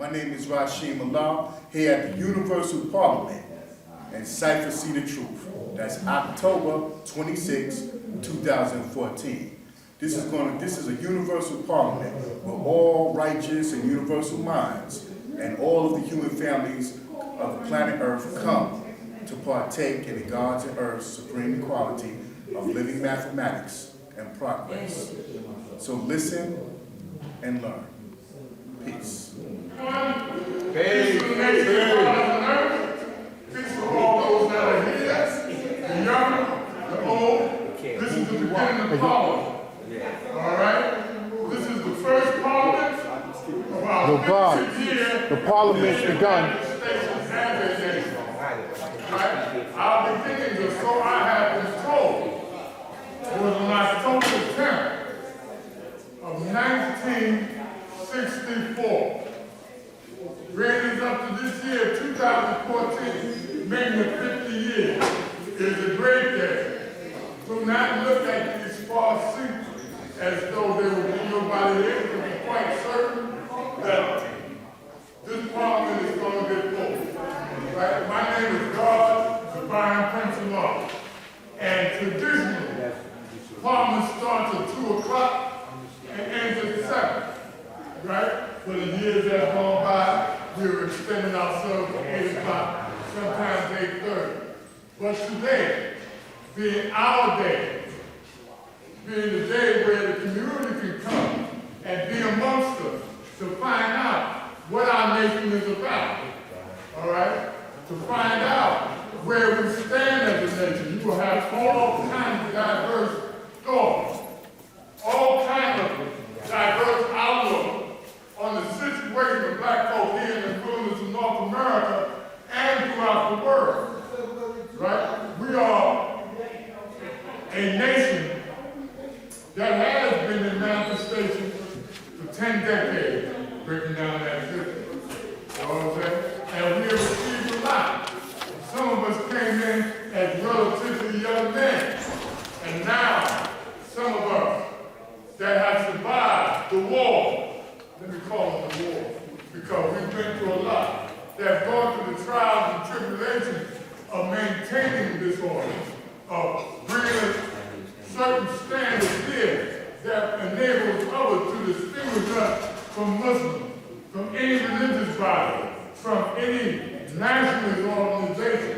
My name is Rashim Allah, here at the Universal Parliament in Cypher See the Truth. That's October 26, 2014. This is a universal parliament where all righteous and universal minds and all of the human families of the planet Earth come to partake in the God's and Earth's supreme equality of living mathematics and progress. So listen and learn. Peace. Peace for all those that are here, the young, the old. This is the beginning of Parliament. All right? This is the first Parliament of our 50th year. The Parliament's begun. Right? Our beginnings, or so I have been told, was on October 10th of 1964. Bringing us up to this year, 2014, making it 50 years, is a great day. Do not look at these false seats as though there would be nobody there, to be quite certain that this parliament is going to get full. Right? My name is God, Divine Prince of Law. And traditionally, parliament starts at 2 o'clock and ends at 7. Right? For the years that have gone by, we were extending ourselves to 8 o'clock, sometimes 8:30. But today, being our day, being the day where the community can come and be amongst us to find out what our nation is about. All right? To find out where we stand as a nation. You will have all kinds of diverse thoughts, all kinds of diverse outlooks on the situation of black folk here in the wilderness of North America and throughout the world. Right? We are a nation that has been in manifestation for 10 decades, breaking down that history. You know what I'm saying? And we have achieved a lot. Some of us came in as relatively young men, and now some of us that have survived the war, let me call it the war, because we've been through a lot, that have gone through the trials and tribulations of maintaining this order, of bringing certain standards here that enables others to distinguish us from Muslims, from any religious body, from any nationalist organization.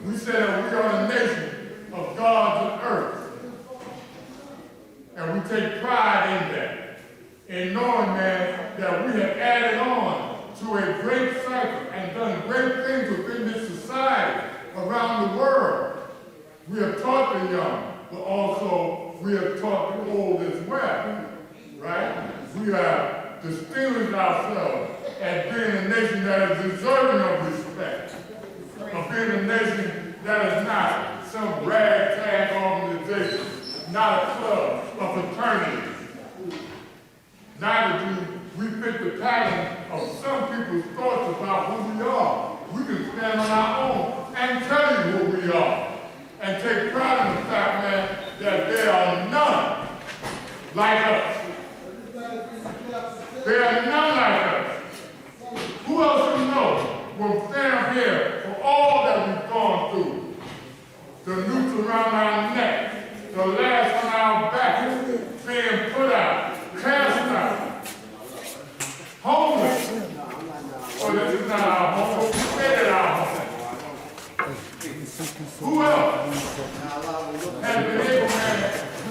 We say that we are a nation of gods and earth. And we take pride in that. In knowing, man, that we have added on to a great cycle and done great things within this society around the world. We have taught the young, but also we have taught the old as well, right? We have distinguished ourselves as being a nation that is deserving of respect, of being a nation that is not some ragtag organization, not a club, a fraternity. Neither do we fit the pattern of some people's thoughts about who we are. We can stand on our own and tell you who we are. And take pride in the fact, man, that there are none like us. There are none like us. Who else you know will stand up here for all that we've gone through? The noose around our neck, the lash on our back, being put out, cast out, homeless. Oh, this is not our home, we stayed at our home. Who else has been able, man, to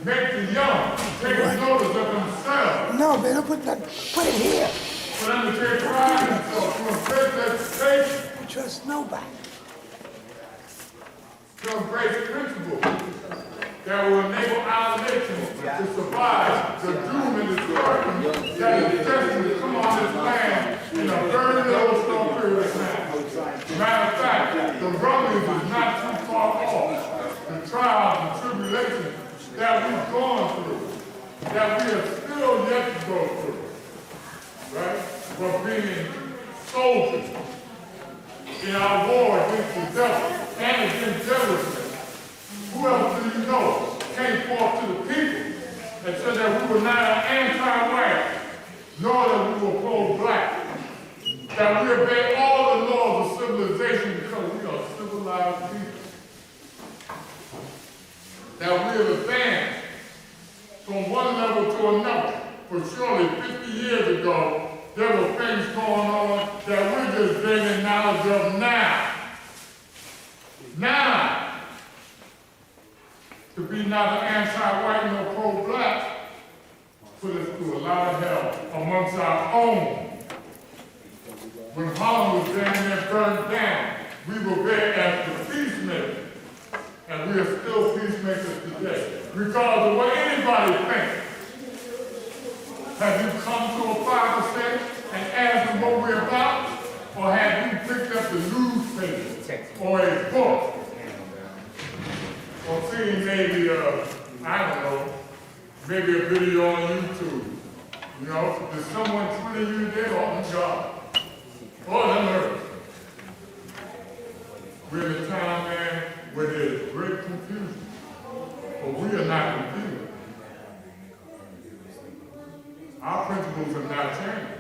make the young take notice of themselves? No, man, don't put it here. For them to take pride in themselves, to embrace their station, Don't trust nobody. to embrace principles that will enable our nation to survive the doom and destruction that is destined to come on this land in a very little short period of time. Matter of fact, the rumblings is not too far off. The trials and tribulations that we've gone through, that we have still yet to go through, right? For being soldiers in our war against the devil and against terrorism. Who else do you know came forth to the people and said that we were not anti-white, nor that we were pro-black, that we obey all the laws of civilization because we are civilized people. That we have advanced from one level to another. For surely 50 years ago, there were things going on that we're just gaining knowledge of now. Now, to be neither anti-white nor pro-black put us through a lot of hell amongst our own. When Harlem was down there burned down, we were there as the peacemakers. And we are still peacemakers today. Regardless of what anybody thinks. Have you come to a Bible study and asked them what we're about? Or have you picked up the newspaper or a book? Or seen maybe, I don't know, maybe a video on YouTube? You know, did someone Twitter you there? Oh, God. Oh, that hurts. We're in a time, man, where there's great confusion. But we are not confused. Our principles have not changed.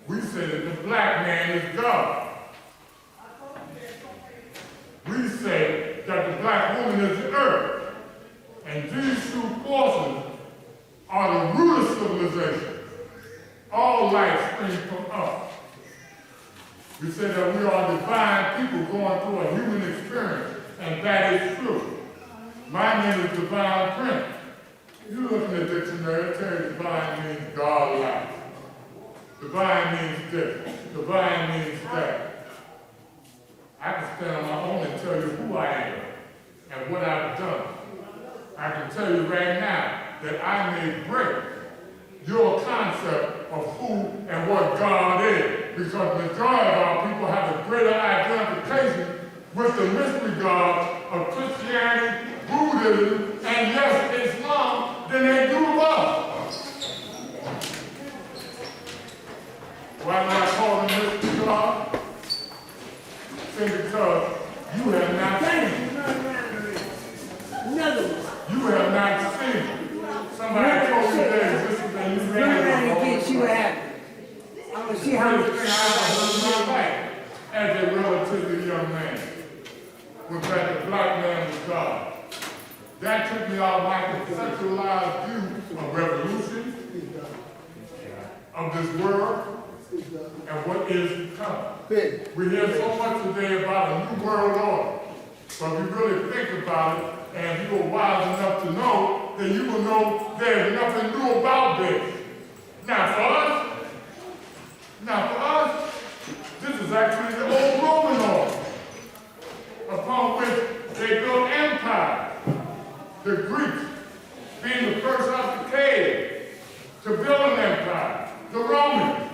We say that the black man is God. We say that the black woman is the earth. And these two forces are the root of civilization. All life springs from us. We say that we are divine people going through a human experience, and that is true. My name is Divine Prince. You look in the dictionary, it tells you divine means God-like. Divine means this. Divine means that. I can stand on my own and tell you who I am and what I've done. I can tell you right now that I may break your concept of who and what God is. Because the majority of our people have a greater identification with the mystery gods of Christianity, Buddhism, and yes, Islam, than they do of us. Why do I call them mystery gods? Simply because you have not seen. Another one. You have not seen. Somebody told you there existed and you Run around ran and get you happy. I'm gonna see how much thing I ever heard in my life as a relatively young man was that the black man was God. That took me out of my conceptualized view of revolution, of this world, and what is to come. We hear so much today about a new world order, but if you really think about it, and you are wise enough to know, then you will know there's nothing new about this. Now for us, this is actually the old Roman order, upon which they built empires. The Greeks being the first out the cave to build an empire. The Romans,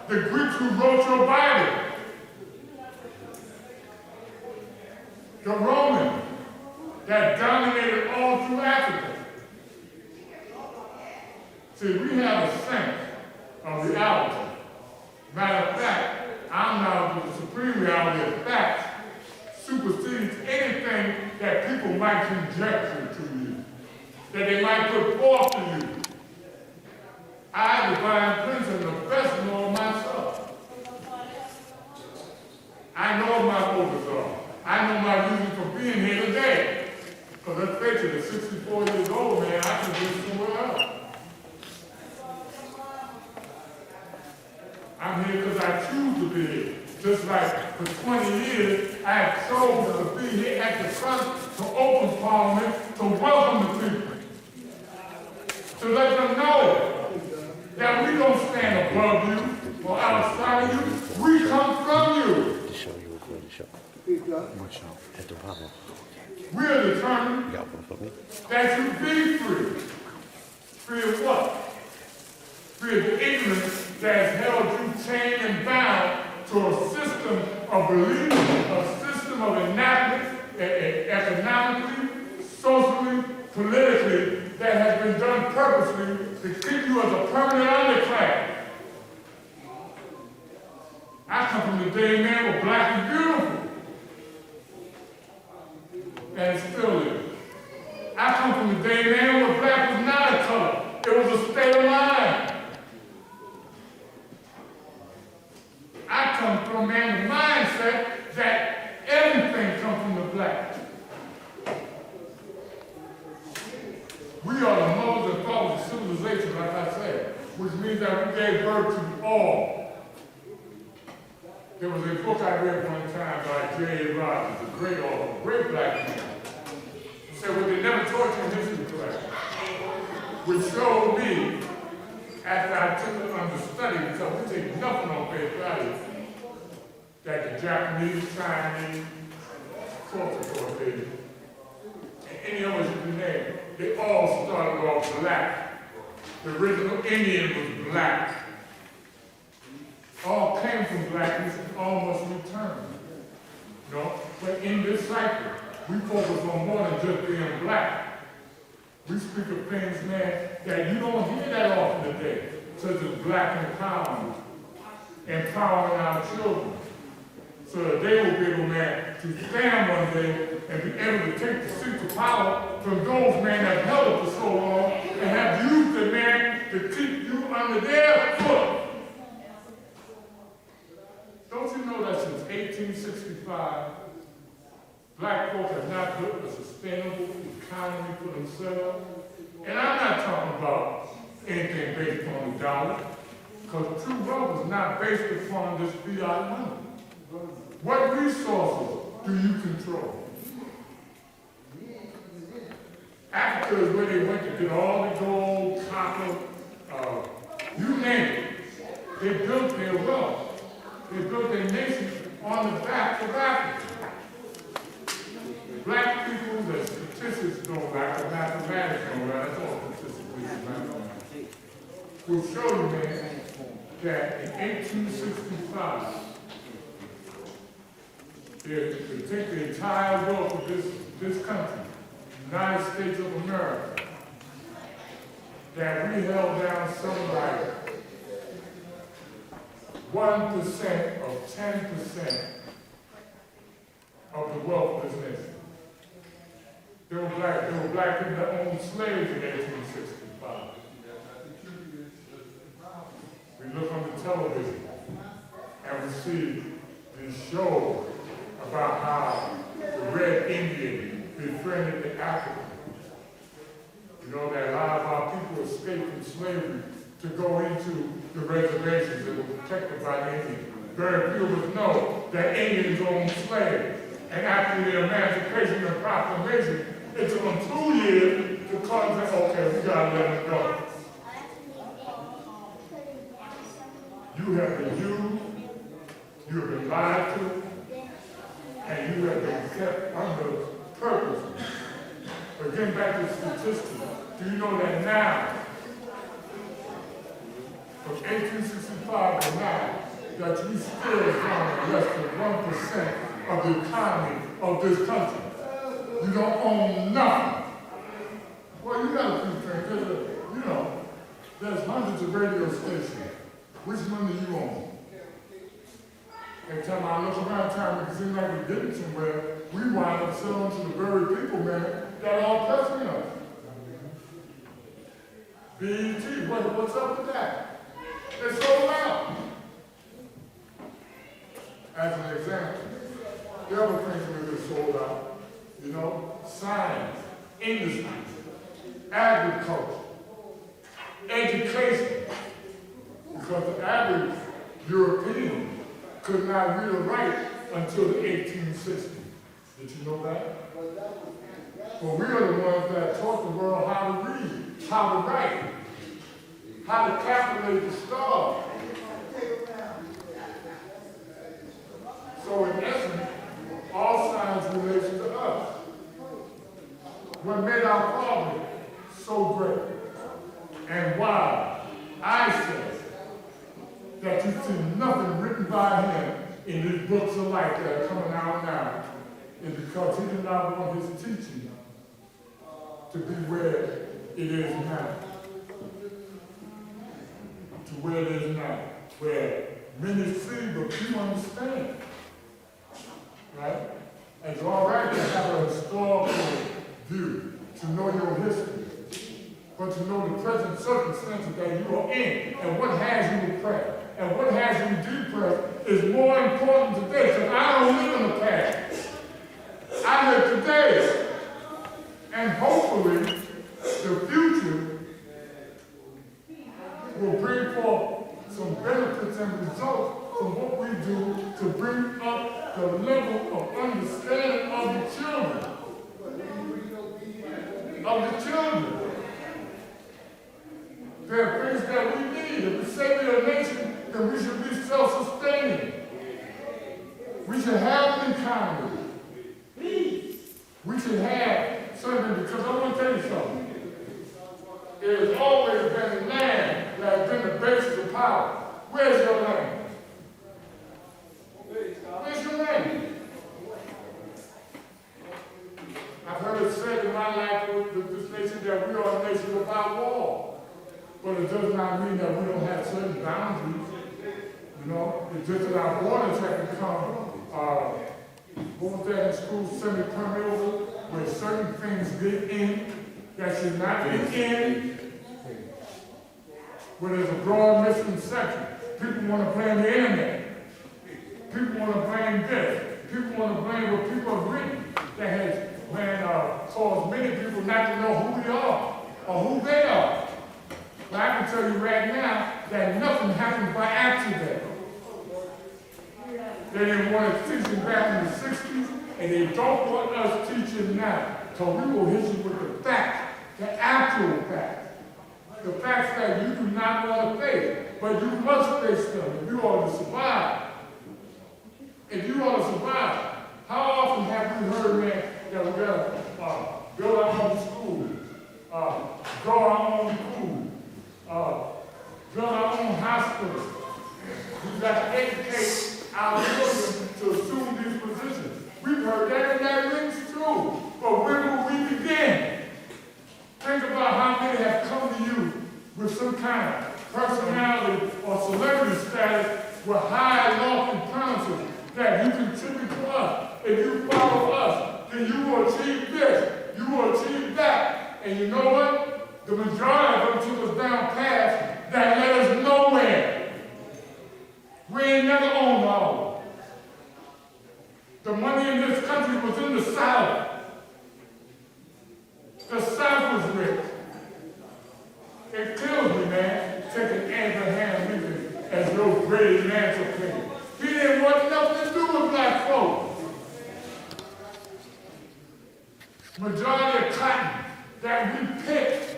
the Greeks who wrote your Bible. The Romans that dominated all through Africa. See, we have a sense of reality. Matter of fact, our knowledge of the supreme reality of facts supersedes anything that people might conjecture to you, that they might put forth to you. I, Divine Prince, am the best knower of myself. I know what my motives are. I know my reason for being here today. Because let's face it, at 64 years old, man, I can be somewhere else. I'm here because I choose to be here. Just like for 20 years, I have chosen to be here at the front to open Parliament, to welcome the people. To let them know that we don't stand above you or outside of you. We come from you. We are determined that you be free. Free of what? Free of the ignorance that has held you chained and bound to a system of belief, a system of enactment, economically, socially, politically, that has been done purposely to keep you as a permanent underclass. I come from the day, man, where black is beautiful. And it still is. I come from the day, man, where black was not a color. It was a state of mind. which means that we gave birth to all. There was a book I read one time by J.A. Rogers, a great author, great black man. He said what they never taught you in history class, which showed me, after I took it under study, because we take nothing on face value, that the Japanese, Chinese, culture authorities, and any others you can name, they all started off black. The original Indian was black. All came from blackness and all must return. You know? But in this cycle, we focus on more than just being black. We speak of things, man, that you don't hear that often today, such as black empowerment, empowering our children, so that they will be able, man, to stand one day and be able to take the seat of power from those, man, that held it for so long and have used it, man, to keep you under their foot. Don't you know that since 1865, black folks have not built a sustainable economy for themselves? And I'm not talking about anything based on the dollar, because true wealth is not based upon this fiat money. What resources do you control? Africa is where they went to get all the gold, copper, you name it. They built their wealth. They built their nation on the back of Africa. Black people, the statistics don't lie, the mathematics don't lie, that's all statistics will show you, man, that in 1865, they take the entire wealth of this country, United States of America, that we held down something like 1% of 10% of the wealth of this nation. There were black people that owned slaves in 1865. We look on the television and we see these shows about how the Red Indian befriended the African. You know, that a lot of our people escaped from slavery to go into the reservations that were protected by the Indians. Very few of us know that Indians owned slaves. And after the Emancipation and Proclamation, it took them 2 years to come and say, okay, we gotta let them go. You have been used, you have been lied to, and you have been kept under purpose. But getting back to statistics, do you know that now, from 1865 to now, that you still found less than 1% of the economy of this country? You don't own nothing. Well, you got a few things. There's hundreds of radio stations. Which one do you own? Every time I look around town, it seems like we're getting somewhere. We wind up selling to the very people, man, that are oppressing us. BET, what's up with that? They sold out. As an example, the other things that they sold out, science, industry, agriculture, education. Because the average European could not read or write until the 1860s. Did you know that? Well, we are the ones that taught the world how to read, how to write, how to calculate the stars. So in essence, all science relates to us. What made our Father so great and why I say that you see nothing written by him in these books of life that are coming out now is because he did not want his teaching to be where it is now. To where it is now. Where many see but few understand. Right? And it's all right to have a historical view, to know your history, but to know the present circumstances that you are in and what has you oppressed. And what has you depressed is more important today, because I don't live in the past. I live today. And hopefully, the future will bring bring forth some benefits and results from what we do to bring up the level of understanding of the children. There are things that we need. If we say we're a nation, then we should be self-sustaining. We should have an economy. We should have something, because I want to tell you something. It has always been land that has been the basis of power. Where's your land? Where's your land? I've heard it said in my life with this nation that we are a nation without wall. But it does not mean that we don't have certain boundaries. You know, it's just that our borders have become, what was that in school, semi-permeable, where certain things get in that should not get in. Where there's a broad misconception. People want to blame the internet. People want to blame this. People want to blame what people have written that has caused many people not to know who we are or who they are. But I can tell you right now that nothing happened by accident. They didn't want us teaching back in the 60s, and they don't want us teaching now. So we will hit you with the facts, the actual facts. The facts that you do not want to face, but you must face them if you are to survive. If you are to survive, how often have we heard, man, that we got to build our own schools, grow our own food, build our own hospitals. We've got to educate our children to assume these positions. We've heard that, and that rings true. But when will we begin? Think about how many have come to you with some kind of personality or celebrity status with high lofty promises that you contribute to us. If you follow us, then you will achieve this, you will achieve that. And you know what? The majority of them took us down paths that led us nowhere. We ain't never owned all. The money in this country was in the South. The South was rich. It kills me, man, taking Abraham Lincoln as your great emancipator. He didn't want nothing to do with black folks. Majority of cotton that we picked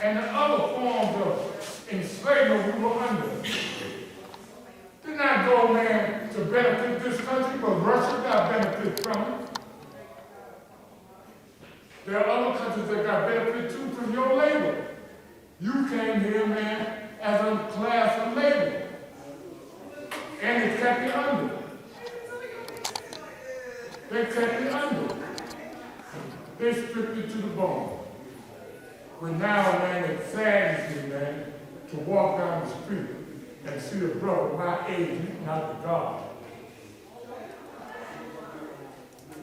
and the other forms of enslavement we were under did not go, man, to benefit this country, but Russia got benefit from it. There are other countries that got benefit too from your labor. You came here, man, as a class of labor. And they kept you under. They kept you under. They stripped you to the bone. But now, man, it saddens me, man, to walk down the street and see a brother my age eating out the garbage.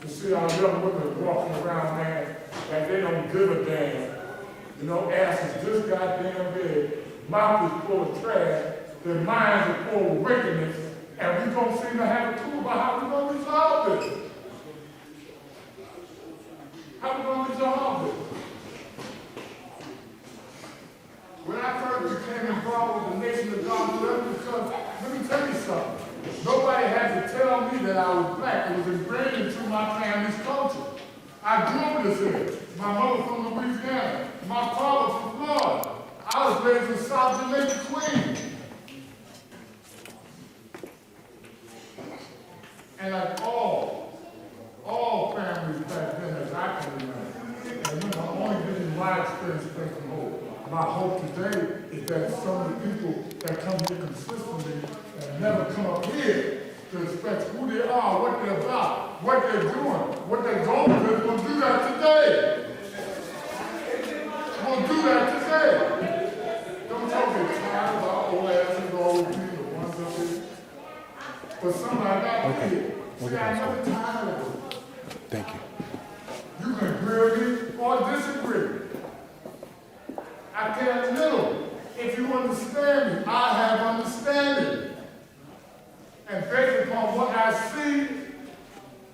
To see our young women walking around, man, like they don't give a damn. You know, ass is just goddamn big, mouth is full of trash, their minds are full of wickedness, and we don't seem to have a clue about how we're going to resolve this. How we going to resolve this? When I first became involved with the Nation of God, because let me tell you something. Nobody had to tell me that I was black. It was ingrained into my family's culture. I grew up this here. My mother from Louisiana. My father from Florida. I was raised in South Jamaica, Queens. And like all families back then, as I can remember, and I'm only giving my experience from home. My hope today is that some of the people that come here consistently and never come up here to express who they are, what they're about, what they're doing, what they're going with, will do that today. We'll do that today. Don't talk get tired about old asses, old people, the ones up here. But somebody out here, see, I never tired of it. Thank you. You can agree with me or disagree. I care little. If you understand me, I have understanding. And based upon what I see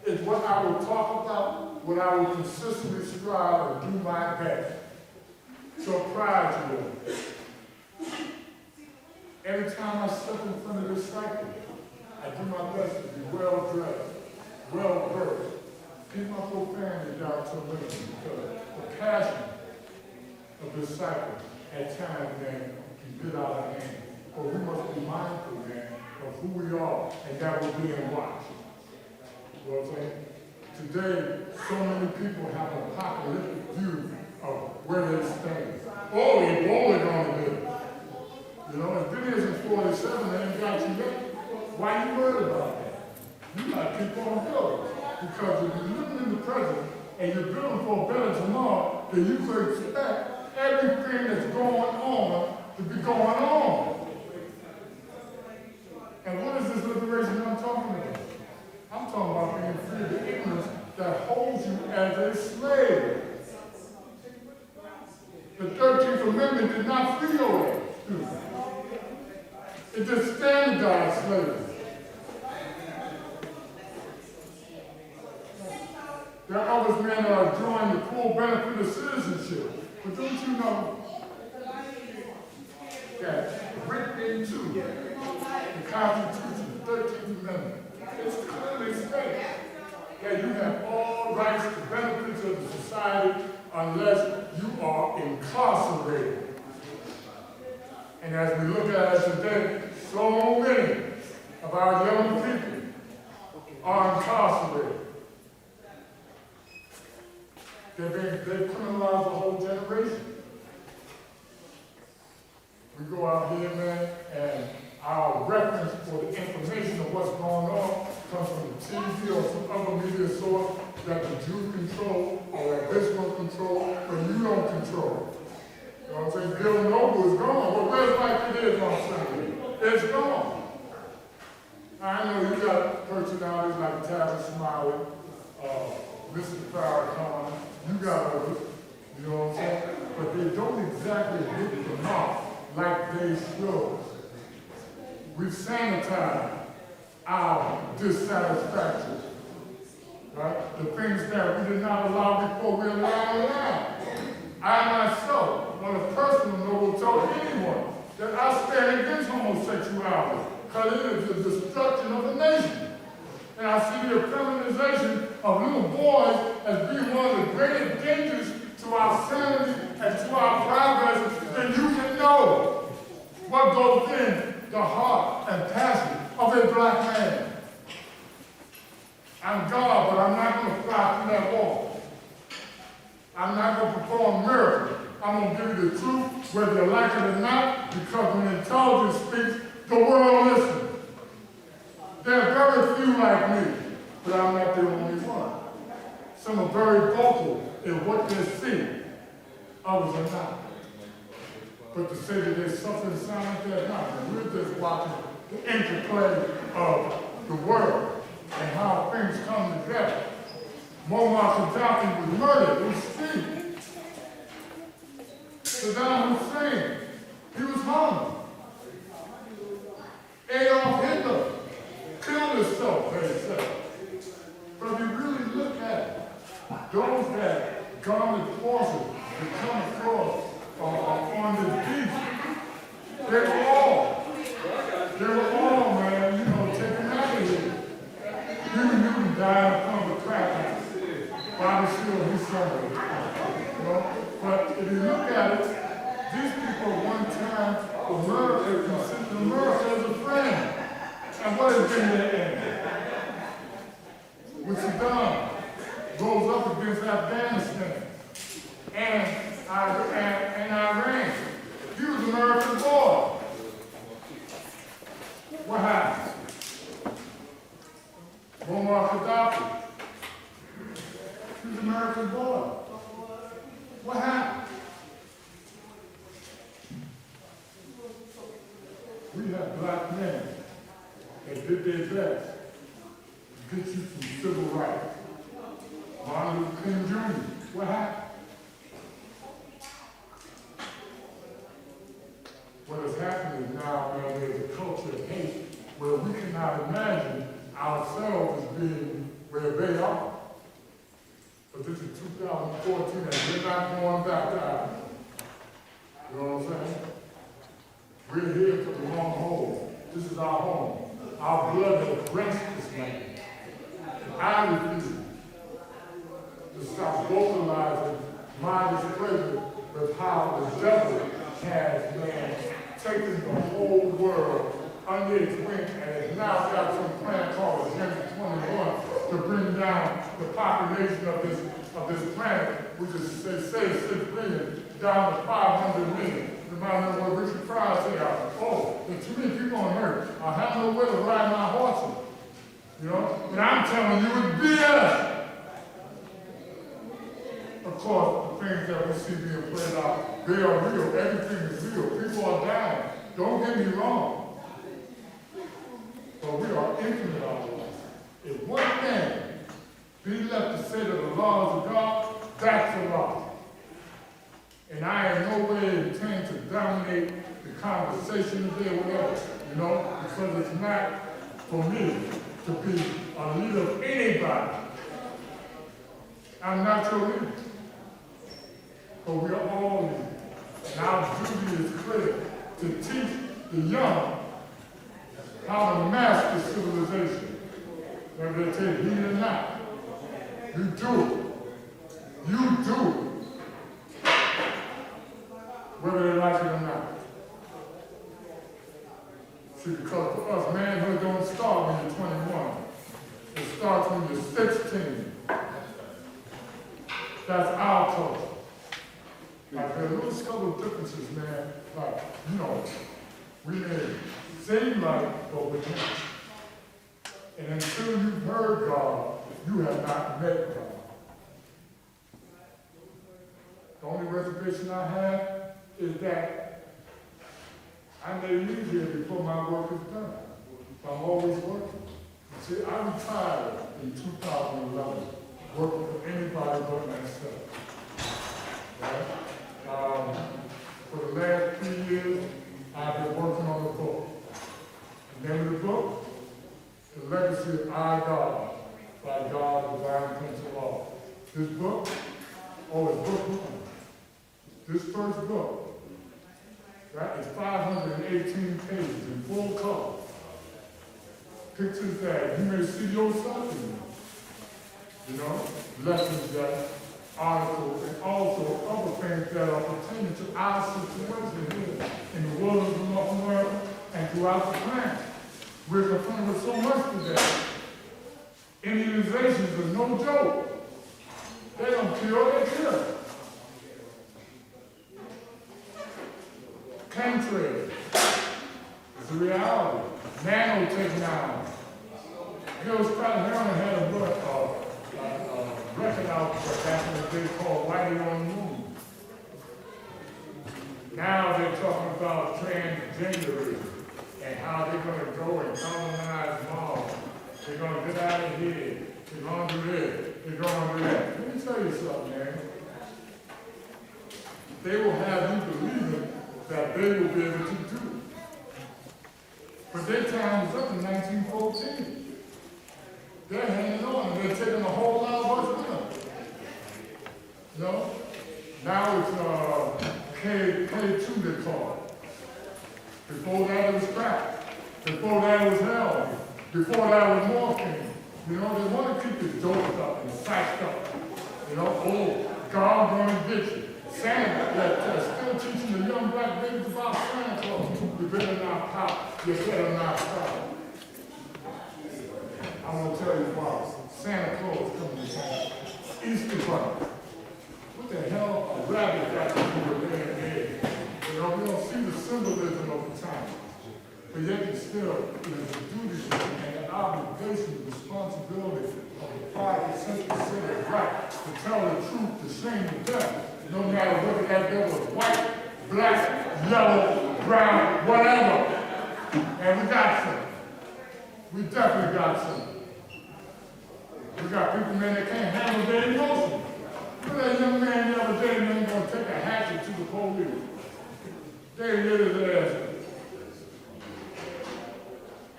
is what I will talk about, what I will consistently strive and do my best to apprise you of. Every time I step in front of this cycle, I do my best to be well dressed, well versed, keep my profanity down to a minimum because the passion of this cycle at times, man, can get out of hand. But we must be mindful, man, of who we are and that we're being watched. You know what I'm saying? Today, so many people have an apocalyptic view of where they stand. Oh, you're rolling on it. You know, if it isn't 47, they ain't got you yet. Why you worried about that? You gotta keep on building. Because if you're living in the present and you're building for a better tomorrow, then you could expect everything that's going on to be going on. And what is this liberation I'm talking about? I'm talking about being free of the ignorance that holds you as a slave. The 13th Amendment did not free your ass. It just standardized slavery. There are others, man, that are enjoying the full benefit of citizenship. But don't you know that written into the Constitution, the 13th Amendment, it's clearly stated that you have all rights to benefits of the society unless you are incarcerated. And as we look at it today, so many of our young people are incarcerated. They've criminalized the whole generation. We go out here, man, and our reference for the information of what's going on comes from the TV or some other media source that the Jew control or that this one control, but you don't control. You know what I'm saying? Bill Noble is gone. Well, where's like it is on Sunday? It's gone. I know you got personalities like Tavis Smiley, Mr. Farrakhan, you got others, you know what I'm saying? But they don't exactly hit the mark like they should. We've sanitized our dissatisfaction, right? The things that we did not allow before we allowed now. I myself, on a personal note, will tell anyone that I stand against homosexuality because it is the destruction of the nation. And I see the effeminization of little boys as being one of the greatest dangers to our sanity and to our progress. Then you can know what goes in the heart and passion of a black man. I'm God, but I'm not going to fly through that wall. I'm not going to perform miracles. I'm going to give you the truth, whether you like it or not, because when intelligence speaks, the world listens. There are very few like me, but I'm not the only one. Some are very vocal in what they see, others are not. But to say that there's something silent, they're not. And we're just watching the interplay of the world and how things come together. Muammar Gaddafi was murdered in the street. Saddam Hussein, he was hung. Adolf Hitler killed himself, they say. But if you really look at it, those that garnered forces that come across on this beach, they were all, man, you know, taken out of here. Huey Newton died from the crack house. Bobby Seale, his son, you know. But if you look at it, these people one time America considered America as a friend. And what has been their end? When Saddam rose up against Afghanistan and Iran, he was an American boy. What happened? Muammar Gaddafi, he was an American boy. What happened? We have black men that did their best to get you some civil rights. Martin Luther King Jr., what happened? What has happened is now, man, there's a culture of hate where we cannot imagine ourselves as being where they are. But this is 2014 and we're not going back to Africa. You know what I'm saying? We're here in for the long haul. This is our home. Our blood has graced this land. And I refuse to stop vocalizing my displeasure with how the devil has, man, taken the whole world under its wing and has now got some plan called Agenda 21 to bring down the population of this planet, which is, they say, 6 billion, down to 500 million. Remind me what Richard Pryor said, oh, there's too many people on earth. I have nowhere to ride my horses. You know? And I'm telling you, it's BS. Of course, the things that we see being played out, they are real. Everything is real. People are dying. Don't get me wrong. But we are infinite otherwise. If one thing be left to say to the laws of God, that's a law. And I in no way intend to dominate the conversation today or whatever, you know, because it's not for me to be a leader of anybody. I'm not your leader. But we are all leaders. And our duty is clear to teach the young how to master civilization. Whether they take heed or not. You do it. You do it. Whether they like it or not. See, because for us, manhood don't start when you're 21. It starts when you're 16. That's our culture. Like, there are little subtle differences, man. Like, you know, we may seem like, but we can't. And until you've heard God, you have not met God. The only reservation I have is that I may leave here before my work is done. I'm always working. See, I retired in 2011, working for anybody but myself. Right? For the last 3 years, I've been working on the book. The name of the book? The Legacy of Our God, by God, Divine Prince of Law. This book, it's book one. This first book, right, is 518 pages in full color. Pictures that you may see yourself in. You know, lessons that, articles, and also other things that are pertaining to our situation here in the world of North America and throughout the planet. We're confronted with so much today. Immunizations are no joke. They don't kill, they kill. Chemtrails is a reality. Nanotechnology. Bill Scott Herman had a book, record out back in the day called Whitey on the Moon. Now they're talking about transgenderism and how they're going to go and colonize Mars. They're going to get out of here. They're going to do this. They're going to do that. Let me tell you something, man. They will have you believing that they will be able to do it. But their time was up in 1914. They're hanging on and they're taking a whole lot of us with them. You know? Now it's K2 they call it. Before that it was crack. Before that was hell. Before that was morphine. You know, they want to keep you doped up and psyched up. You know, oh, God gonna get you. Santa, that still teaching the young black babies about Santa Claus. You better not pop. You better not pop. I'm going to tell you why. Santa Claus coming to town. Easter Bunny. What the hell a rabbit got to do with laying eggs? You know, we don't see the symbolism of the time. But yet it still is the duty and the obligation, the responsibility of the 5% to say it right, to tell the truth, to shame the devil. No matter whether that devil is white, black, yellow, brown, whatever. And we got some. We definitely got some. We got people, man, that can't handle their emotions. Look at that young man the other day, man, gonna take a hatchet to the police. They lit his ass up.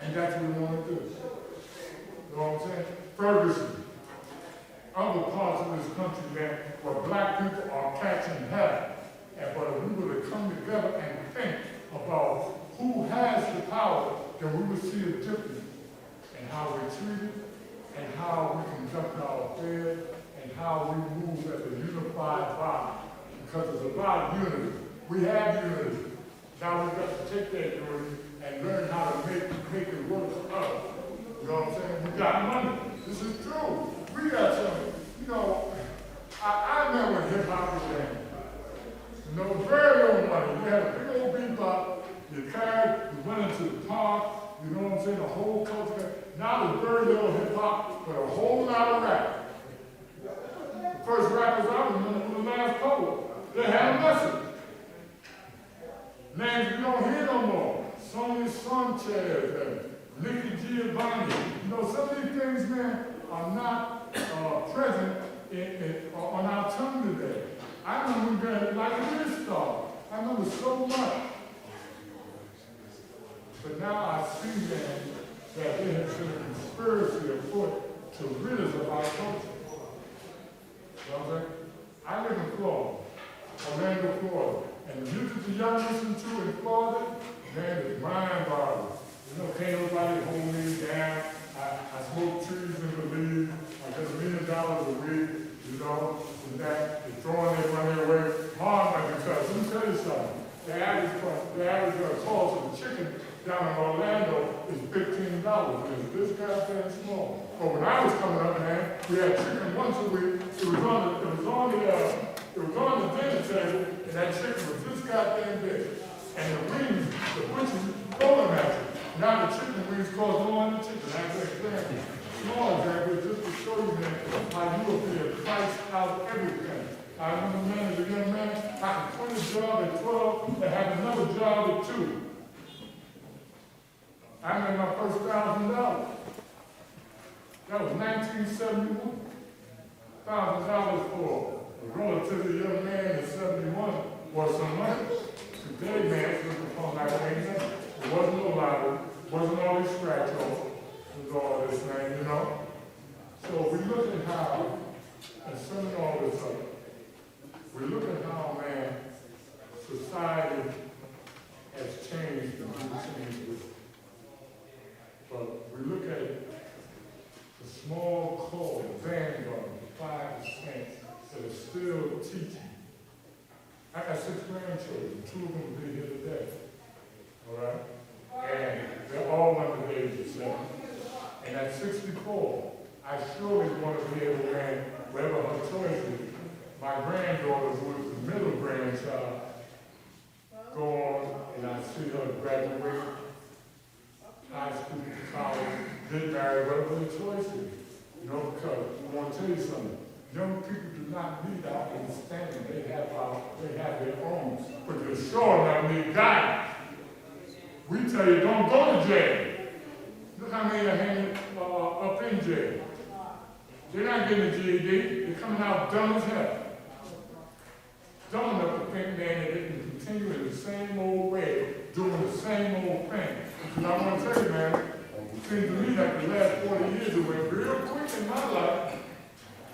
And that's what we want to do. You know what I'm saying? Ferguson. Other parts of this country, man, where black people are catching hell. And but if we were to come together and think about who has the power, then we will see a difference in how we're treated, and how we conduct our affairs, and how we move as a unified body. Because it's about unity. We have unity. Now we've got to take that unity and learn how to make it work for us. You know what I'm saying? We got money. This is true. We got some, you know, I remember when hip-hop was in. You know, very little money. You had a big old bebop, you carried, you went into the park, you know what I'm saying, the whole culture. Now there's very little hip-hop, but a whole lot of rap. The first rappers I remember were the last couple. They had a message. Names we don't hear no more. Sonia Sanchez and Nikki Giovanni. You know, some of these things, man, are not present on our tongue today. I remember when like this stuff. I remember so much. But now I see, man, that there has been a conspiracy afoot to rid us of our culture. You know what I'm saying? I live in Florida, Orlando, Florida. And the music the young listen to in Florida, man, is mind-boggling. You know, can't nobody hold me down. I smoke trees and believe. I get $1 million a week, you know, and that is throwing their money away. Hard money, because let me tell you something. The average cost of a chicken down in Orlando is $15. It's this goddamn small. But when I was coming up, man, we had chicken once a week. It was on the dinner table, and that chicken was this goddamn big. And the wings, the butchers throwing at you. Now the chicken wings cost more than the chicken. That's an example. Small example, just to show you, man, how you will be priced out everything. I remember, man, as a young man, I could quit a job at 12 and have another job at 2. I made my first $1,000. That was 1971. $1,000 for a relatively young man in 71 was some money. Today, man, it's looking for like anything. It wasn't no lottery, wasn't all these scratch offs, it was all this thing, you know. So we look at how, and summing all this up, we look at how, man, society has changed and we've changed with it. But we look at the small core, vanguard, the 5% that are still teaching. I got 6 grandchildren, 2 of them will be here today. All right? And they're all under the age of 7. And at 64, I surely want to be able to man, whatever her choice is. My granddaughter, who is the middle grandchild, go on and I see her graduate high school, college, get married, whatever the choice is. You know, because I want to tell you something. Young people do not need our understanding. They have their own. But they're sure not need guidance. We tell you, don't go to jail. Look how many are hanging up in jail. They're not getting a GED. They're coming out dumb as hell. Dumb enough to think, man, that they can continue in the same old way, doing the same old thing. Because I want to tell you, man, it seems to me like the last 40 years it went real quick in my life.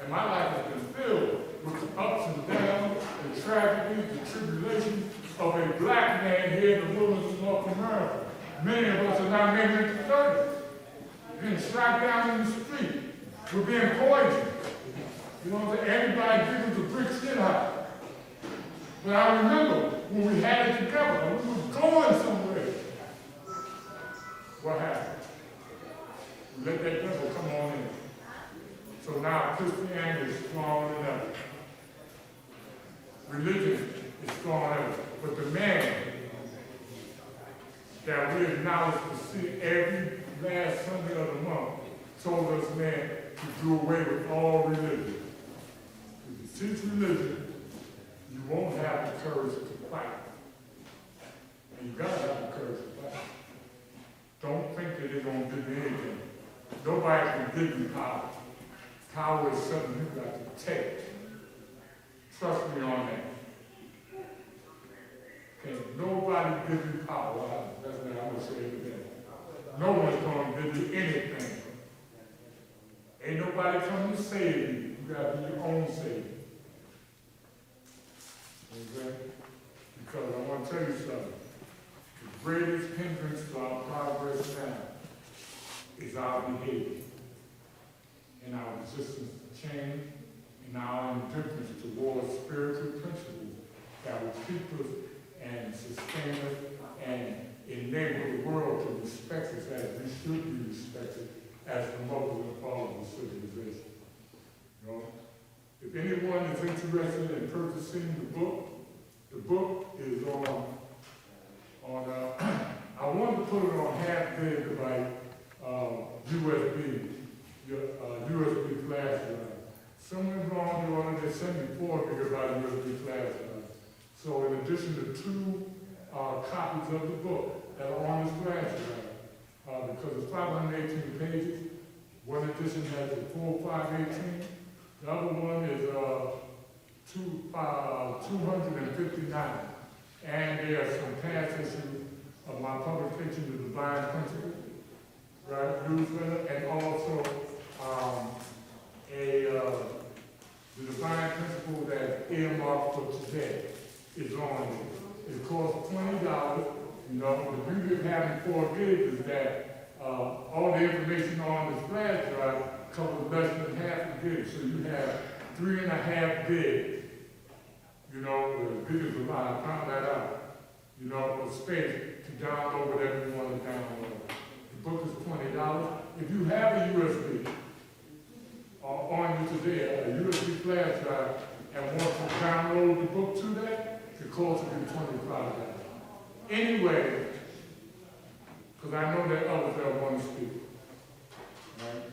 And my life has been filled with the ups and downs, the tragedies, the tribulations of a black man here in the wilderness of North America. Many of us are now making it to 30. Being shot down in the street. We're being poisoned. You know what I'm saying? Everybody gives us a brick shit house. But I remember when we had it together and we were going somewhere. What happened? We let that devil come on in. So now Christianity is strong enough. Religion is strong enough. But the man that we acknowledge to see every last Sunday of the month told us, man, to do away with all religion. If you teach religion, you won't have the courage to fight. And you gotta have the courage to fight. Don't think that they're gonna give you anything. Nobody can give you power. Power is something you got to take. Trust me on that. Can't nobody give you power. That's what I'm gonna say today. No one's gonna give you anything. Ain't nobody coming to save you. You gotta be your own savior. Okay? Because I want to tell you something. greatest hindrance to our progress now is our behavior and our resistance to change and our indifference towards spiritual principles that will keep us and sustain us and enable the world to respect us as we should be respected as the mother and father of civilization. You know? If anyone is interested in purchasing the book is on I wanted to put it on half gigabyte USB flash drive. Someone's on the order, they sent me 4 gigabyte USB flash drive. So in addition to 2 copies of the book that are on this flash drive, because it's 518 pages, one edition has the full 518, the other one is 259. And there are some past issues of my publication, The Divine Principle, right, newsletter, and also The Divine Principle that's earmarked for today is on it. It costs $20. You know, the beauty of having 4 gigs is that all the information on this flash drive covers less than half a gig, so you have 3.5 gigs. You know, the big is a lot, I found that out. You know, of space to download whatever you want to download. The book is $20. If you have a USB on you today, a USB flash drive, and want to download the book to that, the cost will be $25. Anyway, because I know that others that want to speak. Right?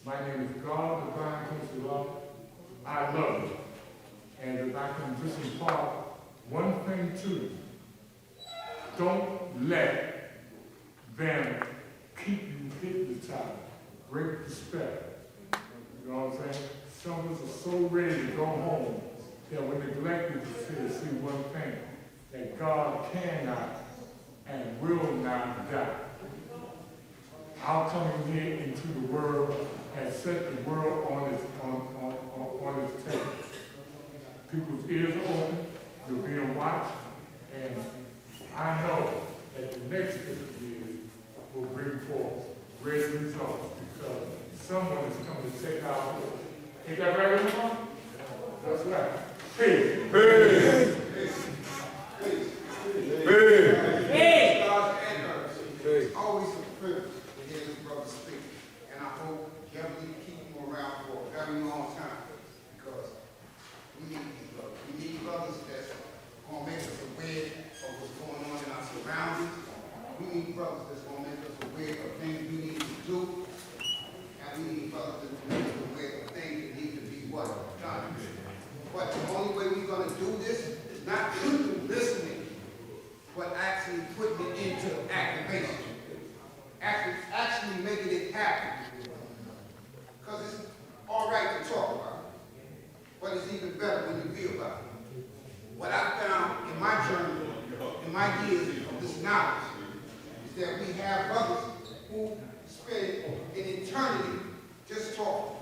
My name is God, Divine Principle. I love you. And if I can just impart one thing to you, don't let them keep you hypnotized, break the spell. You know what I'm saying? Some of us are so ready to go home that we're neglected to see one thing, that God cannot and will not die. Our coming here into the world has set the world on its table. People's ears are open, you're being watched, and I know that the next 50 years will bring forth great results because someone is coming to take our place. Ain't that right, everyone? That's right. Peace. Peace. Peace. It's always a privilege to hear this brother speak, and I hope definitely keep him around for a very long time because we need these brothers. We need brothers that's going to make us aware of what's going on in our surroundings. We need brothers that's going to make us aware of things we need to do, and we need brothers that's going to make us aware of things that need to be what? Done. But the only way we're going to do this is not just through listening, but actually putting it into activation. Actually making it happen. Because it's all right to talk about it, but it's even better when you feel about it. What I found in my journey, in my years of this knowledge, is that we have brothers who spend an eternity just talking.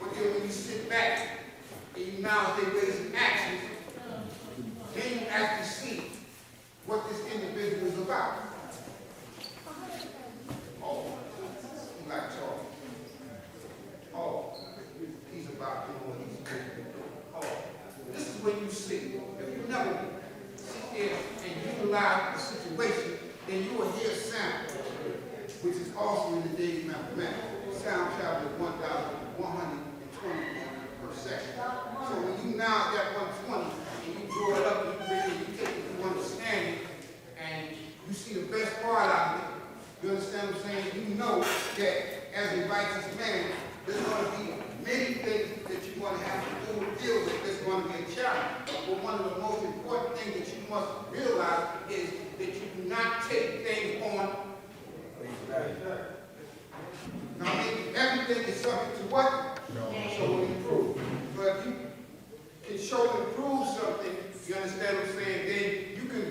But then when you sit back and you now they raise actions, then you actually see what this individual is about. Oh, he like talking. Oh, he's about doing what he's doing. Oh, this is what you see. If you never sit there and utilize the situation, then you will hear sound, which is also in the days mathematics. Sound travels at 1,120 per second. So when you now got 120 and you draw it up and you take it to understanding, and you see the best part out of it, you understand what I'm saying? You know that as a righteous man, there's going to be many things that you're going to have to do and deal with. There's going to be a challenge. But one of the most important things that you must realize is that you do not take things on. Now, everything is subject to what? Show and improve. But if you can show and improve something, you understand what I'm saying, then you can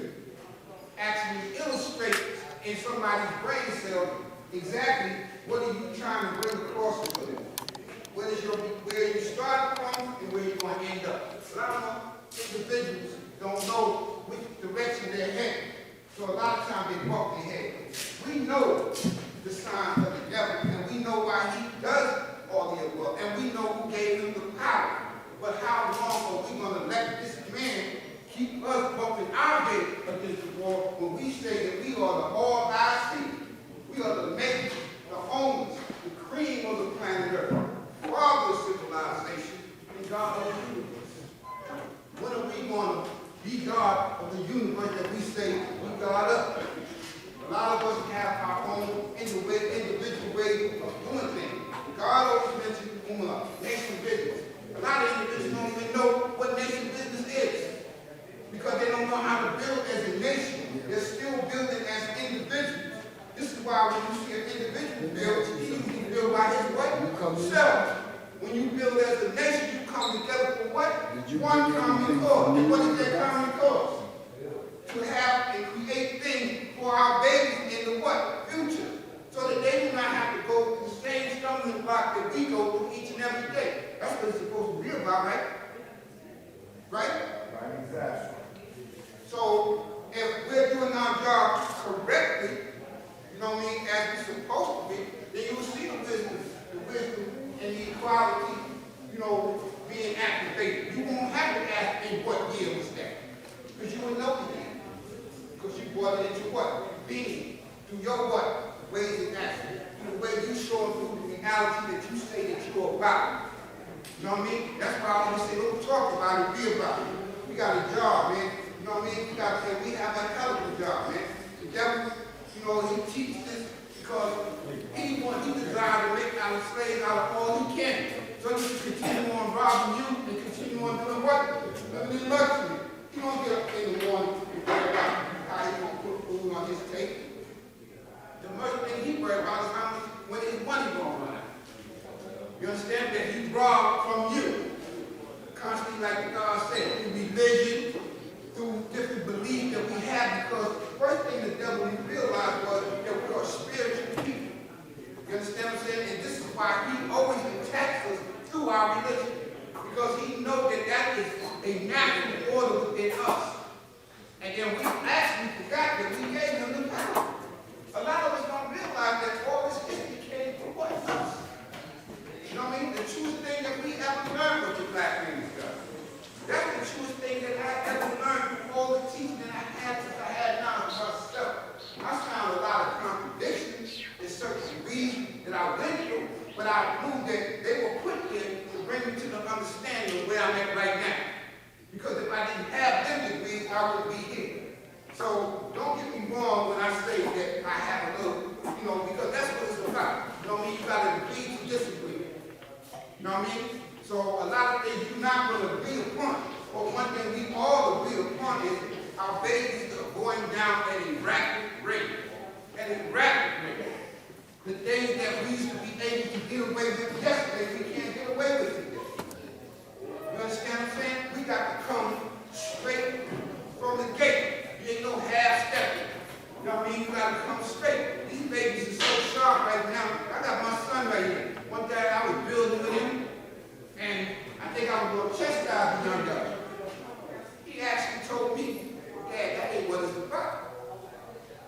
actually illustrate in somebody's brain cell exactly what are you trying to bring across to them. Where you start from and where you're going to end up. A lot of individuals don't know which direction they're headed. So a lot of times they walk their head. We know the signs of the devil, and we know why he does all the above, and we know who gave him the power. But how long are we going to let this man keep us bumping our head against the wall when we say that we are the all-wise seed? We are the makers, the owners, the cream of the planet Earth, marvelous civilization, and God of the universe. When are we going to be God of the universe that we say we God of? A lot of us have our own individual way of doing things. God always mentions nation business. A lot of individuals don't even know what nation business is because they don't know how to build as a nation. They're still building as individuals. This is why when you see an individual build, he usually build by his what? Self. When you build as a nation, you come together for what? One common cause. And what is that common cause? To have and create things for our babies in the what? Future. So that they do not have to go through the same stumbling block that we go through each and every day. That's what it's supposed to be about, right? Right? Right, exactly. So if we're doing our job correctly, you know what I mean, as we're supposed to be, then you will see the wisdom and the equality, you know, being activated. You won't have to ask in what year was that. Because you will know the year. Because you brought it into what? Being. Through your what? Ways and actions. Through the way you show through the reality that you say that you're about. You know what I mean? That's why I always say, don't talk about it, be about it. We got a job, man. You know what I mean? We have a hell of a job, man. The devil, you know, he teaches this because he desires to make out of slaves out of all he can. So he can continue on robbing you and continue on doing what? Living in luxury. He don't get up in the morning and worry about how he's going to put food on his table. The most thing he worries about is how much, when his money going to run out. You understand that he robbed from you. Constantly, like God said, through religion, through different beliefs that we have, because the first thing the devil didn't realize was that we are spiritual people. You understand what I'm saying? And this is why he always attacks us through our religion. Because he knows that that is a natural order within us. And then we actually forgot that we gave him the power. A lot of us don't realize that all this history came from what? Us. You know what I mean? The truest thing that we ever learned was the black man's God. That's the truest thing that I ever learned from all the teaching that I had since I had knowledge myself. I found a lot of contradictions in certain reasons that I went through, but I knew that they were put there to bring me to the understanding of where I'm at right now. Because if I didn't have them degrees, I wouldn't be here. So don't get me wrong when I say that I have a little, you know, because that's what it's about. You know what I mean? You got to agree to disagree. You know what I mean? So a lot of things you're not going to agree upon. But one thing we all agree upon is our babies are going down at a rapid rate. At a rapid rate. The things that we used to be able to get away with yesterday, we can't get away with today. You understand what I'm saying? We got to come straight from the gate. You ain't no half-stepping. You know what I mean? You got to come straight. These babies are so sharp right now. I got my son right here. One day I was building with him, and I think I was going to chastise the young guy. He actually told me, Dad, that ain't what it's about.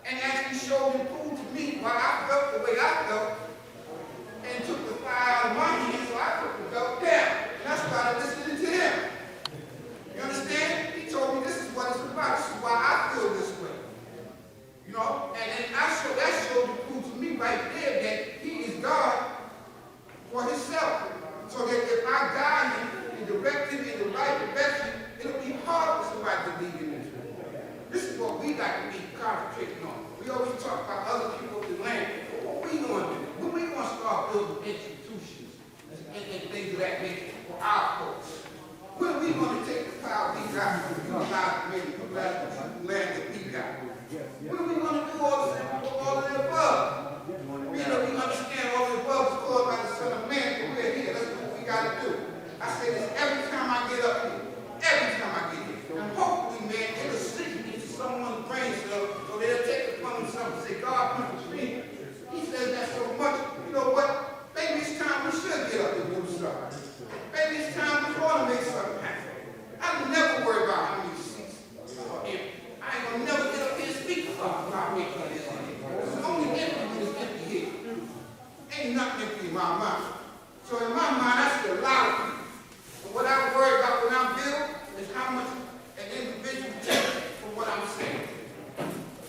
And actually showed and proved to me why I felt the way I felt, and took the fire out of my hand, so I took the belt down. And I started listening to him. You understand? He told me this is what it's about. This is why I feel this way. You know? And then that showed and proved to me right there that he is God for himself. So that if I guide him and direct him in the right direction, it'll be hard for somebody to lead him into it. This is what we got to be concentrating on. We always talk about other people in the land, but what we going to do? So in my mind, I see a lot of people. And what I worry about when I build is how much an individual takes from what I'm saying.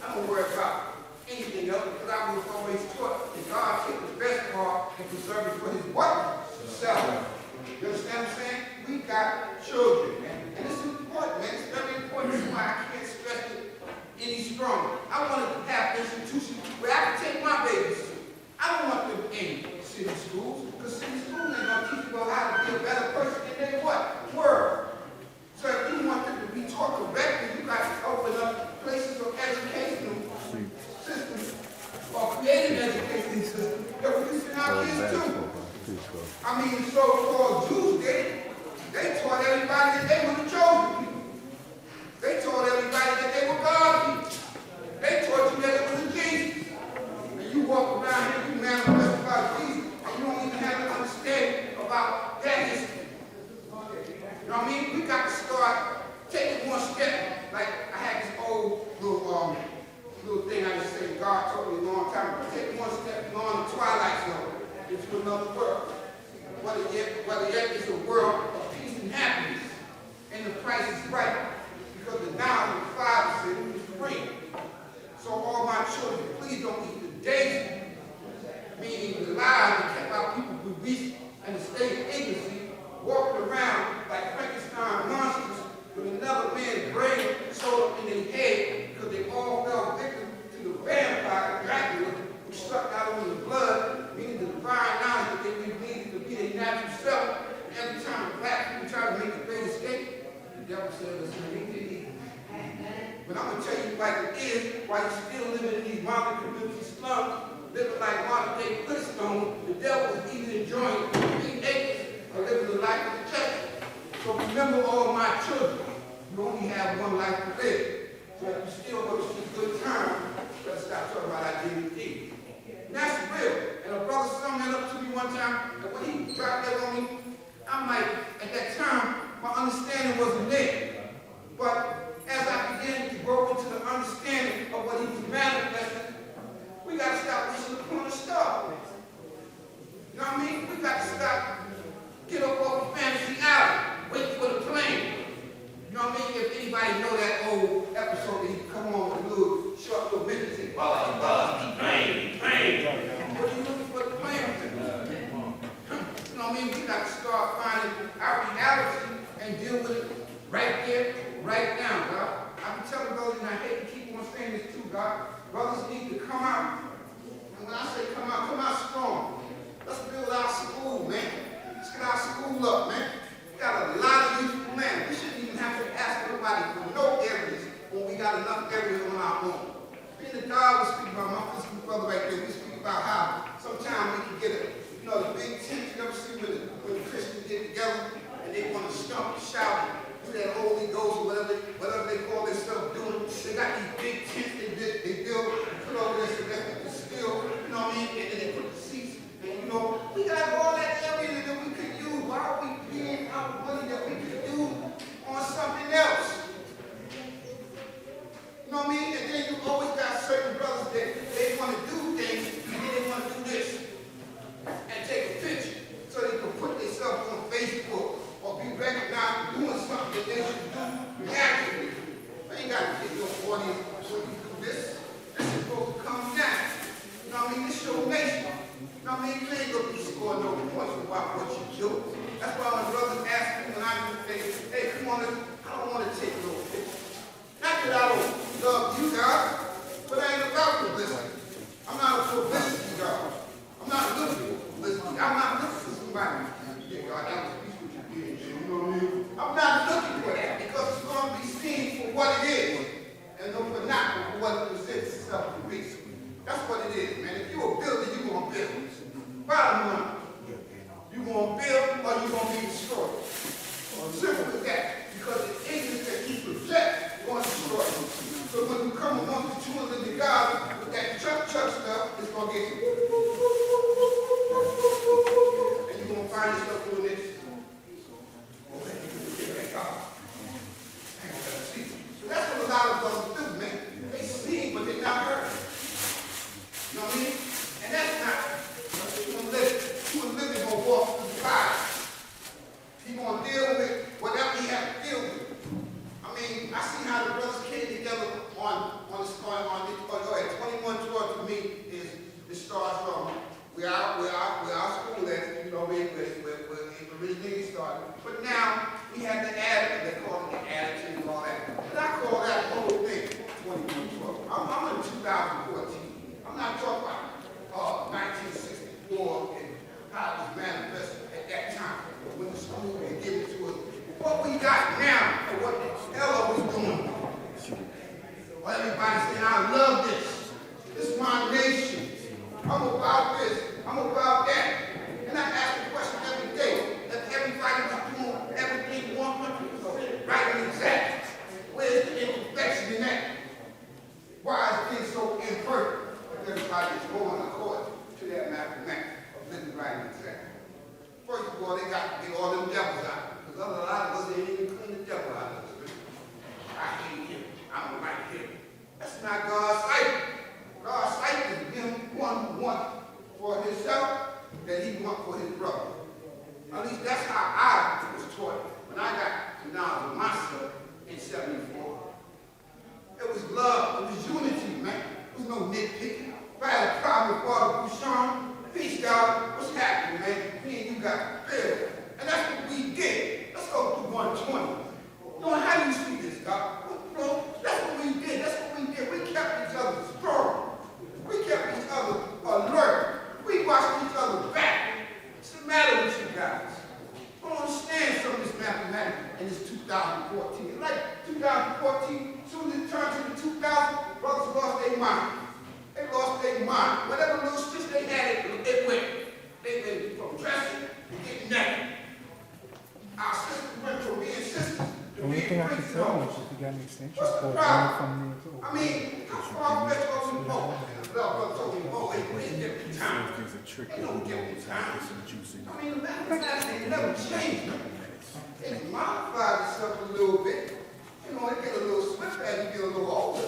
I don't worry about anything else because I was always taught that God takes the best part and preserve it for his what? Himself. You understand what I'm saying? We got children, man. And this is important, man. It's very important. This is why I can't stress it any stronger. I want to have institutions where I can take my babies to. I don't want them in city schools, because city schools ain't going to teach you how to be a better person in their what? World. So if you want them to be taught correctly, you got to open up places of educational systems or creative education systems that we can send our kids to. I mean, the so-called Jews, they taught everybody that they were the chosen people. They taught everybody that they were God people. They taught you that it was a Jesus. And you walk around here, you manifest about Jesus, and you don't even have an understanding about that history. You know what I mean? We got to start taking one step. Like I had this old little thing I used to say, God told me a long time ago. Take one step beyond the twilight zone into another world. Whether yet it's a world of peace and happiness, and the price is right, because the now the Father said is free. So all my children, please don't eat the daisy, meaning the lies that kept our people bewitched and the state of ignorance, walking around like Frankenstein monsters with another man's brain sewed up in their head because they all fell victim to the vampire Dracula, which sucked out on the blood, meaning the divine knowledge that they needed to be their natural self. And every time the black people try to make the great escape, the devil said, listen, they didn't eat. But I'm going to tell you like it is, while you're still living in these modern community slums, living like modern day Flintstone, the devil is even enjoying 3 acres of living the life of the church. So remember all my children, you only have one life to live. So if you still want to see good times, let's stop talking about identity. And that's real. And a brother summed that up to me one time, and when he dropped that on me, I'm like, at that time, my understanding wasn't there. But as I began to grow into the understanding of what he was manifesting, we got to stop wishing upon a star. You know what I mean? We got to stop, get up off the fantasy island, wait for the plane. You know what I mean? If anybody know that old episode that he come on with a little short little minute and say, the plane. What are you looking for the plane? You know what I mean? We got to start finding our reality and deal with it right there, right now, God. I be telling brothers, and I hate to keep on saying this too, God. Brothers need to come out. And when I say come out strong. Let's build our school, man. Let's get our school up, man. We got a lot of useful land. We shouldn't even have to ask nobody for no areas when we got enough areas on our own. Me and the God was speaking about, my physical brother right there, we speak about how sometimes we can get the big tent. You ever see when the Christians get together and they want to stomp and shout and do that Holy Ghost or whatever they call themselves doing. They got these big tents they build and put over there so that we can still, you know what I mean? And then they put the seats. And we got all that area that we could use. Why are we paying our money that we could use on something else? You know what I mean? And then you always got certain brothers that they want to do things and then they want to do this and take a picture so they can put themselves on Facebook or be recognized for doing something that they should do naturally. They ain't got to get your audience so you do this. This is supposed to come down. You know what I mean? This is your nation. You know what I mean? You ain't going to be scoring no points about what you do. That's why when brothers ask me when I do things, hey, come on, I don't want to take no pictures. Not that I don't love you guys, but I ain't about publicity. I'm not a publicity guy. I'm not looking for publicity. I'm not looking for somebody. Yeah, God, that was peace what you did. You know what I mean? I'm not looking for that because it's going to be seen for what it is and no for not for what it presents itself to be. That's what it is, man. If you're a builder, you're going to build. Bottom line. You're going to build or you're going to be destroyed. Simple as that. Because the ignorance that you project is going to destroy you. So when you come among the true and living God with that church stuff, it's going to get you. And you're going to find yourself doing this. So that's what a lot of brothers do, man. They see, but they're not heard. You know what I mean? And that's not, you and living gonna walk through everybody is going according to that mathematics of living right and exact. First of all, they got to get all them devils out. Because a lot of us ain't even clean the devil out of us. I hate him. I don't like him. That's not God's sight. God's sight is him one for himself that he want for his brother. At least that's how I was taught when I got to knowledge of myself in 74. It was love. It was unity, man. There was no nitpicking. If I had a problem with Father Bouchon, peace, God, what's happening, man? Me and you got filled. And that's what we did. Let's go through 120. Knowing how you see this, God. You know, that's what we did. That's what we did. We kept each other strong. We kept each other alert. We watched each other back. What's the matter with you guys? I don't understand some of this mathematics in this 2014. Like 2014, soon as it turned to the 2000, brothers lost their mind. They lost their mind. Whatever little stitch they had, it went. They went from dressing to getting naked. Our sisters went from being sisters to The only being thing I can priests. tell you is if you got an extension What's the cord problem? from me to I mean, how far fetched are we both? Brother told me, oh, they ain't giving me time. There's a trick They that don't he give me knows how to time. get some juice in I it. mean, the mathematics ain't never changed. It's modified itself a little bit. You know, it get a little swift as you get a little older.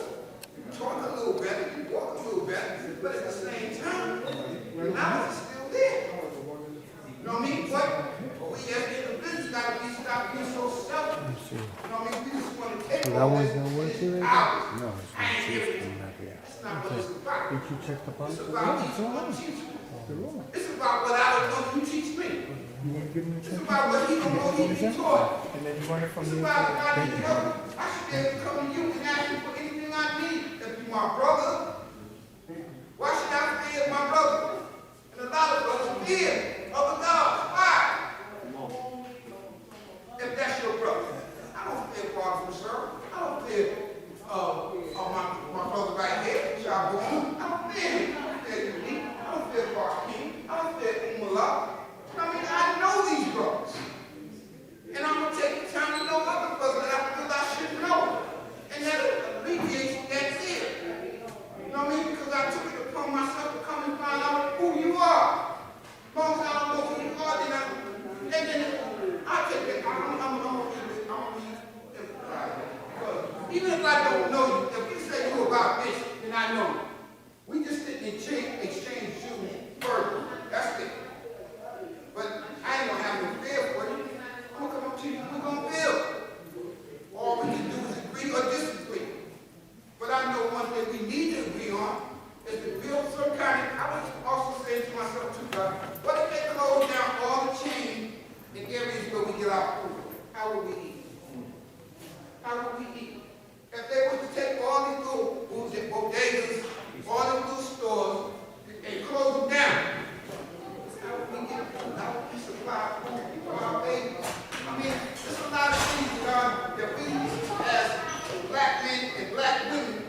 You talk a little better, you walk a little better, but at the same time, your knowledge is still there. You know what I mean? But we as individuals gotta stop being so selfish. You know what I mean? We just want to take So that all one's this gonna work and here it's right now? ours. No, it's I ain't giving it to you. not yet. That's not what it's about. Did you check the box? It's Yeah, about it's all right. teaching. They're wrong. It's about what I don't know you teach me. You want to give me a It's check? about what he don't know he be taught. And then you want it from It's me? about if I Thank need you. help, I should be able to come to you and ask you for anything I need. If you're my brother, why should I fear my brother? And a lot of brothers fear other gods. Why? If that's your brother. I don't fear Father sir. I don't fear my brother right here, Shaboon. I don't fear him. I don't fear you. I don't fear Barking. I don't fear Umala. I mean, I know these brothers. And I'm going to take the time to know other brothers that I feel I should know. And that alleviates that fear. You know what I mean? Because I took it upon myself to come and find out who you are. As long as I don't know who you are, then I take it. I'm going to because even if I don't know you, if you say you about this, then I know you. We just didn't exchange you further. That's it. But I ain't going to have no fear for you. I'm going to come up to you. We're going to build. All we can do is agree or disagree. But I know one thing we need to agree on is to build some kind of, I was also saying to myself too, God, what if they close down all the chains in areas where we get our food? How will we eat? How will we eat? If they were to take all these little bodegas, all these little stores, and close them down, how would we get food? How would we supply food for our babies? I mean, there's a lot of things, God, that we as black men and black women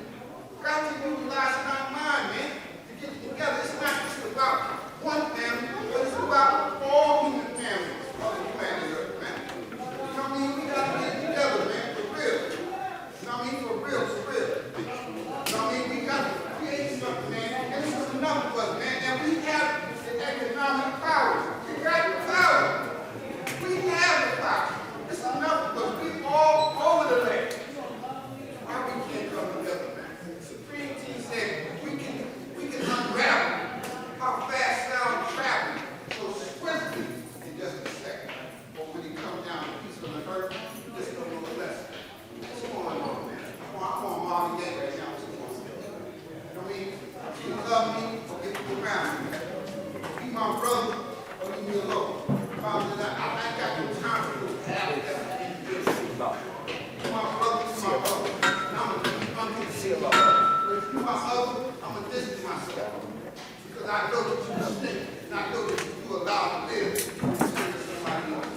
got to utilize in our mind, man, to get together. It's not just about one family, but it's about all human families of the planet Earth, man. You know what I mean? We got to get together, man, for real. You know what I mean? For real, for real. You know what I mean? We got to create something, man. And this is enough of us, man. And we have the economic power. We got the power. We have the power. It's enough of us. We all over the land. Why we can't come together, man? The Supreme Team said we can unravel how fast sound travels so swiftly in just a second. But when it comes down to peace on the earth, just don't know the lesson. What's going on, man? I'm on Marvin Gaye right now. What's going on? You know what I mean? If you love me, or get you around me. Be my brother, or leave me alone. I ain't got no time for this. My brother is my brother. And I'm going to be unconcealed. But if you're my other, I'm going to distance myself. Because I know that you stink. And I know that you allow to live. You stink to somebody else.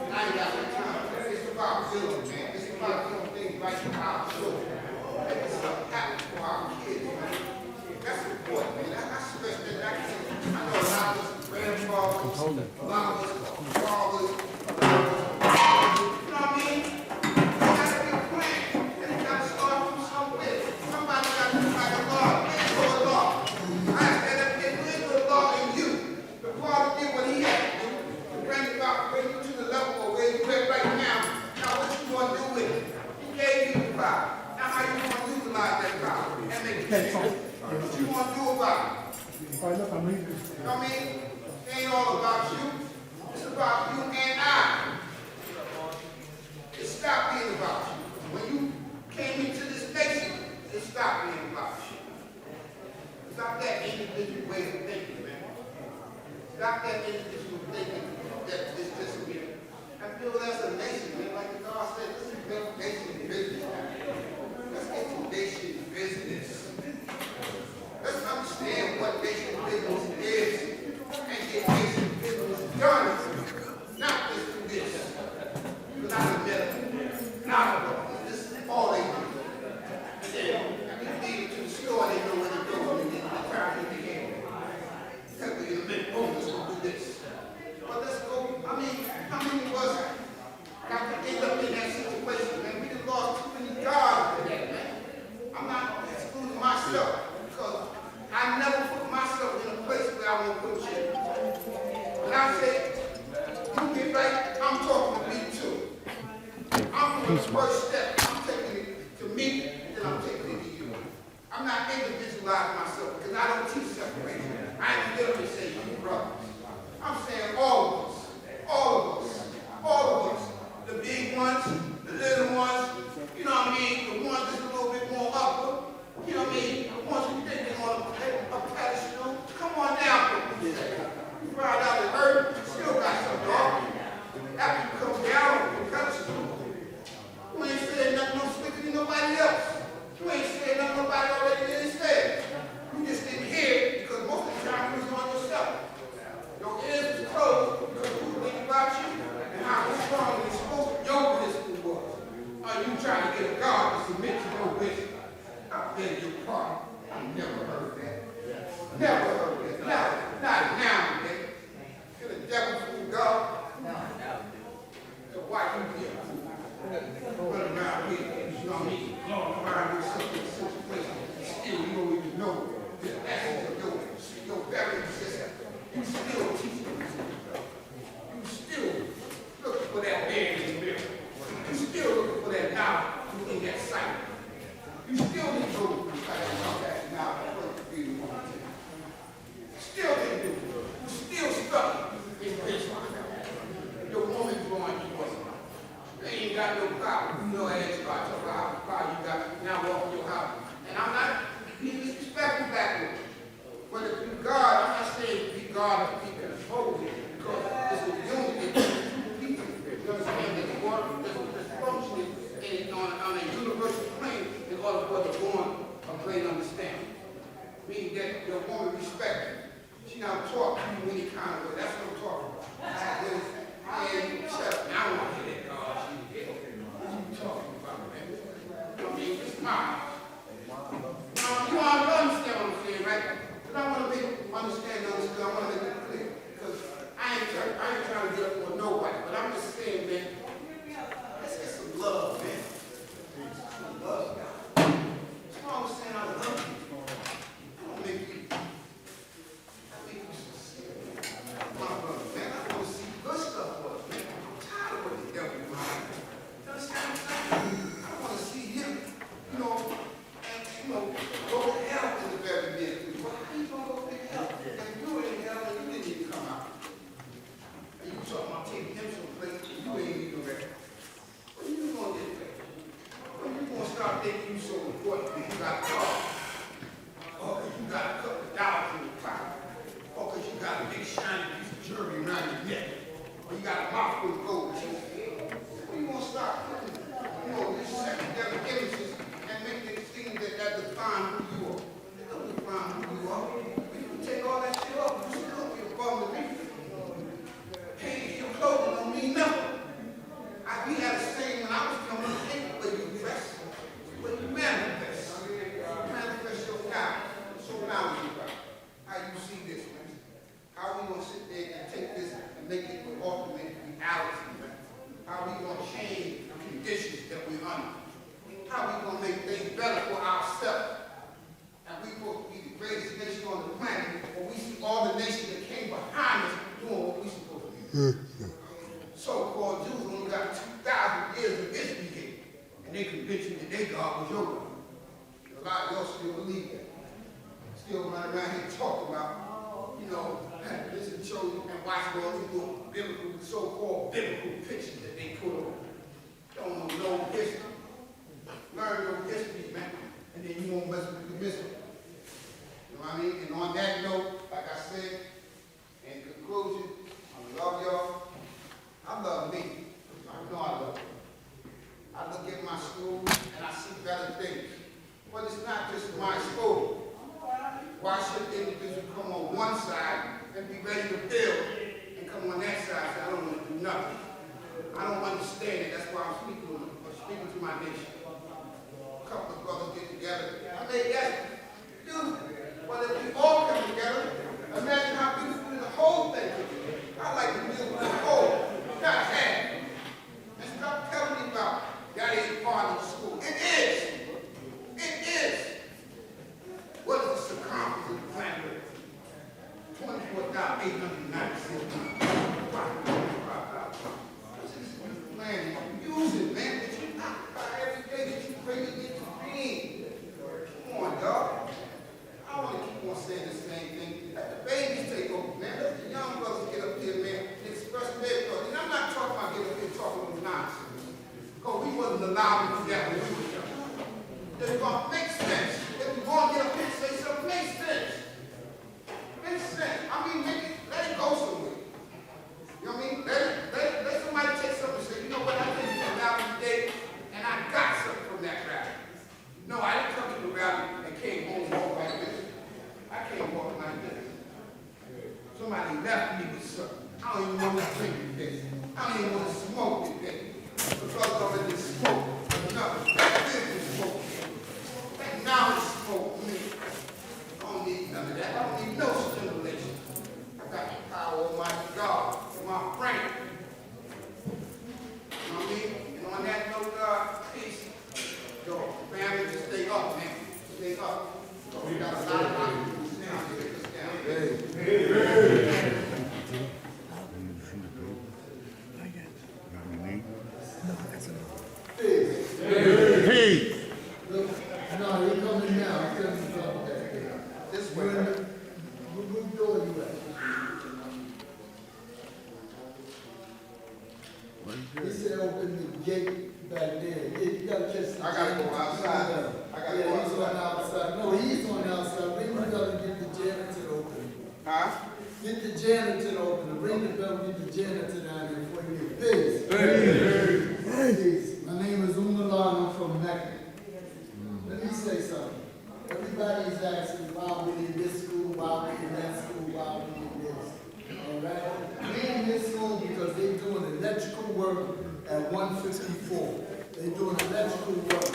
And I ain't got no time. It's about building, man. It's about doing things right for our children. Making stuff happen for our kids, man. That's important, man. I stress that. I know a lot of us grandfathers, a lot of us fathers, a lot of us, you know what I mean? There got to be a plan. And it got to start from somewhere. Somebody got to like a law, man, or a law. headphones. What you want to do about it? All right, look, I'm reading. You know what I mean? It ain't all about you. It's about you and I. It stopped being about you. When you came into this nation, it stopped being about you. Stop that individual way of thinking, man. Stop that individual thinking that it's just me. I feel as a nation, man, like God said, this is build nation business. Let's get to nation business. Let's understand what nation business is and get nation business done. Not just do this. Not a middle. Not a middle. This is all they do. And then you leave it to the store, they know where to go and they try to get the end. Tell me in a minute, oh, let's go do this. But let's go, I mean, how many of us got to end up in that situation, man? We done lost too many gods for that, man. I'm not excluding myself. Because I never put myself in a place where I won't put you. When I say, you get right, I'm talking to me too. I'm doing the first step. I'm taking it to me, and then I'm taking it to you. I'm not individualizing myself because I don't teach separation. I ain't literally say you brothers. I'm saying all of us. All of us. All of us. The big ones, the little ones, you know what I mean? The ones that's a little bit more upward. You know what I mean? The ones who think they're on a pedestal. Come on down, people. You find out the earth, you still got some dog. After you come down on the pedestal, you ain't saying nothing no slicker than nobody else. You ain't saying nothing nobody already didn't say. You just didn't hear it because most of the time you was on yourself. Your ears was closed because who think about you and how strong and exposed your wisdom was. Are you trying to get a God to submit to your wisdom? I beg your pardon. I never heard that. Never heard that. Not now, man. Can the devil fool God? So why you here? Run around here, you know what I mean? Glorifying yourself in a situation. Still, you don't even know the essence of your very existence. You still teaching. You still looking for that man in the mirror. You still looking for that knowledge in that sight. You still need to go about that now. Still didn't do it. You still stuck in this one. Your woman growing you up. They ain't got no power. You know ass about your house. Power you got now walk your house. And I'm not being disrespectful backwards. But if you God, I'm not saying be God and be controlled because it's a unity of people. You understand that the water is functioning on a universal plane in order for the born a great understanding. Meaning that your woman respect you. She not talk to you any kind of way. That's what I'm talking about. And shut up. Now I want to hear that God. What you talking about, man? I mean, it's mine. You all understand what I'm saying, right? But I want to make you understand those because I want to make it clear. Because I ain't trying to get up on nobody, but I'm just saying, man, let's get some love, man. Some love, God. That's why I'm saying I love you. I don't make you sincere. My brother, man, I want to see good stuff for us, man. I'm tired of what the devil is doing. You understand what I'm saying? I want to see him, you know, go to hell in the very near future. Well, how you going to go to hell? And you were in hell and you didn't even come out. And you talking about taking him someplace and you ain't even ready. When you going to get ready? When you going to start thinking you so important that you got a car? Or because you got a couple of dollars in your pocket? Or because you got a big shiny piece of jewelry around your neck? Or you got a mouth full of gold in your head? When you going to start putting, these secondary images and making it seem that define who you are? They don't define who you are. When you take all that shit off, you still be a bum to me. Hey, your clothing don't mean nothing. We had a saying when I was coming up, hey, where you dress, where you manifest. Manifest your God. So now you got. How you see this, man? How we gonna sit there and take this and make it an ultimate reality, man? How we gonna change the conditions that we're under? How we gonna make things better for ourselves? And we supposed to be the greatest nation on the planet, but we see all the nations that came behind us doing what we supposed to do. So-called Jews only got 2,000 years of history here, and they convinced you that their God was your God. A lot of y'all still believe that. still run around here talking about, you know, listen to shows and watch all these little biblical, so-called biblical pictures that they put on. Don't know no history. Learn your history, man, and then you won't mess with the mystery. You know what I mean? And on that note, like I said, in conclusion, I love y'all. I love me. I know I love you. I look at my school and I see better things. But it's not just my school. Why should individuals come on one side and be ready to build and come on that side and say, I don't want to do nothing? I don't understand it. That's why I'm speaking to my nation. A couple of brothers get together. I mean, that's beautiful. But if we all come together, imagine how beautiful the whole thing could be. I like to build the whole, not half. And stop telling me about that ain't part of the school. It is. It is. What is the circumference of the planet? 24,896 miles. What's this planet? Use it, man. That you occupy every day that you bring it into being. Come on, dog. I don't want to keep on saying the same thing. Let the babies take over, man. Let the young brothers get up here, man, and express their thoughts. And I'm not talking about getting up here talking with nonsense. Because we wasn't allowed to do that when we were young. It's going to make sense. If we're going to get up here and say something, makes sense. Makes sense. I mean, let it go somewhere. You know what I mean? Let somebody take something and say, you know what, I did a rally today, and I got something from that rally. No, I didn't come to the rally and came home walking like this. I came walking like this. Somebody left me with something. I don't even want to drink today. I don't even want to smoke today. Because I already smoked. No, that business smoke. That knowledge smoke me. I don't need none of that. I don't need no stimulation. I got the power of Almighty God in my brain. You know what I mean? And on that note, peace. Yo, family, just stay up, man. Stay up. We got a lot of opportunities now to take us down. Hey! Look, no, you're coming now. He's coming from back there. This way. What door are you at? He said open the gate back there. Yeah, you gotta catch the I gotta go outside. I gotta Yeah, go he's on outside. outside. No, he's on outside. Bring the bell and get the janitor to open. Huh? Get the janitor to open. Bring the bell and get the janitor down here before you get busy. Peace. My name is I'm from Mecca. Let me say something. Everybody's asking why we in this school, why we in that school, why we in this. All right? We in this school because they're doing electrical work at 154. They're doing electrical work.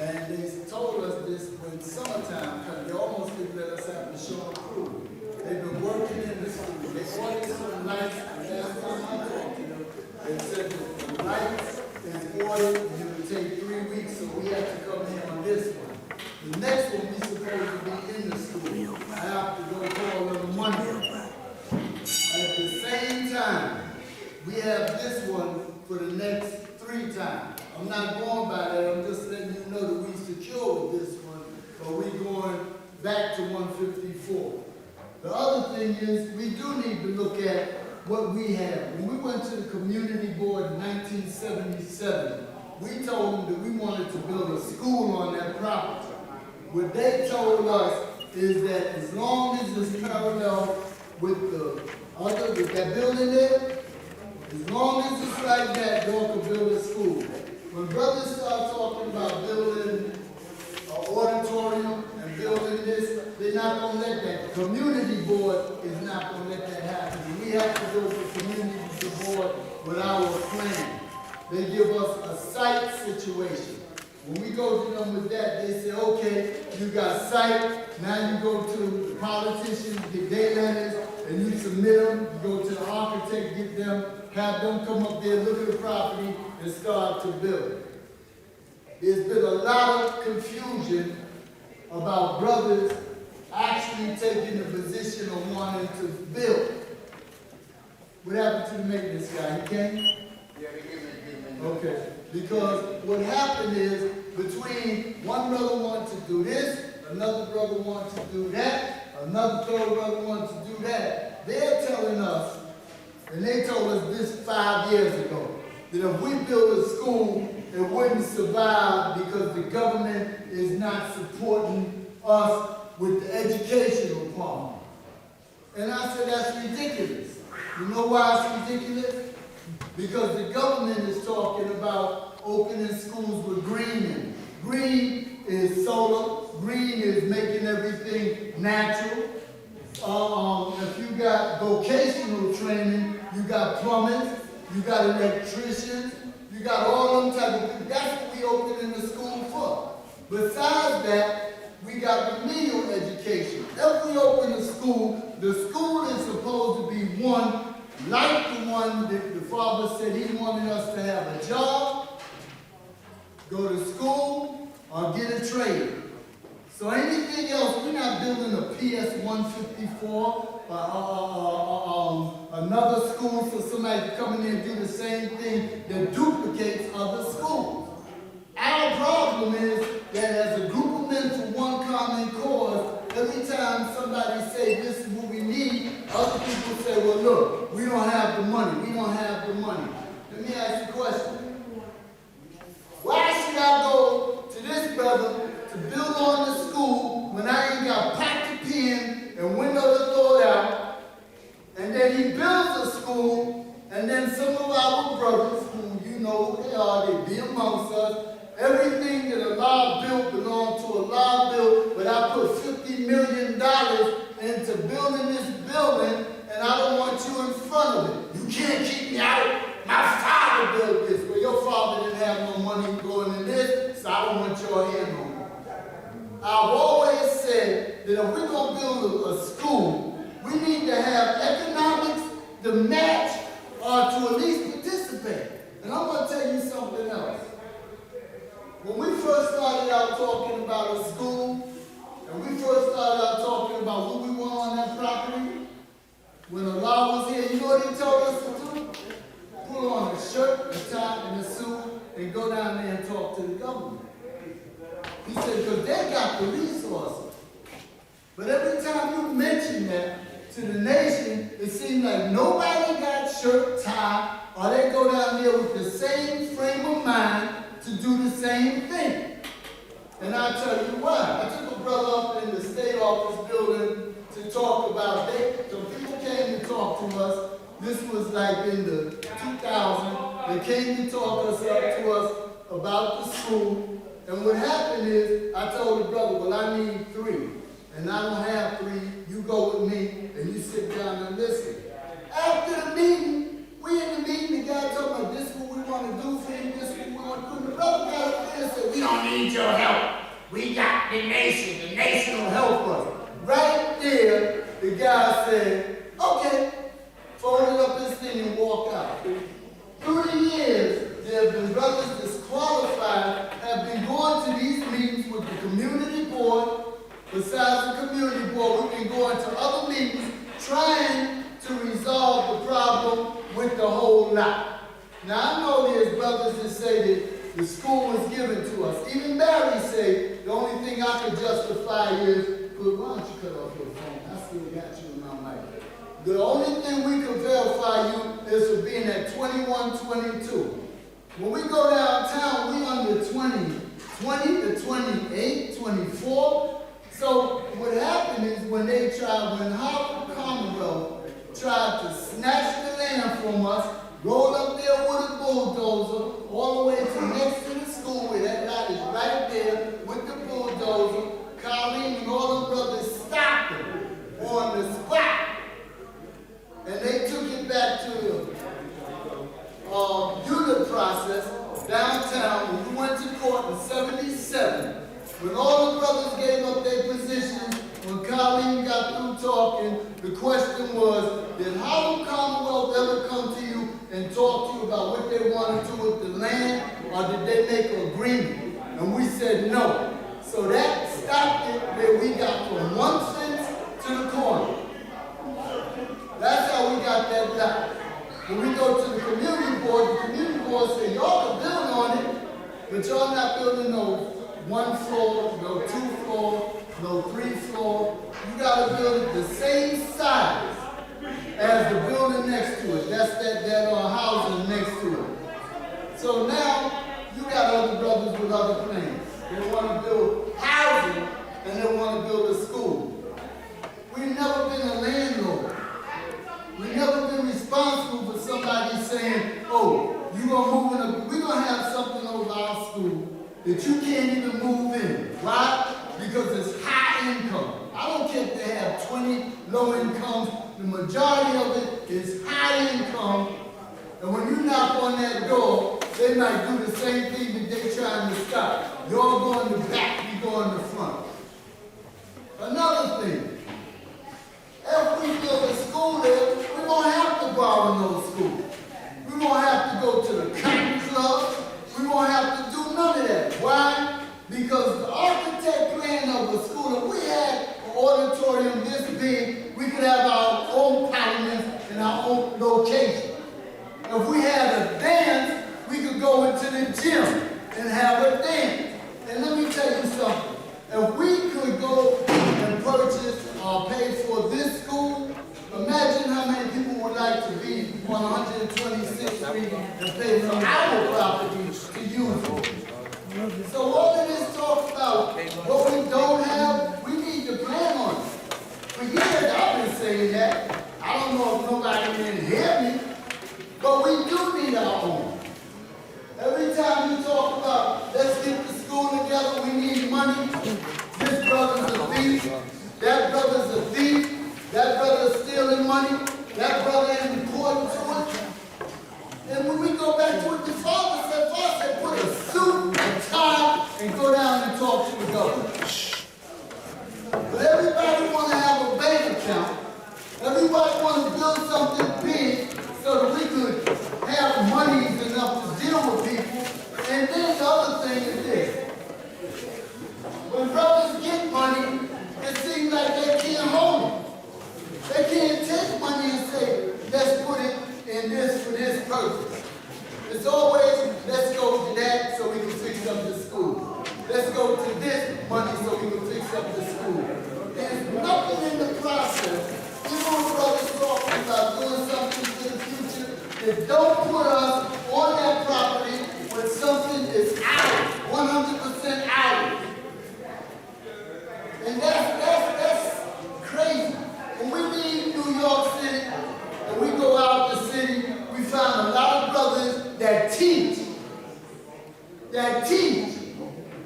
And they told us this when summertime comes. They almost didn't let us have the show and crew. They've been working in the school. They ordered some lights. The last time I talked to them, they said that the lights is ordered and it will take 3 weeks, so we have to come in on this one. The next one, we're supposed to be in the school. I have to go call them Monday. At the same time, we have this one for the next 3 times. I'm not going by that, I'm just letting you know that we secured this one, but we're going back to 154. The other thing is, we do need to look at what we have. When we went to the community board in 1977, we told them that we wanted to build a school on that property. What they told us is that as long as it's parallel with the other, with that building there, as long as it's like that, y'all can build a school. When brothers start talking about building an auditorium and building this, they're not going to let that. The community board is not going to let that happen. We have to go to community board with our plan. They give us a site situation. When we go to them with that, they say, okay, you got site, now you go to the politicians, get their letters, and you submit them, you go to the architect, get them, have them come up there, look at the property, and start to build. There's been a lot of confusion about brothers actually taking the position of wanting to build. What happened to the maintenance guy? He came? Yeah, they give me. Okay. Because what happened is, between one brother wanted to do this, another brother wants to do that, another third brother wants to do that. They're telling us, and they told us this 5 years ago, that if we build a school, it wouldn't survive because the government is not supporting us with the educational part. And I said, that's ridiculous. You know why it's ridiculous? Because the government is talking about opening schools with green in it. Green is solar, green is making everything natural. If you got vocational training, you got plumbers, you got electricians, you got all them type of people. That's what we opening the school for. Besides that, we got remedial education. If we open a school, the school is supposed to be one like the one that the father said he wanted us to have a job, go to school, or get a trade. So anything else, we're not building a PS-154 another school for somebody to come in there and do the same thing that duplicates other schools. Our problem is that as a group of men for one common cause, every time somebody say this is what we need, other people say, well look, we don't have the money, we don't have the money. Let me ask you a question. Why should I go to this brother to build on the school when I ain't got pocket pen and window to throw it out? And then he builds a school, and then some of our brothers, who you know who they are, they be amongst us. Everything that Allah built belonged to Allah built, but I put $50 million into building this building, and I don't want you in front of it. You can't keep me out. My father built this. Well, your father didn't have no money going in this, so I don't want your hand on it. I've always said that if we're going to build a school, we need to have economics to match or to at least participate. And I'm going to tell you something else. When we first started out talking about a school, and we first started out talking about what we want on that property, when Allah was here, you know what he told us to do? Put on a shirt, a tie, and a suit, and go down there and talk to the government. He said, because they got the resources. But every time you mention that to the nation, it seems like nobody got shirt, tie, or they go down there with the same frame of mind to do the same thing. And I'll tell you why. I took a brother up in the state office building to talk about it. So people came to talk to us. This was like in the 2000. They came to talk to us about the school. And what happened is, I told the brother, well, I need 3. And I don't have 3. You go with me, and you sit down and listen. After the meeting, we in the meeting, the guy talking about this is what we want to do for you, this is what we want to do. And the brother got up there and said, we don't need your help. We got the nation will help us. Right there, the guy said, okay, folded up his thing and walked out. Through the years, there have been brothers disqualified, have been going to these meetings with the community board. Besides the community board, we've been going to other meetings trying to resolve the problem with the whole lot. Now I know there's brothers that say that the school was given to us. Even Barry said the only thing I could justify is, but why don't you cut off your phone? I still got you in my mic. The only thing we can verify you is for being at 2122. When we go downtown, we under 20 to 28, 24. So what happened is when Harvard Commonwealth tried to snatch the land from us, roll up there with a bulldozer, all the way to next to the school where that lot is right there with the bulldozer, Colleen and all the brothers stopped them on the spot. And they took it back to the unit process downtown. When we went to court in 77. When all the brothers gave up their positions, when Colleen got through talking, the question was, did Harlem Commonwealth ever come to you and talk to you about what they want to do with the land, or did they make an agreement? And we said no. So that stopped it where we got from one fence to the corner. That's how we got that lot. When we go to the community board said, y'all can build on it, but y'all not building no 1 floor, no 2 floor, no 3-floor. You gotta build it the same size as the building next to it. That's that housing next to it. So now, you got other brothers with other plans. They wanna build housing and they wanna build a school. We've never been a landlord. We've never been responsible for somebody saying, oh, we're gonna have something over our school that you can't even move in. Why? Because it's high income. I don't care if they have 20 low incomes. The majority of it is high income. And when you knock on that door, they might do the same thing that they're trying to stop. You're going to the back, you go in the front. Another thing, if we build a school there, we won't have to borrow no school. We won't have to go to the country club. We won't have to do none of that. Why? Because the architect plan of a school, if we had an auditorium this big, we could have our own parliaments in our own location. If we had a dance, we could go into the gym and have a dance. And let me tell you something. If we could go and purchase or pay for this school, imagine how many people would like to be on 126th Street and pay for our property to use it. So all of this talk about what we don't have, we need to plan on it. For years I've been saying that. I don't know if nobody can hear me, but we do need our own. Every time you talk about let's get the school together, we need money. This brother's a thief. That brother's a thief. That brother's stealing money. That brother is important to it. And when we go back to it, the father said, put a suit, a tie, and go down and talk to the governor. But everybody want to have a bank account. Everybody want to build something big so that we could have money enough to deal with people. And then the other thing is this. When brothers get money, it seems like they can't hold it. They can't take money and say, let's put it in this for this purpose. It's always, let's go to that so we can fix up the school. Let's go to this money so we can fix up the school. There's nothing in the process. Even brothers talking about doing something for the future that don't put us on that property when something is ours, 100% ours. And that's crazy. When we leave New York City and we go out the city, we find a lot of brothers that teach.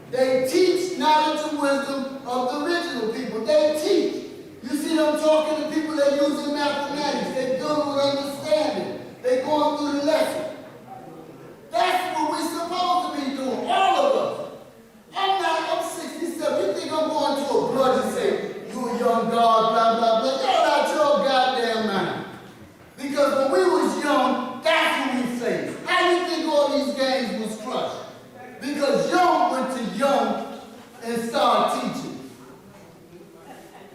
They teach knowledge and wisdom of the original people. They teach. You see them talking to people that using mathematics. They build with understanding. They going through the lesson. That's what we're supposed to be doing, all of us. I'm 67. You think I'm going to a brother and say, you a young God, blah, blah, blah. Y'all out your goddamn mind. Because when we was young, that's what we faced. How do you think all these games was crushed? Because Young went to Young and started teaching.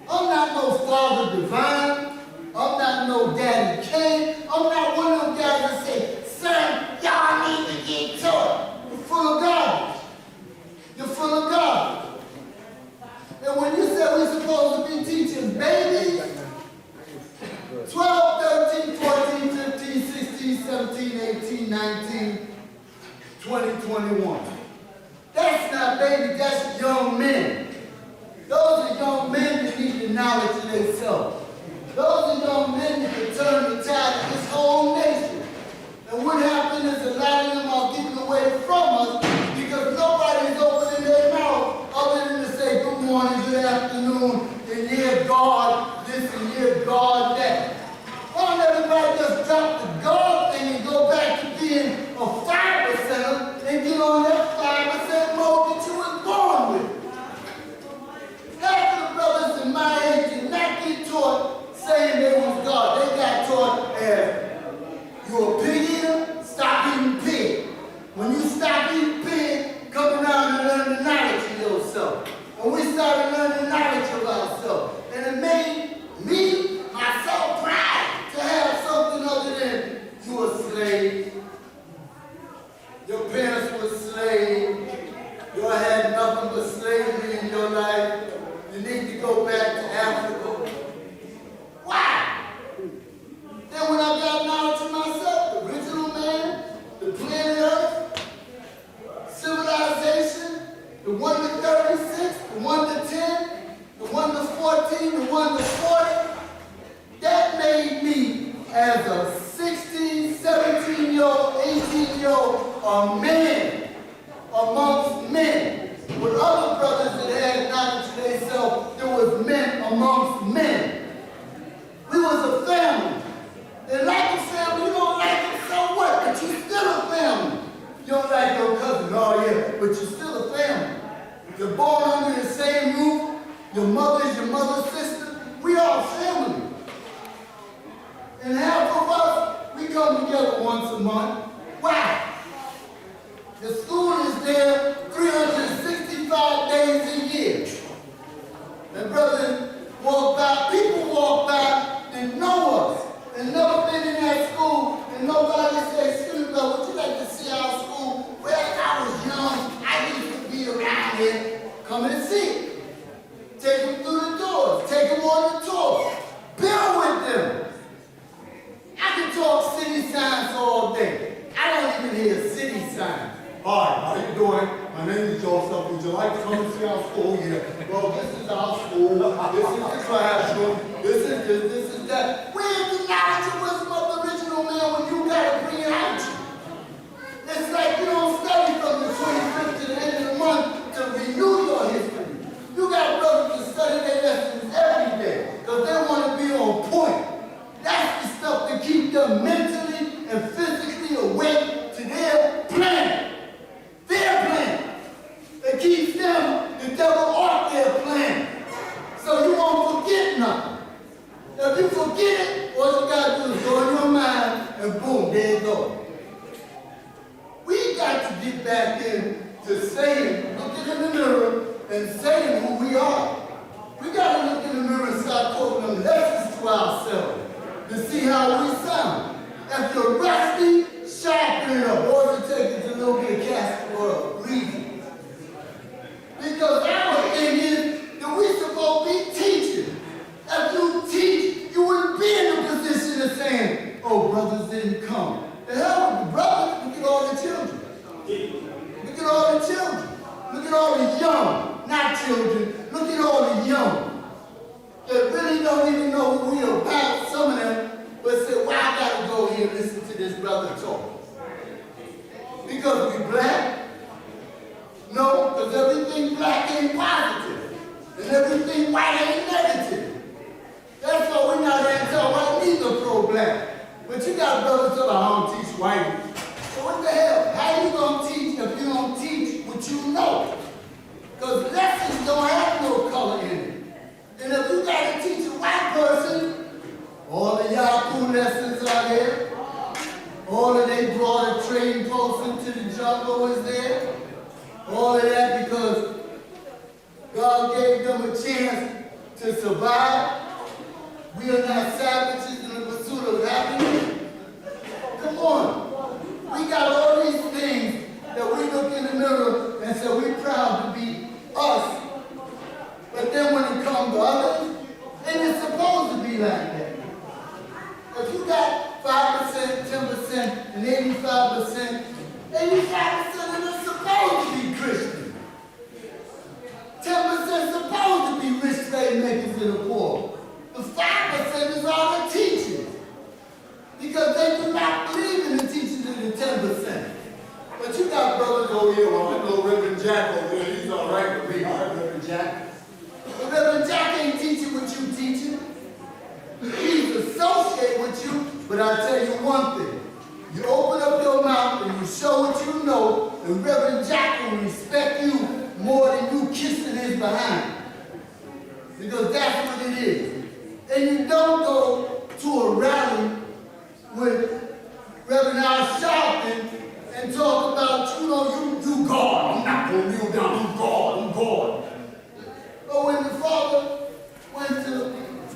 I'm not no Father Divine. I'm not no Daddy King. I'm not one of them guys that say, son, y'all need to get taught. You're full of garbage. You're full of garbage. And when you say we're supposed to be teaching babies, 12, 13, 14, 15, 16, 17, 18, 19, 20, 21. That's not baby, that's young men. Those are young men that need the knowledge of themselves. Those are young men that can turn the tide of this whole nation. And what happened is a lot of them are getting away from us because nobody's opening their mouth other than to say good morning, good afternoon, and yeah, God this and yeah, God that. Why don't everybody just drop the God thing and go back to being a 5% and get on that 5% mode that you was born with? Half of the brothers in my age did not get taught saying they was God. They got taught as you're a pig eater, stop eating pig. When you stop eating pig, come around and learn the knowledge of yourself. And we started learning knowledge of ourselves. And it made me, myself, proud to have something other than you a slave. Your parents were slaves. You had nothing but slavery in your life. And but you're still a family. You're born under the same roof. Your mother is your mother's sister. We are family. And half of us, we come together once a month. Why? The school is there 365 days a year. And brother, people walk by and know us. And never been in that school, and nobody says, excuse me, brother, would you like to see our school? Well, I was young, I used to be around here. Come and see. Take them through the doors, take them on the tour. Build with them. I can talk city signs all day. I don't even hear city signs. Hi, how you doing? My name is Joseph. Would you like to come and see our school here? Well, this is our school. This is the classroom. This is this, this is that. Where's the knowledge and wisdom of the original man when you gotta bring it out? It's like you don't study from the 25th to the end of the month to renew your history. You got brothers to study their lessons every day because they want to be on point. That's the stuff that keeps them mentally and physically awake to their plan. Their plan. It keeps them, the devil off their plan. So you won't forget nothing. If you forget it, all you gotta do is go in your mind and boom, there you go. We got to get back in to saying, looking in the mirror and saying who we are. We gotta look in the mirror and start quoting them lessons to ourselves to see how we sound. If you're rusty, sharpen it up, or if you take it to a little bit of castor oil, breathe. Because our thing is that we're supposed to be teaching. If you teach, you wouldn't be in the position of saying, oh, brothers didn't come. The hell with the brothers, look at all the children. Look at all the children. Look at all the young, not children. Look at all the young. They really don't even know who we're about, some of them, but say, why I gotta go here and listen to this brother talk? Because we black? No, because everything black ain't positive. And everything white ain't negative. That's why we're not anti-white, neither pro-black. But you got brothers that I don't teach white. So what the hell? How you gonna teach if you don't teach what you know? Because lessons don't have no color in it. And if you gotta teach a white person, all the Yahoo lessons are there. All of they brought a trading post into the jungle is there. All of that because God gave them a chance to survive. We are not savages in the pursuit of happiness. Come on. We got all these things that we look in the mirror and say we're proud to be us. But then when it comes to others, and it's supposed to be like that. If you got 5%, 10%, and 85%, 85% of them supposed to be Christian. 10% supposed to be rich slave makers in the poor. The 5% is all the teachers. Because they do not believe in the teachings of the 10%. But you got brothers over here, well, I know Reverend Jack over there, he's all right with me. All right, Reverend Jack. But Reverend Jack ain't teaching what you teaching. He's associated with you, but I tell you one thing. You open up your mouth and you show what you know, and Reverend Jack will respect you more than you kissing his behind. Because that's what it is. And you don't go to a rally with Reverend Al Sharpton and talk about, you know, you God. I'm not going to kneel down. I'm God. But when the father went to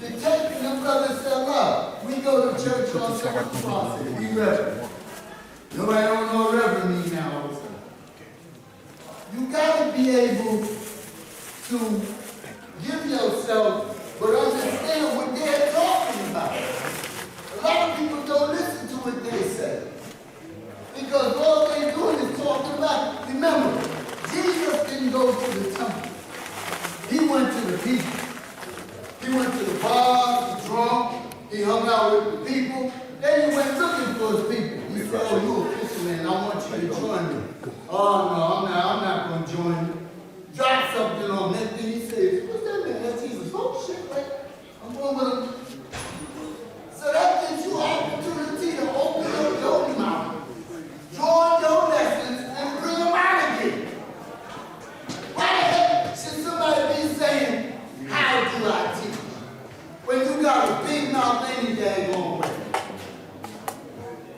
the tape and the brother said, look, we go to church on Sunday process. Be reverend. Nobody don't know what reverend means now all of a sudden. You got to be able to give yourself, but understand what they're talking about. A lot of people don't listen to what they say. Because all they're doing is talking about, remember, Jesus didn't go to the temple. He went to the people. He went to the bars, the drunk, he hung out with the people, then he went looking for his people. He said, oh, you're a Christian man, I want you to join me. Oh, no, I'm not going to join you. Drop something on that thing. He said, what's that man? That's Jesus. Oh, shit, right? I'm going with him. So that gives you opportunity to open up your mouth, join your lessons, and bring them out again. got a big mouth any daggone way.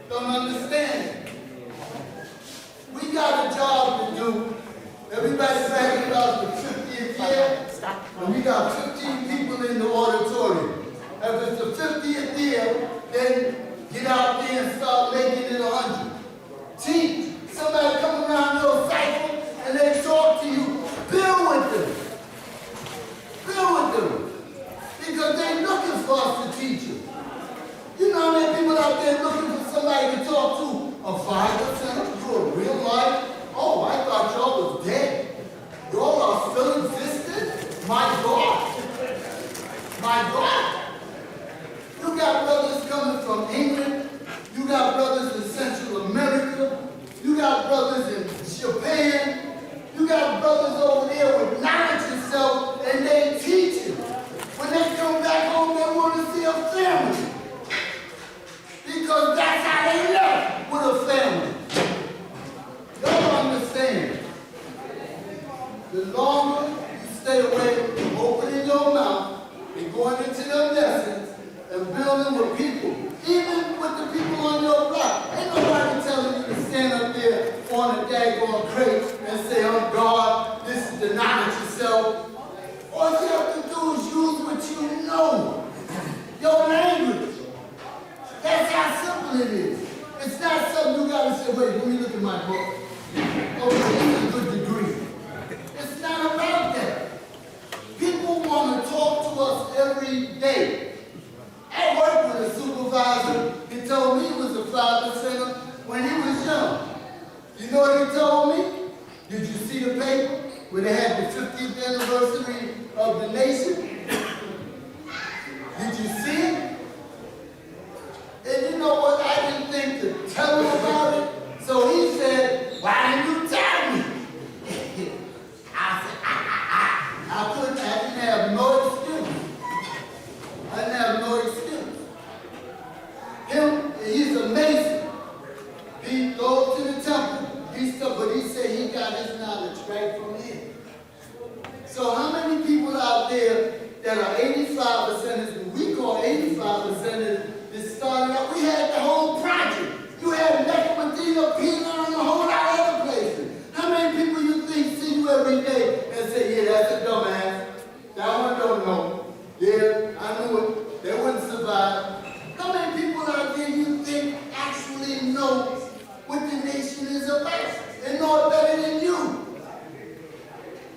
Don't understand it. We got a job to do. Everybody's bragging about the 50th year. And we got 15 people in the auditorium. If it's the 50th year, then get out there and start making it 100. Teach. Somebody come around your cycle and they talk to you. Build with them. Build with them. Because they're looking for us to teach you. You know how many people out there looking for somebody to talk to? A 5% to a real life? Oh, I thought y'all was dead. Y'all are still existing? My God. My God. You got brothers coming from England. You got brothers in Central America. You got brothers in Japan. You got brothers over there with knowledge and self, and they teaching. When they come back home, they want to see a family. Because that's how they left, with a family. Y'all understand? The longer you stay away from opening your mouth and going into them lessons and building with people, even with the people on your block, ain't nobody telling you to stand up there on a daggone crate and say, oh God, this is the knowledge yourself. All you have to do is use what you know, your language. That's how simple it is. It's not something you gotta say, wait, let me look at my book. Oh, this is a good degree. It's not about that. People want to talk to us every day. I worked with a supervisor. He told me he was a 5%er when he was young. You know what he told me? Did you see the paper where they had the 50th anniversary of the nation? Did you see it? And you know what? I didn't think to tell him about it. So he said, why didn't you tell me? I said, I didn't have no excuse. I didn't have no excuse. He's a Mason. He goes to the temple. But he said he got his knowledge right from here. So how many people out there that are 85%ers, and we call 85%ers, that started out, we had the whole project. You had Mecca, Medina, Pina, and a whole lot of other places. How many people you think see you every day and say, yeah, that's a dumbass. That one don't know. Yeah, I knew it. They wouldn't survive. How many people out there you think actually know what the nation is about and know it better than you?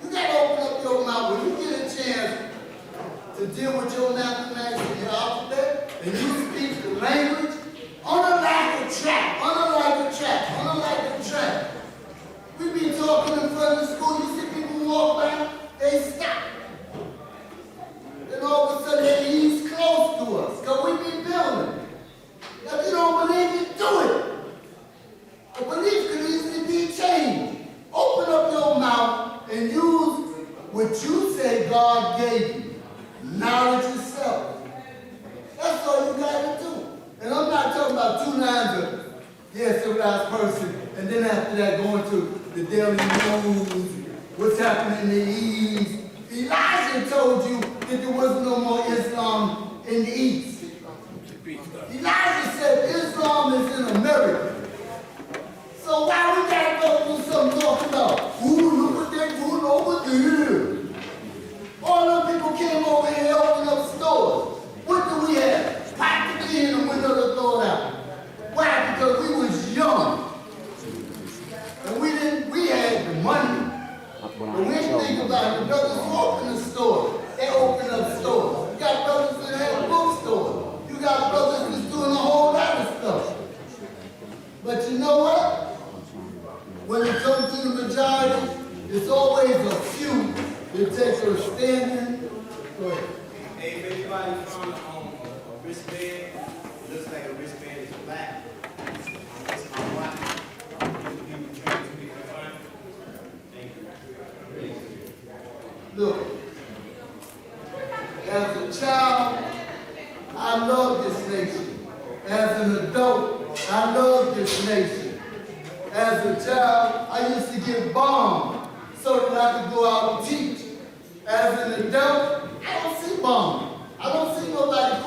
You gotta open up your mouth. When you get a chance to deal with your mathematics and your alphabet, and you speak the language, unlike a track. We be talking in front of the school, you see people walk by, they stop. Then all of a sudden they ease close to us, because we be building. If you don't believe it, do it. A belief could easily be changed. Open up your mouth and use what you say God gave you. Knowledge yourself. That's all you got to do. And I'm not talking about 2 lines of, yes, civilized person, and then after that going to the daily news, what's happening in the East. Elijah told you that there was no more Islam in the East. Elijah said Islam is in America. So why we gotta go do something talking about, ooh, look what they're doing over there. All them people came over here and opened up stores. What do we have? Packed the key in the window to throw it out. Why? Because we was young. And we had the money. But we didn't think about it. The brothers who opened the store, they opened up stores. You got brothers that had bookstores. You got brothers that's doing a whole lot of stuff. But you know what? When it comes to the majority, it's always a few that take a standing. Go ahead. Hey, if anybody found a wristband, it looks like a wristband is black. It's my watch. Can you try to be fine? Thank you. Look, as a child, I love this nation. As an adult, I love this nation. As a child, I used to get bombed so that I could go out and teach. As an adult, I don't see bombing. I don't see nobody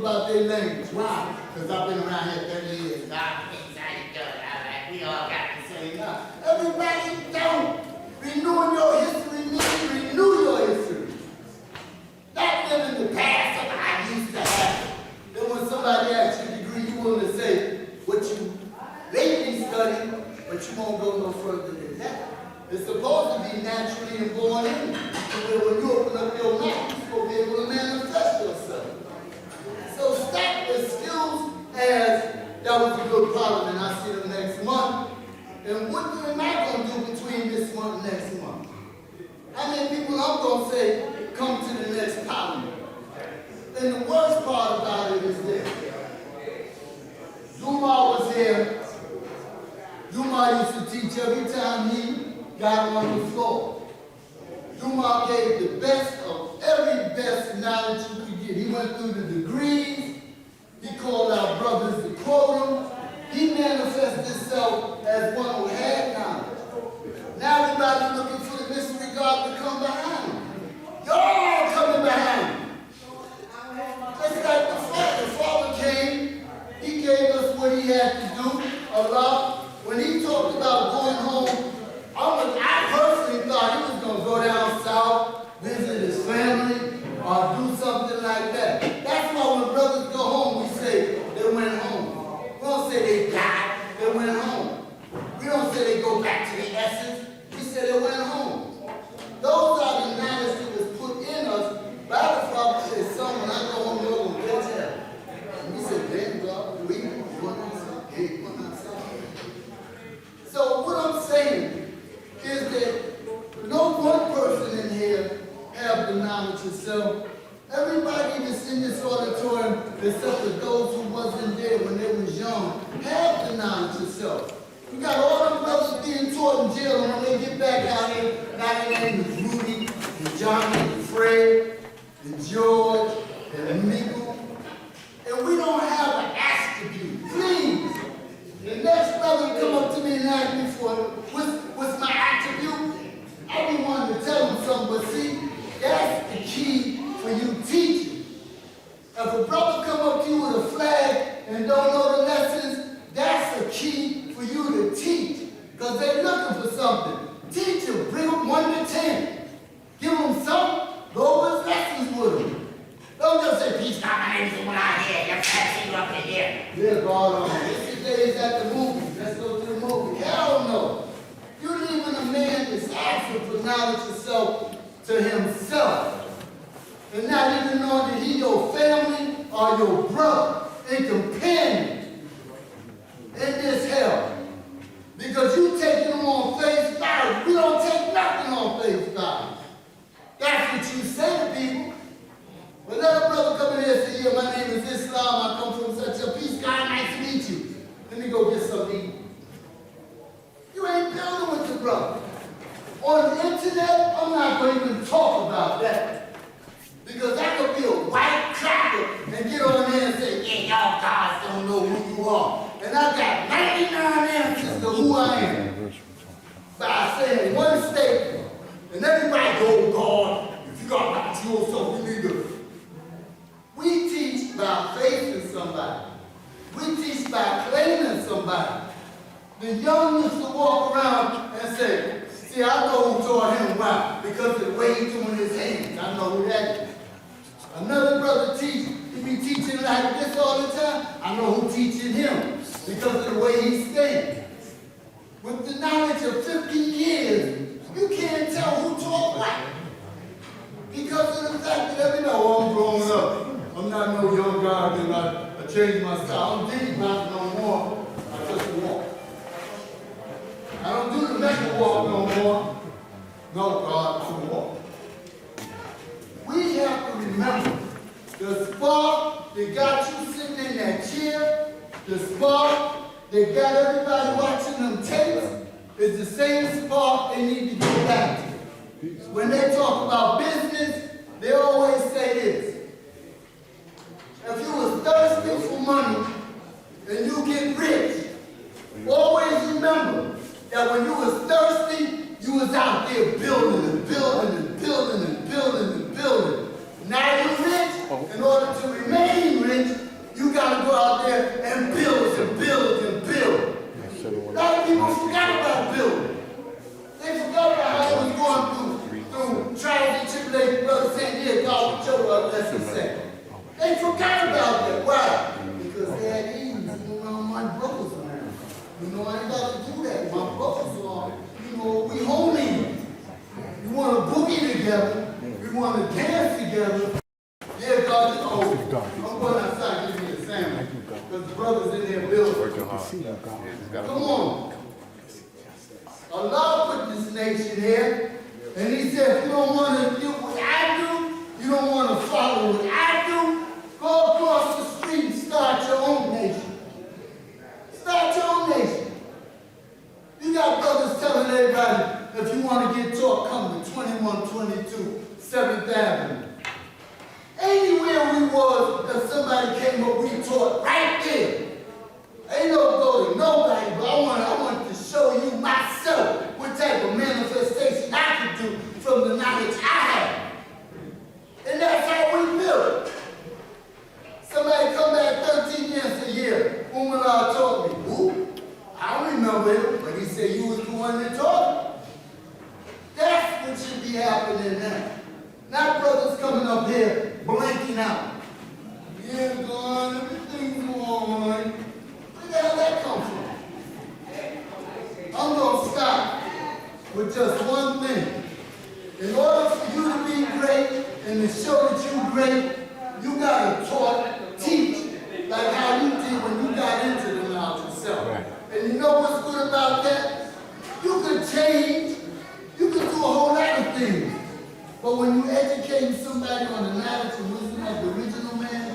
about their language. Why? Because I've been around here 30 years. God, things how you doing? All right, we all got the same now. Everybody don't. Renewing your history means renew your history. Not live in the past of I used to have. Then when somebody asks you a degree, you want to say what you lately studied, but you won't go no further than that. It's supposed to be naturally born in. So when you open up your mouth, you're supposed to be able to manifest yourself. So stop excuse as that was a good parliament. I see them next month. And what am I going to do between this month and next month? How many people I'm going to say, come to the next parliament? And the worst part about it is this. Zuma was here. Zuma used to teach every time he got on the floor. Zuma gave the best of every best knowledge you could get. He went through the degrees. He called our brothers to quote him. He manifested himself as one who had knowledge. Now everybody looking for the mystery God to come behind him. Y'all coming behind him. Just like the Father. The Father came. He gave us what he had to do. Allah, when he talked about going home, I personally thought he was going to go down south, visit his family, or do something like that. That's why when brothers go home, we say they went home. We don't say they died, they went home. We don't say they go back to the essence, we say they went home. Those are the knowledge that was put in us by the Father. Said, son, when I go home, you're going to get hell. And we said, damn, God, we going outside. Hey, going outside. So what I'm saying is that no one person in here have the knowledge itself. Everybody that's in this auditorium, except for those who wasn't there when they was young, have the knowledge itself. We got all them brothers being taught in jail, and when they get back out here, now their name is Rudy, and Johnny, and Fred, and George, and Miko. And we don't have an attribute. Please, the next brother come up to me and ask me for what's my attribute. I be wanting to tell him something, but see, that's the key for you teaching. If a brother come up to you with a flag and don't know the lessons, that's the key for you to teach. Because they're looking for something. Teach them, bring them 1 to 10. Give them something, go over his lessons with them. Don't just say, peace, God, my name's someone out here, you're passing you up in here. Yeah, God, this is days at the movies. Let's go to the movie. Hell no. You're leaving a man that's asking for knowledge himself to himself. And not even knowing that he your family or your brother and companion in this hell. Because you taking them on face value. We don't take nothing on face value. That's what you say to people. But let a brother come in here and say, yeah, my name is Islam, I come from such a peace, God, nice to meet you. Let me go get something to eat. You ain't building with your brother. On the internet, I'm not going to even talk about that. Because I could be a white cracker and get on there and say, yeah, y'all guys don't know who you are. And I got 99 answers to who I am. By saying one statement. And everybody go, God, if you got about yourself, you need to. We teach by faith in somebody. We teach by claiming somebody. The young used to walk around and say, see, I know who taught him why. Because of the way he's doing his hands. I know who that is. Another brother teach, he be teaching like this all the time. I know who teaching him. Because of the way he stands. With the knowledge of 50 years, you can't tell who taught what. Because of the fact that every know, oh, I'm growing up. I'm not no young guy, and I changed my style. I don't dig about no more. I just walk. I don't do the Mecca walk no more. No, God, I walk. We have to remember the spark that got you sitting in that chair, the spark that got everybody watching them tapes, is the same spark they need to go back to. When they talk about business, they always say this. If you was thirsty for money and you get rich, always remember that when you was thirsty, you was out there building and building and building and building and building. Now you're rich. In order to remain rich, I'm going outside to give me a sandwich. Because the brothers in there building. Come on. Allah put this nation here, and he said, if you don't want to do what I do, you don't want to follow what I do, go across the street and start your own nation. Start your own nation. You got brothers telling everybody, if you want to get taught, come to 2122 7th Avenue. Anywhere we was, if somebody came up, we taught right there. Ain't no go to nobody, but I want to show you myself what type of manifestation I can do from the knowledge I have. And that's how we build. Somebody come back 13 years a year. Umar taught me. Who? I don't remember him, but he said you was the one that taught me. That's what should be happening now. Not brothers coming up here blanking out. Yeah, God, everything's going on. Where the hell that come from? I'm going to stop with just one thing. In order for you to be great and to show that you're great, you got to talk, teach, like how you did when you got into the knowledge yourself. And you know what's good about that? You could change. You could do a whole lot of things. But when you educate somebody on the knowledge and wisdom of the original man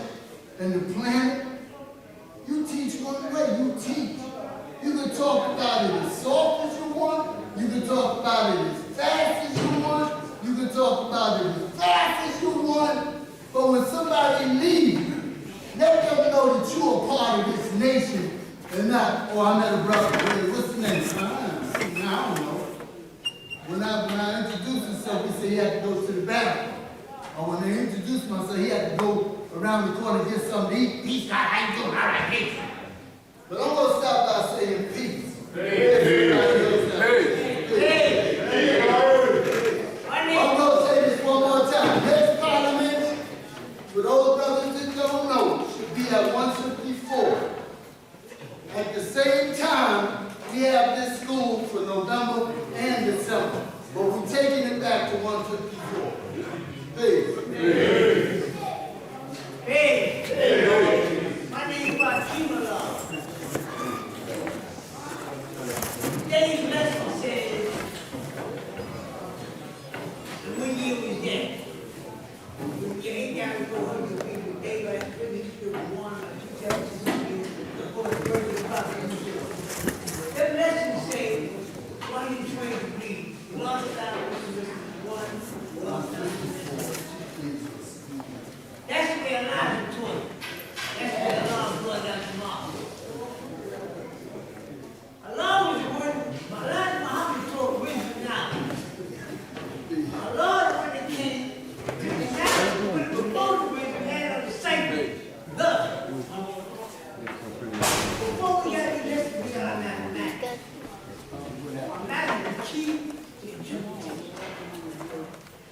and the planet, you teach one way, you teach. You can talk about it as soft as you want, you can talk about it as fast as you want, you can talk about it as fast as you want, but when somebody leaves, let them know that you're a part of this nation and not, oh, I met a brother, hey, what's the name? I don't know. When I introduced myself, he said he had to go to the bathroom. Or when they introduced myself, he had to go around the corner to get something to eat. Peace, God, how you doing? All right, peace. But I'm going to stop by saying peace. I'm going to say this one more time. Next parliament, for those brothers that don't know, should be at 154. At the same time, we have this school for November and December. But we're taking it back to 154. Peace. Hey, my name is Fatima. Today's lesson says, the one year was dead. You ain't got to go 100 people a day, like 1 or 2 chapters before the first of the prophet. That lesson says, why you train to bleed? You lost out one, lost out that's the way Elijah taught it. That's the way Allah brought down the mosque. Allah was the one, Elijah Muhammad taught wisdom now. Allah the one that came, and now the one before the wisdom had a disciple. Thus, before we got to listen to our mathematics, our mathematics is key to interpretation.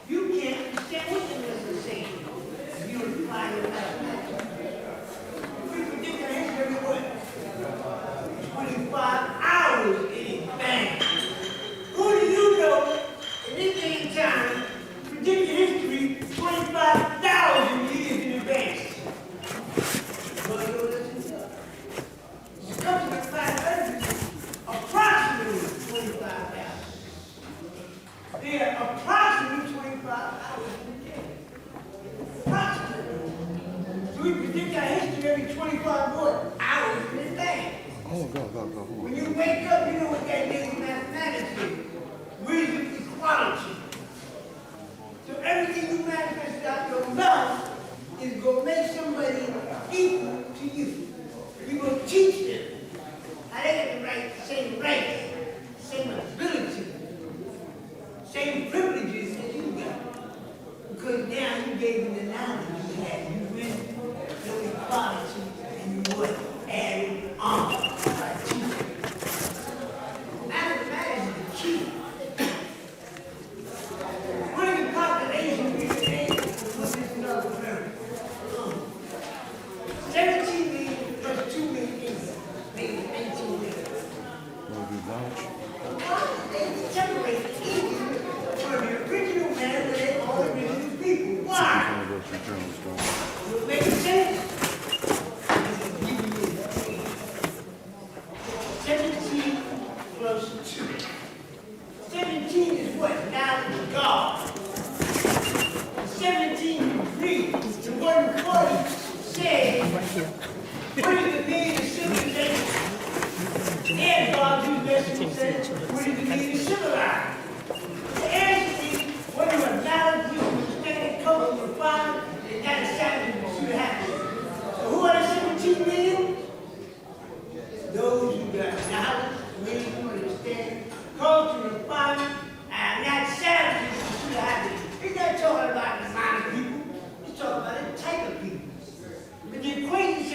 You can't understand what the lesson is saying. You apply your mathematics. We predict our history every what? 25 hours in advance. Who do you know in this day and time predict your history 25,000 years in advance? Well, you know this is coming to find approximately 25,000. They are approximately 25 hours in a day. So we predict our history every 25 hours in advance. When you wake up, you know what that daily mathematics is. Wisdom equality. So everything you manifest out your mouth is going to make somebody equal to you. You're going to teach them how they get the right, same rights, same ability, same privileges that you got. Because now you gave them the knowledge you had. You went your equality and you would add it on by teaching. Mathematics is the key. What is the population we made with this another variable? 17 million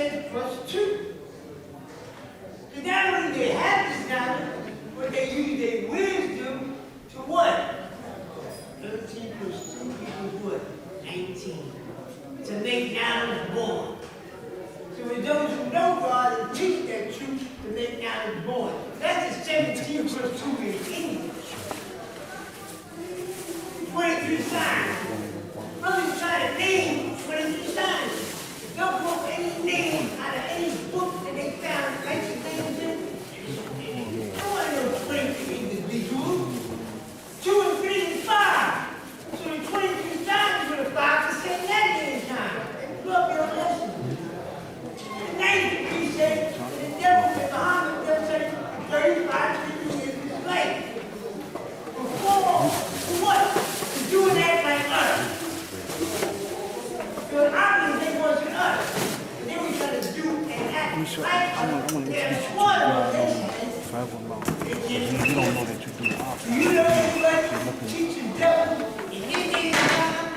cents plus 2. So not only they have this knowledge, but they use their wisdom to what? 13 plus 2 equals what? 19. To make knowledge born. So for those who know God and teach that truth to make knowledge born. That's the 17 plus 2 in English. 23 signs. Brothers try to name 23 signs. Don't quote any name out of any book that they found mentioned names in. I want to know 23 individuals. 2 and 3 and 5. So the 23 signs with a 5% negative time. And blow up your lesson. The 93 said, the devil with Muhammad will say 35 50 years of his life. Before, what? To do and act like us. Because obviously they wasn't us. They were trying to do and act like us. They're smart about this. You don't know that you're doing opposite. You know anybody teaching devil in Indian time,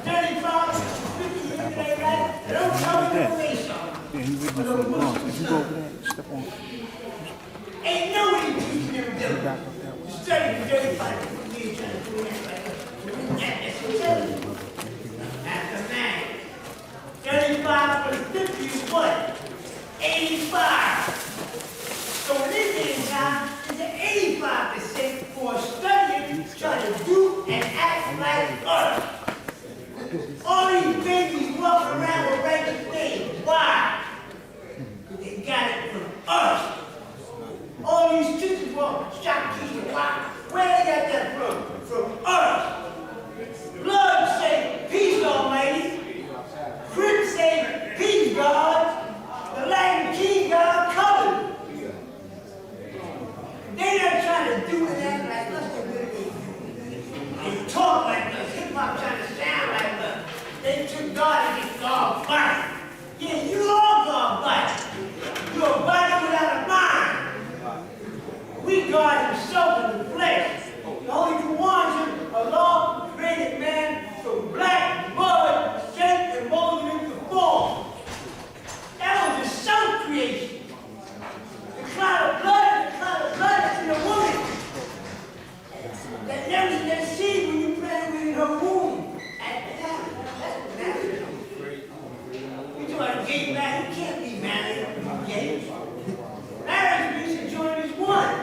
35, 50 years of their life? They don't tell you information. Yeah, he with me for the lunch. If you go over there, step on. Ain't nobody teaching them devil. Back up that way. Study for 35, 50 years trying to do that like us. That's what telling you. That's the man. 35 plus 50 is what? 85. So in this day and time, it's an 85% for studying, trying to do and act like us. All these babies walking around with regular things. Why? Because they got it from us. All these teachers walk shopkeepers. Why? Where they got that from? From us. Blood say, peace, Almighty. Crips say, peace, God. The Latin King, God, covered. They not trying to do and act like us. They talk like us. Hip-hop trying to sound like us. They took God and get God body. Yeah, you are God body. You're a body without a mind. We God himself in the flesh. The Holy Quran, Allah created man from black mud, shaped and molded into form. That was a self-creation. The cloud of blood in a woman. That never that seed when you planted within her womb. At the time, that's what marriage is. You talk about gay marriage, you can't be married if you're gay. Marriage means to join as one.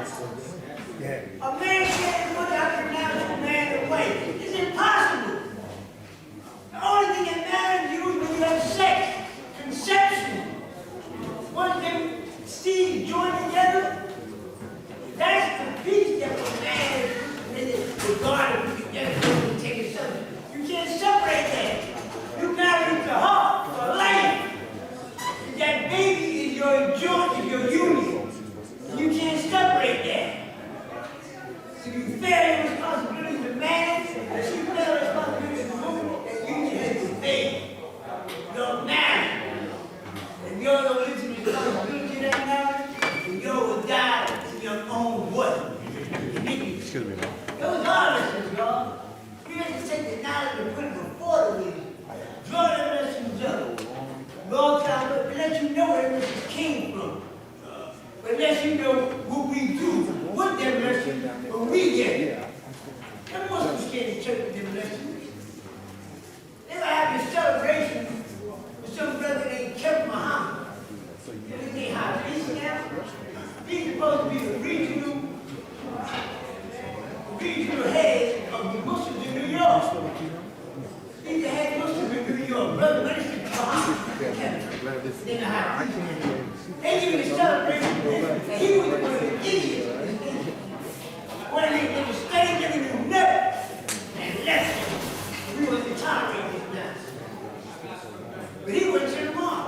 A man can't put out the marriage a man and wife. It's impossible. The only thing that matters you is when you have sex, conception. Once them seeds join together, that's the peace that was man and God together. Take it separate. You can't separate that. You married to her for life. That baby is your joint, is your union. You can't separate that. So you fail your responsibility to man, and she fail her responsibility to woman, and union has to fail. You're married. And you're the legitimate responsibility of that marriage, and you will die in your own what? Excuse me, man. Those are lessons, y'all. You have to take the knowledge and put it before the wisdom. Draw the lessons up. Long time, but let you know where the lessons came from. But let you know what we do with them lessons when we get it. Them Muslims can't church with them lessons. They were having a celebration with some brother named Kevin Muhammad. You think they high priest now? He's supposed to be the regional head of the Muslims in New York. He's the head Muslim in New York. Brother, what is it? They the high priest. They give me a celebration, and he was one of the idiots. One of the staying there in the never and left him. We wasn't tolerating this nonsense. But he went to the mall.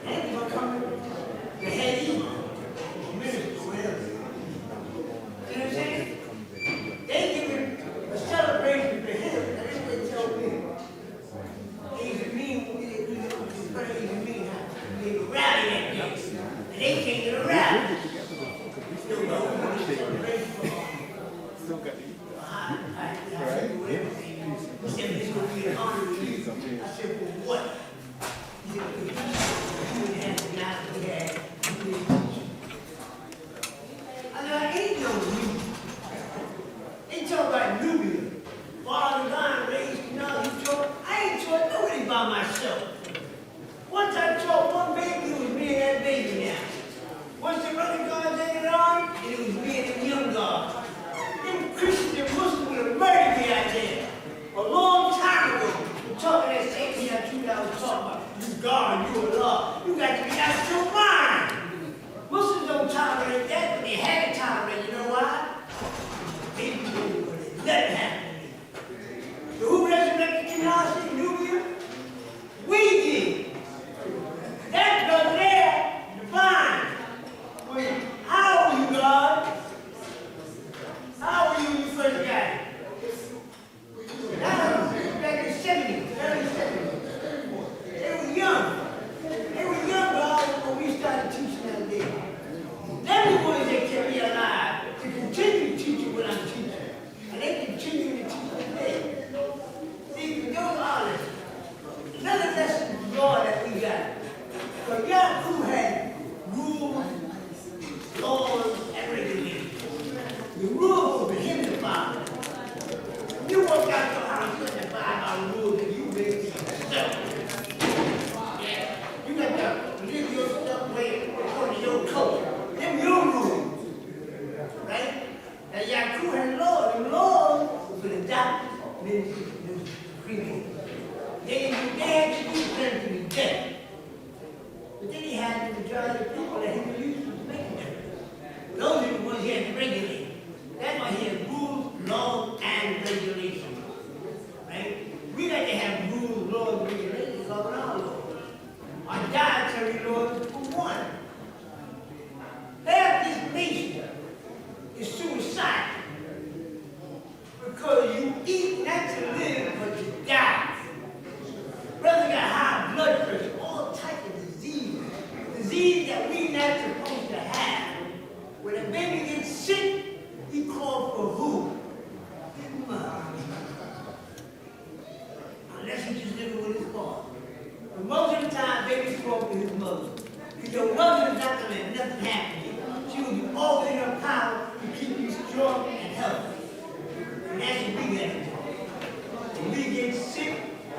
And he was going to come to the head minister, whatever. You know what I'm saying? They give him a celebration for him, and that's what they tell me. He's a mean, he's a mean house. They rally that day. And they can't get around. Still got he said, this will be an honor to you. I said, well, what? He said, well, you would have to got to get out your mind. Muslims don't tolerate that, but they had to tolerate it. You know why? They do, but they let it happen. So who resurrected you now, see, Nubia? We did. That brother there, divine. Well, how old are you, God? How old were you when you first got it? Now, back in the 70s, early 70s. They were young. They were young, God, when we started teaching them there. They're the ones that kept me alive to continue teaching what I'm teaching. And they continue to teach today. See, those are lessons. Another lesson of the law that we got. So Yaakov had rules, laws, and regulations. The rules were for him to follow. You walk out your house and abide by rules that you make yourself. Yeah. You got to live your stuff way according to your culture. Them your rules. Right? Now Yaakov had laws. The laws were for the doctors, the criminals. They had to do them to be dead. But then he had the majority of people that he was used to making them. Those are the ones he had to regulate. That's why he had rules, laws, and regulations. Right? We got to have rules, laws, and regulations all in our laws. Our dietary laws for one. Half this nation is suicidal. Because you eat not to live, but to die. Brother got high blood pressure, all types of diseases. Disease that we not supposed to have. When a baby gets sick, he called for who? His mother. Unless he just living with his father. But most of the time, babies call for his mother. Because your mother is not going to let nothing happen to you. She will do all in her power to keep you strong and healthy. And that's what we got to do. When we get sick,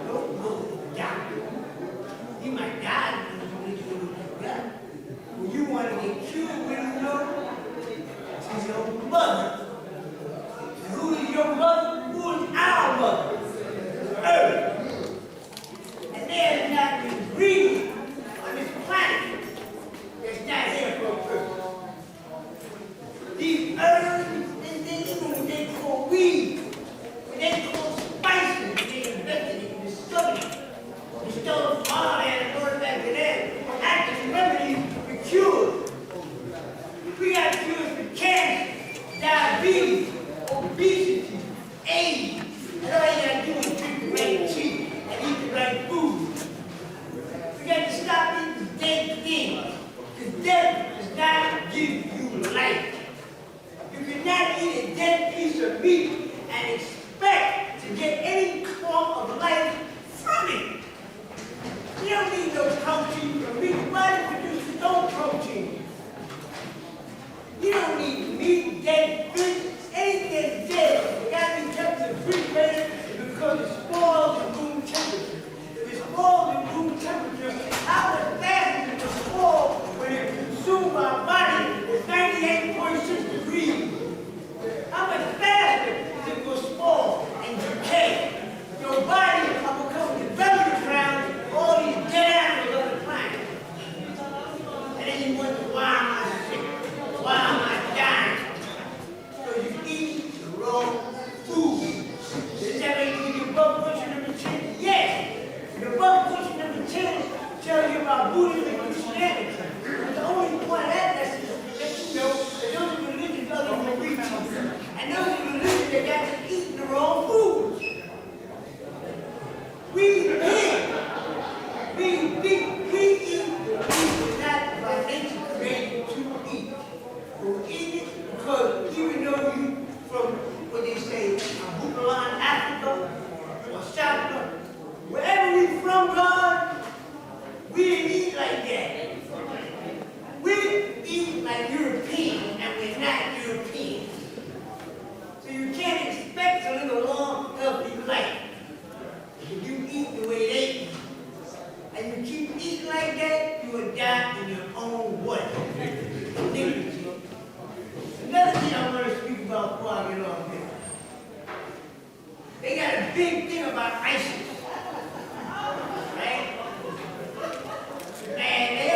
don't go to the doctor. He might die because you what you got. When you want to get cured, when you know, it's your mother. And who is your mother? Who is our mother? Earth. And there is not been breathing on this planet that's not here for a purpose. These herbs, and then even what they call weed, what they call spices, they invented it, discovered it. They stole it from all that and brought it back to them. Actually, remedies for cures. We got cures for cancer, diabetes, obesity, AIDS. And all you gotta do is drink the right tea and eat the right food. We got to stop eating dead things. Because death does not give you life. You cannot eat a dead piece of meat and expect to get any form of life from it. You don't need no protein from meat. The body produces its own protein. You don't need meat, dead fish, anything dead. It got to be kept in the refrigerator because it spoils at room temperature. If it spoils at room temperature, how much faster does it spoil when it's consumed by our body at 98.6 degrees? How much faster is it will spoil and decay? Your body will become developed around all these dead animals on the planet. And then you wonder, why am I sick? Why am I dying? So you eat the wrong food. Does that make you your blood pressure number 10? Yes. Your blood pressure number 10 tells you about Buddhism and Christianity. But the only point of that lesson is that you know that those are religions other than we teach. And those are religions that got you eating the wrong foods. We eat the food not by nature created to eat. We eat it because even though you from what they say, Bukalan, Africa, or South, wherever we from, God, we didn't eat like that. We eat like Europeans, and we're not Europeans. So you can't expect to live a long, healthy life if you eat the way they eat. And you keep eating like that, you will die in your own way. Another thing I want to speak about before I get on here. They got a big thing about ISIS. Right? And they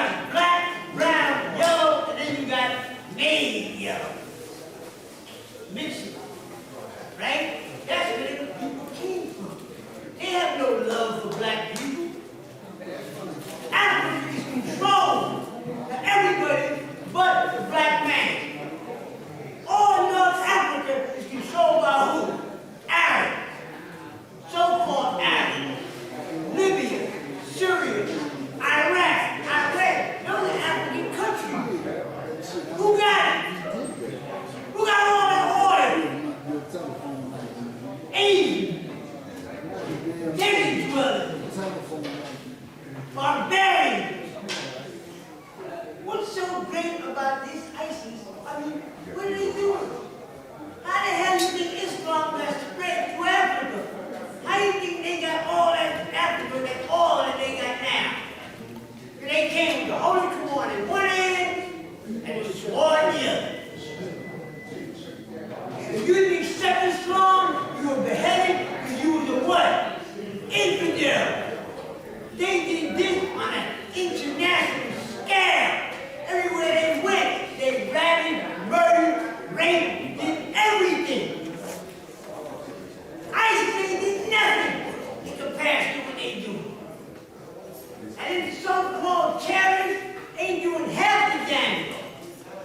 got black, brown, yellow, and then you got made yellow. Mixing, right? That's where the people came from. They have no love for black people. Africa is controlled by everybody but the black man. All North Africa is controlled by who? Arabs. So-called Arabs. Libya, Syria, Iraq, Iran. Those are African countries. Who got it? Who got all that oil? Asian. Desert dwellers. Barbarians. What's so great about this ISIS? I mean, what are they doing? How the hell do you think Islam has spread to Africa? How do you think they got all that Africa, that oil that they got now? And they came with the Holy Quran in one hand and the sword in the other. If you didn't accept Islam, you were beheaded because you was a what? Infidel. They did this on an international scale. Everywhere they went, they ravaged, murdered, raped, did everything. ISIS did nothing in comparison to what they do. And the so-called terrorists ain't doing half the damage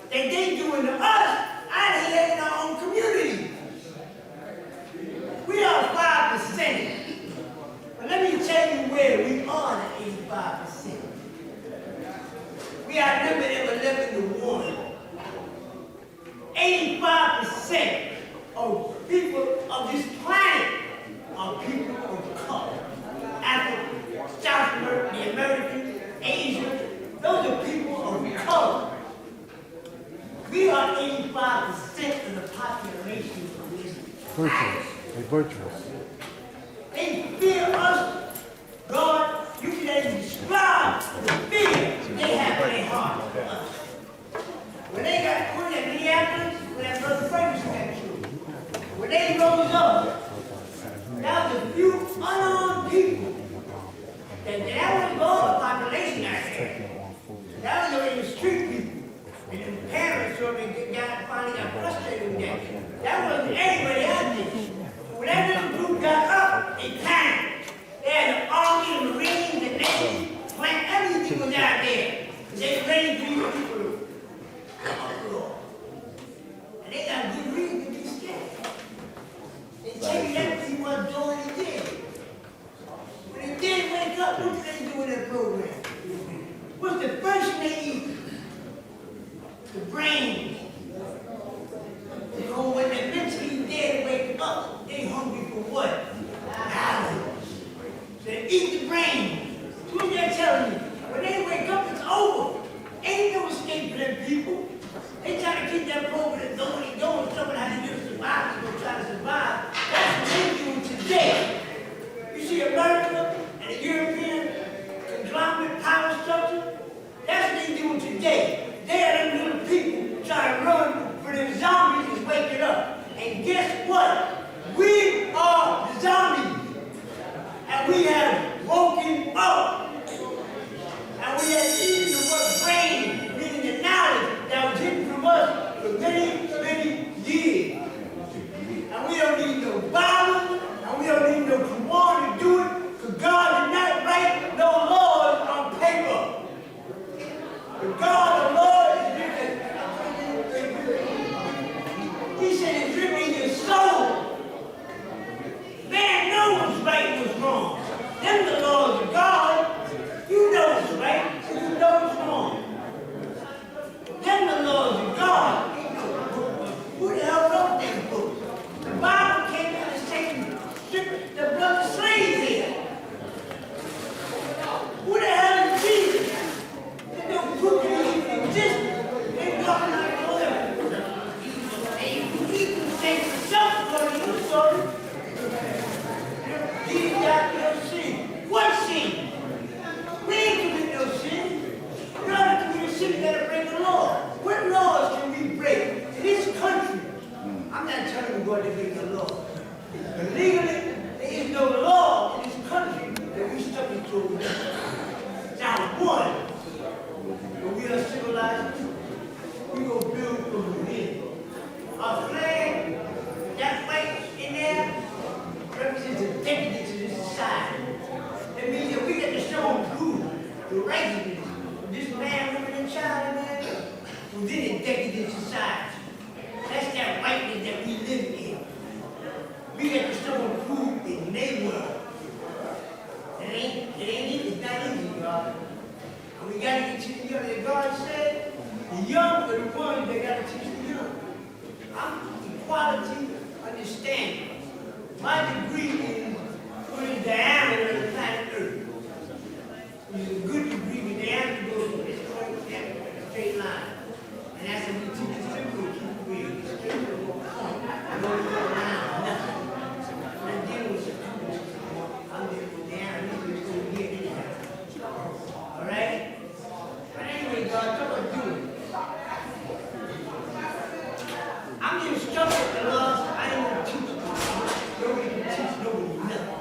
that they doing to us out here in our own community. We are 5%. But let me tell you where we are at 85%. We are living in 11 to 1. 85% of people of this planet are people of color. Africa, South America, the Americans, Asia, those are people of color. We are 85% of the population of this planet. They're virtuous. They fear us. God, you can't even describe the fear they have in their heart for us. When they got put in Minneapolis, when that brother Ferguson got killed, when they rose up, that was a few unarmed people. That was all the population out there. That was only the street people. And the parents finally got frustrated with that. That wasn't anybody out there. When that little group got up, they panicked. They had the army, the marines, the navy, everything was out there. They were ready to leave people uproar. And they got good reason to be scared. They tell you that he wasn't doing what he did. When he did wake up, what did they do in that program? What's the first thing they eat? The brains. So when they're mentally dead, wake up, they hungry for what? Knowledge. So they eat the brain. So what they're telling you? When they wake up, it's over. Ain't no escape for them people. They try to keep that program going and going, someone has to do to survive, so they're trying to survive. That's what they're doing today. You see America and the European conglomerate power structure? That's what they're doing today. They are them little people trying to run for them zombies is waking up. And guess what? We are the zombies. And we have woken up. And we have eaten the word brain, meaning the knowledge that was hidden from us for many, many years. And we don't need no Bible, and we don't need no Quran to do it, because God did not write no laws on paper. The God of law is written. He said it's written in your soul. Man knows what's right and what's wrong. Them the laws of God. You know what's right, and you know what's wrong. Them the laws of God. Who the hell wrote them books? The Bible came out and strip the blood of slaves here. Who the hell is Jesus? They don't prove that he even existed. They talking like whatever. He can say himself according to the story. Jesus got no sin. What sin? We ain't commit no sin. We don't commit a sin, we gotta break the law. What laws can we break in this country? I'm not telling you what to break the law. But legally, there is no law in this country that we stuck into. Now, one, within a decadent society. That's that whiteness that we live in. We got to show food in their world. It ain't easy, it's not easy, God. And we gotta get to the young. And God said, the young are the ones that gotta teach the young. I'm equality, understanding. My degree is what is the diameter of the planet Earth. Which is a good degree, but the diameter goes from this point to a straight line. And that's what we teach the simple to keep real. Straight to the point. No line, nothing. I'm dealing with circumference. I'm dealing with diameter, it's going here anyhow. All right? But anyway, God, come on, do it. I'm getting stuck with the laws. I ain't gonna teach you. Nobody can teach nobody nothing.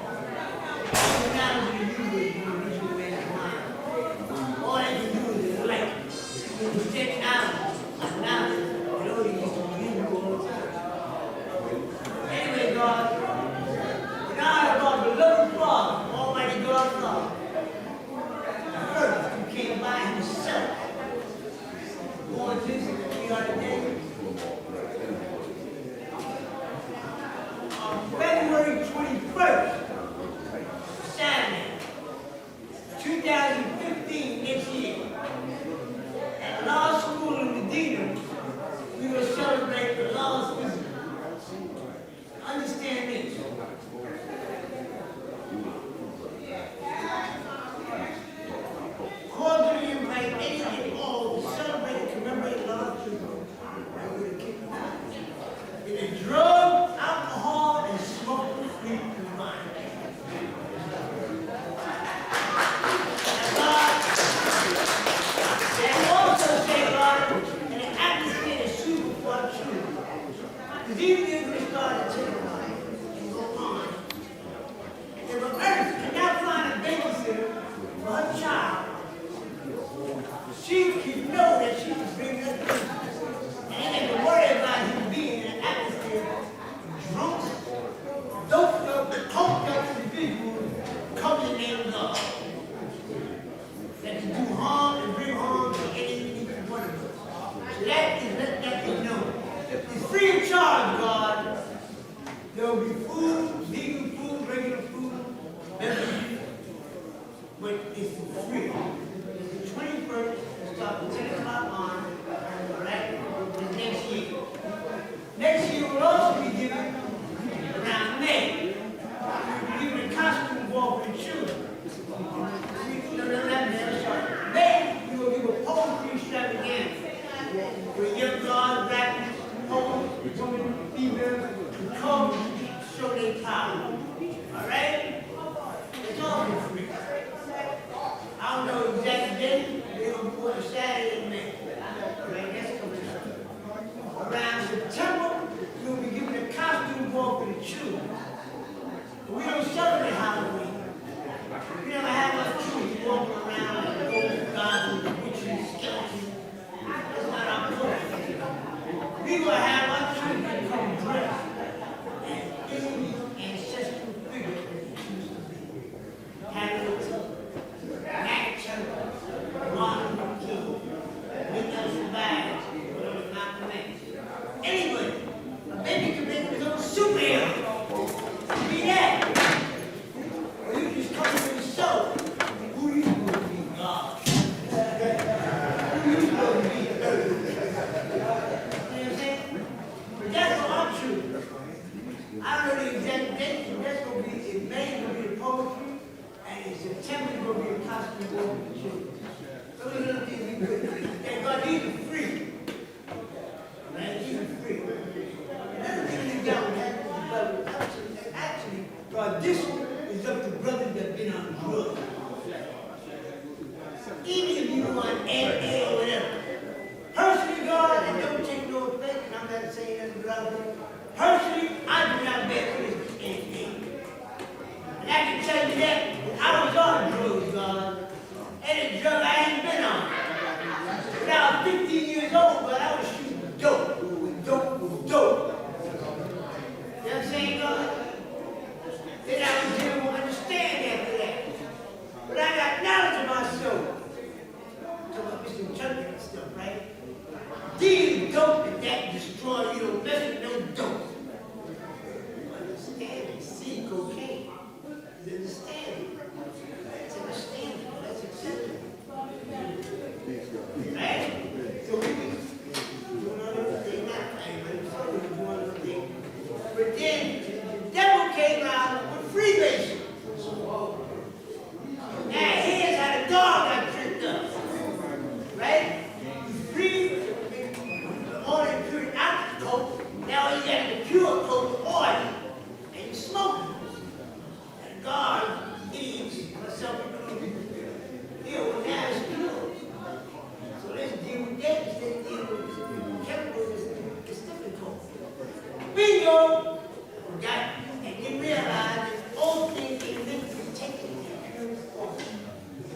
All the knowledge you do is you reach your man's mind. All they can do is like you stretch out and knowledge. And all you used to do all the time. Anyway, God, when I about the beloved Father, Almighty God Father, the earth who came by himself, born this 300 days. February 21st, Saturday, 2015, next year, at Law School in Medina, we will celebrate the law's visit. Understand this. Cordially invite any and all to celebrate and commemorate law's visit. And we're kicking out. In a drug, alcohol, and smoke-free environment. And also say, God, in an atmosphere that's super for truth. Because even if we start to take and go on, and if an earth cannot find a babysitter for her child, she can know that she can bring her baby. And they can worry about him being in an atmosphere drunk, doped up, coked up individuals come in the name of God. That can do harm and bring harm to any one of us. So that is let that be known. It's free of charge, God. There will be food, legal food, regular food, beverages, but it's free. The 21st, start at 10 o'clock on, all right? Next year. Next year will also be given around May. We'll be giving a costume ball for the children. May, we will give a poetry extravaganza where young girls, rappers, poets, women, females, will come to show their power. All right? It's all for free. I don't know the exact date. They're going to put a Saturday in May. All right, that's coming up. Around September, we'll be giving a costume ball for the children. But we don't celebrate Halloween. We never have our children walking around and going goblins, witches, skeletons. That's not our culture. We will have our children come dressed as any ancestral figure that they choose to be. Hamilton, Nat Martin Luther King, Lincoln survived, whatever Malcolm X. Anyway, a baby can make his own superhero. Be that. Or you just come to the show. Who you going to be, God? Who you going to be, Earth? You know what I'm saying? But that's what I'm true. I don't know the exact date, but that's going to be in May, going to be the poetry, and in September, it's going to be a costume ball for the children. Those are little things we put in. And God, these are free. Man, these are free. And that's really got what happened to the actually, God, this is up to brothers that have been on drugs. Even if you want AA or whatever. Personally, God, and don't take no offense, and I'm not saying that about it. Personally, I do not bear witness to anything. And I can tell you that I was on drugs, God. And a drug I ain't been on. Now, 15 right? You breathe the oil and pure out the coat. Now you got the pure coat oil, and you smoke it. And God needs for some people to deal with nasty drugs. So let's deal with that instead of dealing with chemicals and sticking coat. Bingo! Got and you realize that all things ain't meant to be taken in pure form.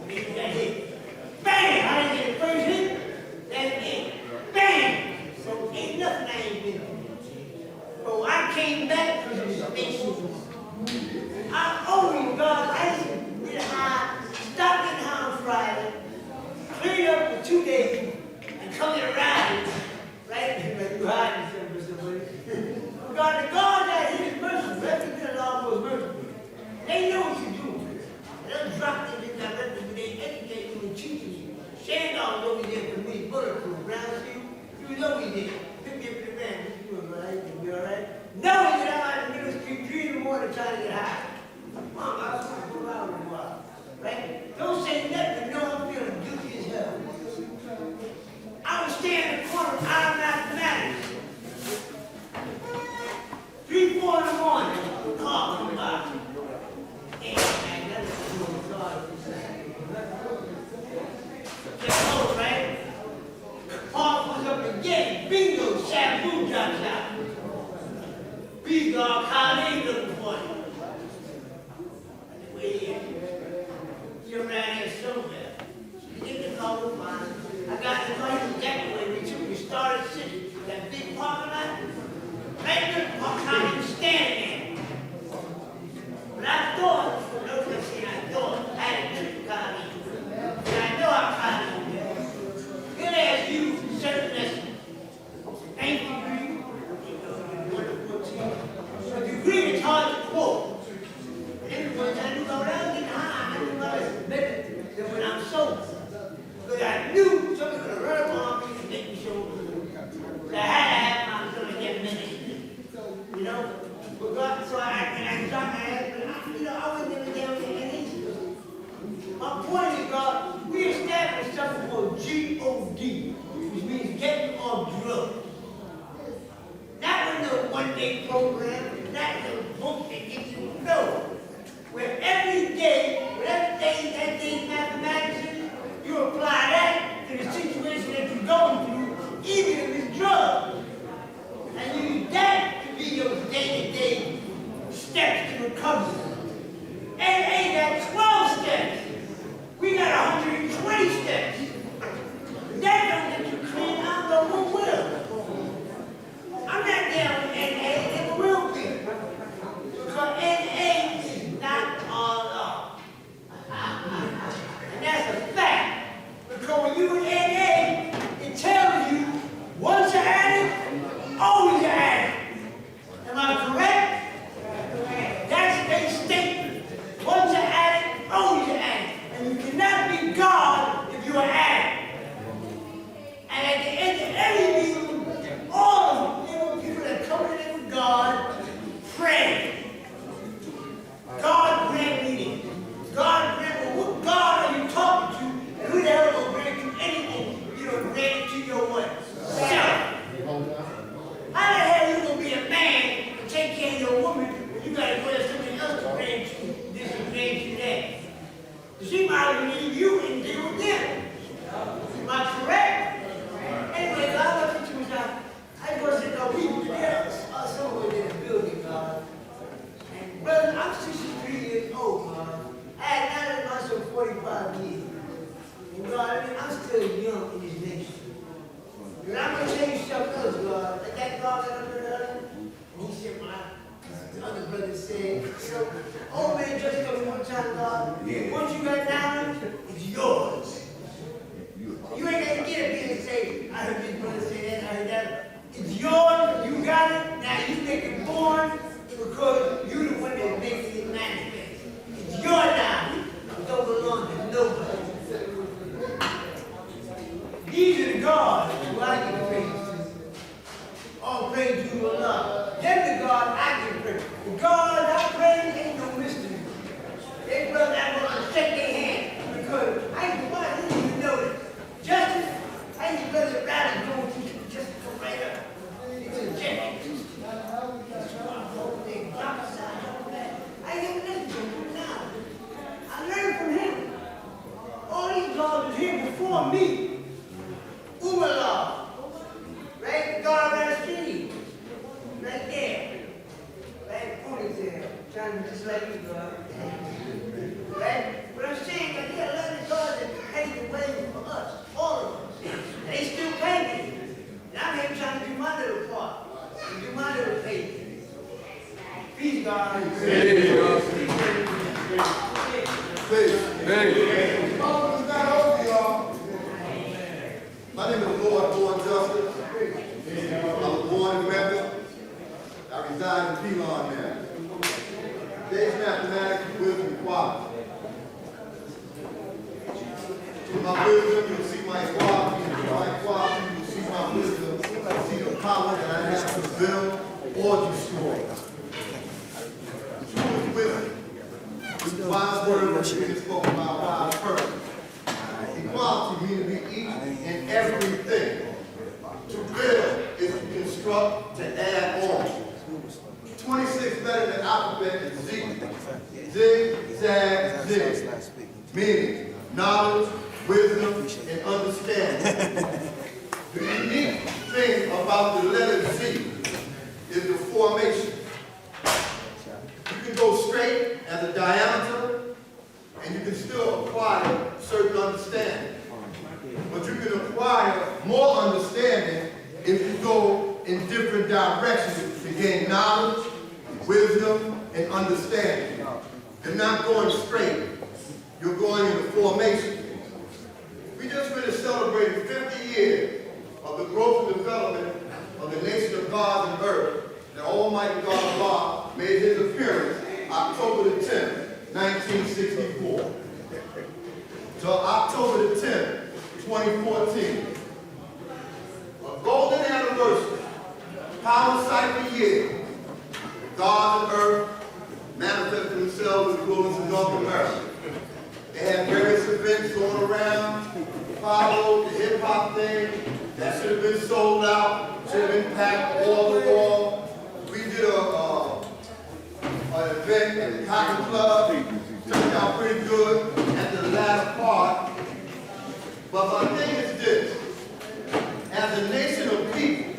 Then you got hit. Bang! I didn't get the first hit. That's it. Bang! So ain't nothing I ain't been through. So I came back from the station. I always God, I used to get high, stop getting high on Friday, clean up for 2 days, and come here riding. Right? You hiding somewhere. God, the God that He is merciful, everything Allah was merciful. They know what you're doing. They'll drop them in that record, but they educate you and teach you. Shandong know we did for me, bulletproof, ground seal. You know we did. Pick me up in the van, you doing right? You be all right? No, we get out in the middle of the street, 3 in the morning trying to get high. Mom, I was going to go out in a while. Right? Don't say nothing, no, I'm feeling guilty as hell. I was standing in the corner of our mathematics. 3, 4 in the morning, car come by. And man, that was doing God. Just go, right? Park was up again. Bingo, shampoo drops out. Big dog, Kyle looking for you. Wait here. You're around here somewhere. You get the car with mine. I got the car, you got the way we took. We started sitting. That big parking lot. Right there, I was standing there. But I thought, I thought, I had a trip to college. And I know I'm college. He'll ask you certain lessons. Thank you, degree. A degree is hard to quote. But everybody I knew when I was getting high, I knew I was better than when I'm sober. Because I knew somebody was going to run up on me and make me show that I had my going to get minutes. You know, but God, so I shot my ass, but I was never down there any. My point is, God, we established something called G-O-D, which means getting off drugs. Not with no one-day program, not no book that gets you, no. Where every day, whatever day that day's mathematics is, you apply that to the situation that you're going through, even if it's drugs. And you use that be your day-to-day steps to recovery. AA got 12 steps. We got 120 steps. That don't get you clean. I don't know who will. I'm not down with AA, never will be. Because AA is not all off. And that's a fact. Because when you in AA, it tells you once you're at it, always you're at it. Am I correct? That's a statement. Once you're at it, always you're at it. And you cannot be God if you're at it. And at the end of every meeting, all of the people that come in with God pray. God grant meeting. God grant, well, what God are you talking to? And who the hell will grant you anything you don't grant it to your what? Self. How the hell you gonna be a man and take care of your woman when you gotta go to somebody else to grant you this and grant you that? She might as well leave you and deal with them. Am I correct? Anyway, God, I look at you and I go and say, no, we together somewhere in the building, God. And brother, I'm 63 years old, God. I had not in myself 45 years. And God, I mean, I'm still young in this nation. But I'm going to tell you something else, God. Like that God that I heard earlier, and he said, the other brother said, so, old man just told me one time, God, once you got down, it's yours. You ain't got to get up here and say, I heard this brother say that, I heard that. It's yours, you got it, now you make it born, because you're the one that's making it manifest. It's yours now. It don't belong to nobody. These are the gods who I give praise to. All praise to Allah. Them the God I give praise. The God I praise ain't no mystery. They brother, I want to shake their hand because I didn't even know that. Justice used to let it rally go just go right up. It's a jet. They drop aside all that. I ain't even listen to him now. I learned from him. All these laws was here before me. Uber law. Right? The guard around the street. Right there. Right? Ponytail. Trying to just like you, God. Right? But I'm saying that there are a lot of guards that paved the way for us. All of us. They still paving. And I'm here trying to do my little part. And do my little paving. Peace, God. My name is Lord Justice. I was born in Mecca. I reside in Pelon now. Today's mathematics, wisdom, equality. Through my wisdom, you will see my equality. And through my equality, you will see my wisdom. You will see the power that I have to build or destroy. The truth is wisdom. This is wise word that you spoke about wise purpose. Equality means to be each and everything. To build is to construct, to add on. 26 letters in the alphabet is Z. Zig, zag, zig. Meaning knowledge, wisdom, and understanding. The unique thing about the letter Z is the formation. You can go straight as a diameter, and you can still acquire certain understanding. But you can acquire more understanding if you go in different directions to gain knowledge, wisdom, and understanding. You're not going straight. You're going into formation. We just finished celebrating 50 years of the growth and development of the nation of God and earth. The Almighty God Allah made his appearance October the 10th, 1964. To October the 10th, 2014. A golden anniversary, power cycle year. God and earth manifested themselves in the wilderness of North America. They had various events going around, followed the hip-hop thing. That should have been sold out, should have been packed wall to wall. We did an event at the Cotton Club. Turned out pretty good at the latter part. But my thing is this. As a nation of people,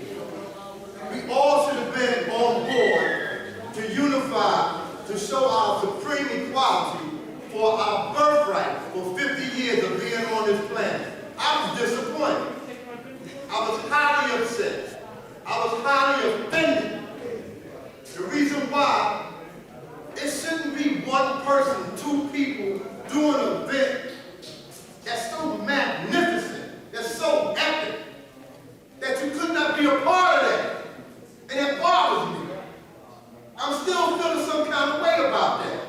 we all should have been on board to unify, to show our supreme equality for our birthright for 50 years of being on this planet. I was disappointed. I was highly upset. I was highly offended. The reason why, it shouldn't be one person, two people doing an event that's so magnificent, that's so epic, that you could not be a part of that. And it bothers me. I'm still feeling some kind of way about that.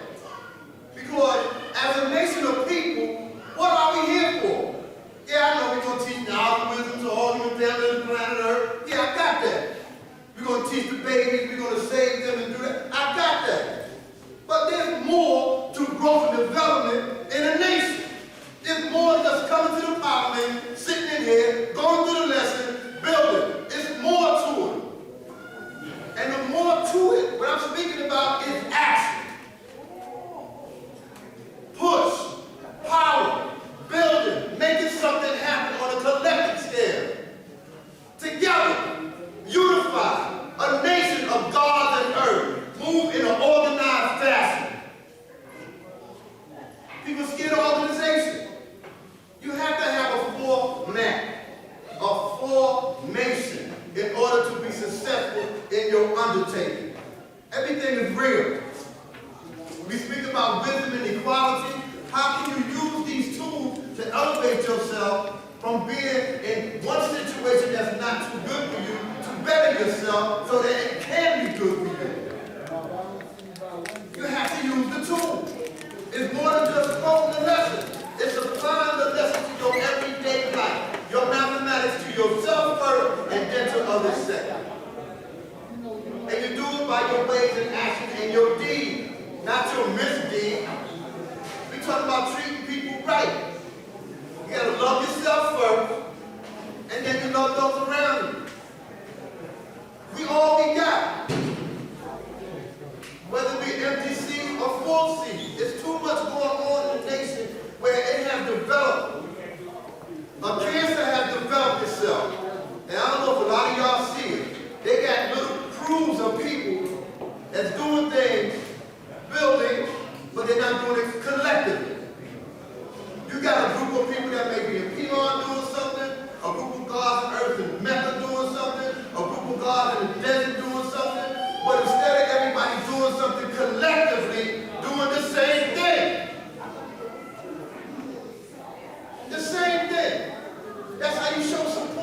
Because as a nation of people, what are we here for? Yeah, I know we're going to teach knowledge, wisdom to all human families on the planet Earth. Yeah, I got that. We're going to teach the babies, we're going to save them and do that. I got that. But there's more to growth and development in a nation. There's more than just coming to the parliament, sitting in here, going through the lesson, building. It's more to it. And the more to it, what I'm speaking about is action. Push, power, building, making something happen on a collective scale. Together, unify, a nation of God and earth, move in an organized fashion. People scared of organization. You have to have a format, a formation in order to be successful in your undertaking. Everything is real. We speak about wisdom and equality. How can you use these tools to elevate yourself from being in one situation that's not too good for you to better yourself so that it can be good for you? You have to use the tool. It's more than just quoting the lesson. It's applying the lesson to your everyday life, your mathematics to yourself first and then to others second. And you do it by your ways and actions and your deeds, not your misdeeds. We talk about treating people right. You gotta love yourself first, and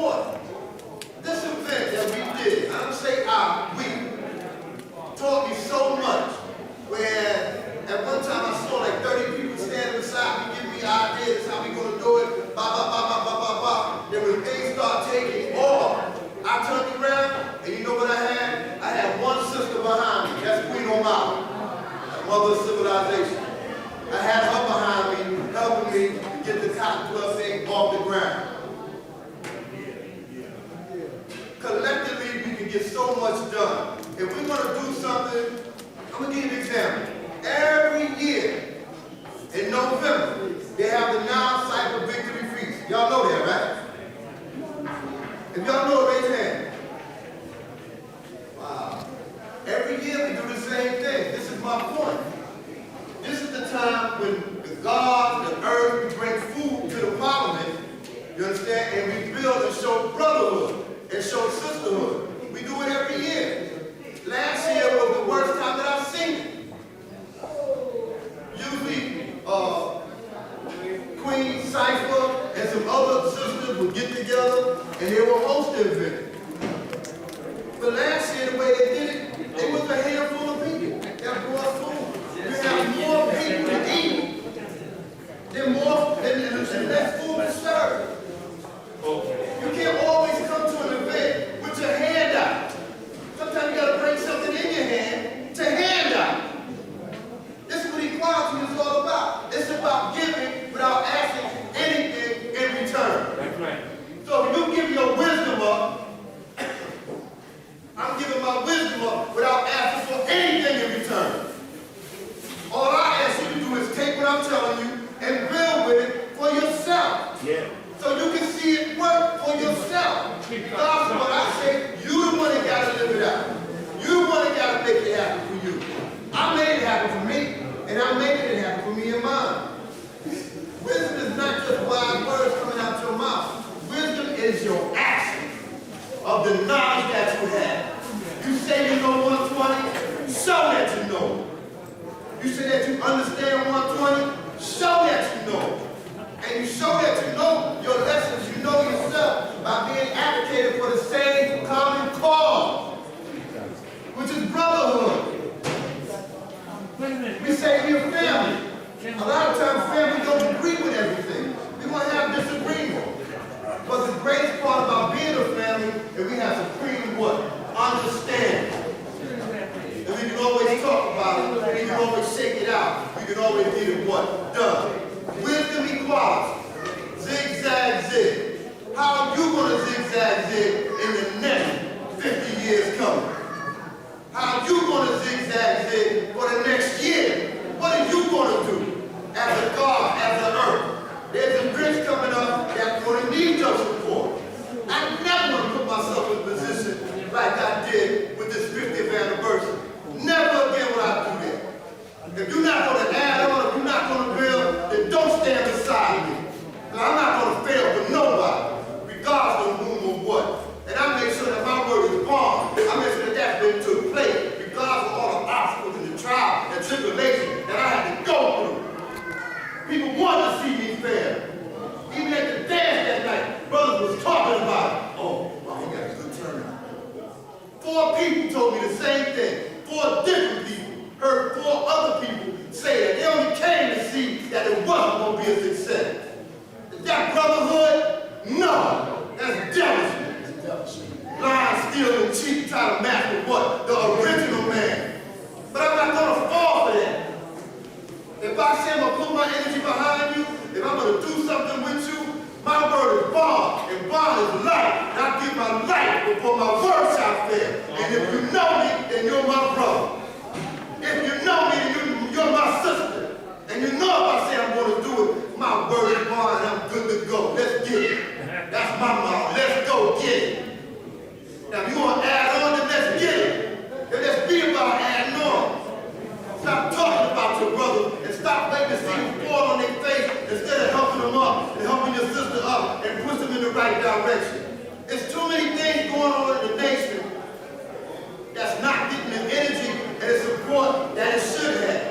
important. This event that we did, I don't say we, taught me so much, where at one time I saw like 30 people standing beside me, giving me ideas how we gonna do it, blah, blah, blah, blah, blah, blah, blah. Then when things start taking off, I turned around, and you know what I had? I had one sister behind me, that's Queen O'Malley, mother of civilization. I had her behind me, helping me to get the cotton club thing off the ground. Collectively, we can get so much done. If we want to do something, I'm going to give you an example. Every year, in November, they have the non-cyber victory feast. Y'all know that, right? If y'all know it, raise your hand. Wow. Every year we do the same thing. This is my point. This is the time when the gods, the earth, we bring food to the parliament, you understand? And we build and show brotherhood and show sisterhood. We do it every year. Last year was the worst time that I've seen it. Usually, Queen Cypher and some other sisters would get together and they will host the event. But last year, the way they did it, it was a handful of people that brought food. You have more people to eat, then less food to serve. You can't always come to an event with your hand out. Sometimes you gotta bring something in your hand to hand out. This is what equality is all about. It's about giving without asking anything in return. That's right. So if you give your wisdom up, I'm giving my wisdom up without asking for anything in return. All I ask you to do is take what I'm telling you and build with it for yourself. Yeah. So you can see it work for yourself. That's what I say, you the one that gotta live it out. You the one that gotta make it happen for you. I made it happen for me, and I'm making it happen for me and mine. Wisdom is not just wise words coming out your mouth. Wisdom is your action of the knowledge that you have. You say you know 120, show that you know. You say that you understand 120, show that you know. And you show that you know your lessons, you know yourself by being advocated for the same common cause, which is brotherhood. We say we're family. A lot of times family don't agree with everything. We're going to have disagreement. But the greatest part about being a family is we have supreme what? Understanding. And we can always talk about it. We can always shake it out. We can always get it what? Done. Wisdom equality. Zigzag zig. How are you going to zigzag zig in the next 50 years coming? How are you going to zigzag zig for the next year? What are you going to do as a God, as an earth? There's a bridge coming up that's going to need your support. I never want to put myself in a position like I did with this 50th anniversary. Never again will I do that. If you're not going to add on, if you're not going to build, then don't stand beside me. And I'm not going to fail for nobody, regardless of whom or what. And I make sure that my word is bond. I make sure that that been took place, regardless of all the obstacles and the trials and tribulations that I had to go through. People wanted to see me fail. Even at the dance that night, brothers was talking about it. Oh, wow, he got a good turnout. 4 people told me the same thing. 4 different people. Heard 4 other people say that they only came to see that it wasn't going to be a success. Is that brotherhood? No. That's jealousy. Lying, stealing, and cheating, trying to match with what? The original man. But I'm not going to fall for that. If I say I'm going to put my energy behind you, if I'm going to do something with you, my word is bond, and bond is light. And I give my life before my word shall fail. And if you know me, then you're my brother. If you know me, then you're my sister. And you know if I say I'm going to do it, my word is bond, and I'm good to go. Let's get it. That's my mouth. Let's go get it. Now, if you want to add on, then let's get it. Then let's be about adding on. Stop talking about your brother and stop letting the seed fall on their face instead of helping them up and helping your sister up and push them in the right direction. There's too many things going on in the nation that's not getting the energy and the support that it should have.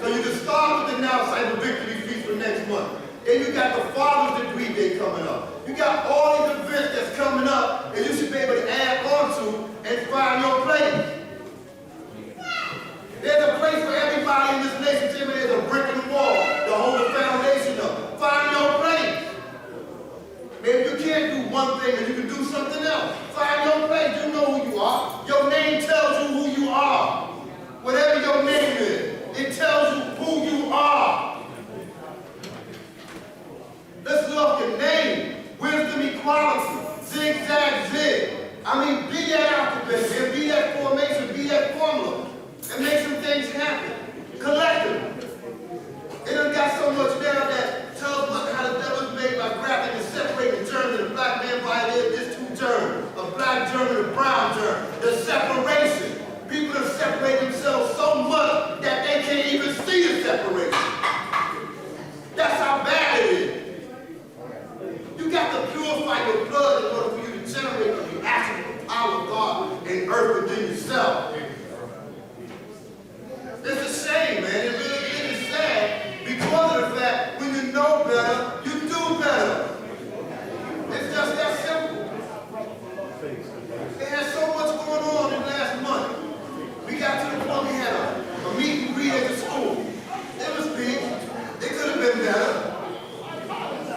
So you can start with the Now Cyber Victory Feast for next month. Then you got the Father's Degree Day coming up. You got all these events events that's coming up that you should be able to add on to and find your place. There's a place for everybody in this nation. Jimmy, there's a brick in the wall to hold the foundation up. Find your place. Maybe you can't do one thing and you can do something else. Find your place. You know who you are. Your name tells you who you are. Whatever your name is, it tells you who you are. Let's look at name. Wisdom, equality, zigzag, zig. I mean, be that alphabet, man. Be that formation, be that formula. And make some things happen. Collectively. It done got so much now that tells us how the devil's made by grabbing and separating germs. And a black man violated this two germs. A black germ and a brown germ. The separation. People have separated themselves so much that they can't even see the separation. That's how bad it is. You got to purify your blood in order for you to generate the actual power of God and earth within yourself. It's a shame, man. It really is sad because of the fact when you know better, you do better. It's just that simple. They had so much going on in the last month. We got to the point we had a meet and greet at the school. It was big. It could have been better.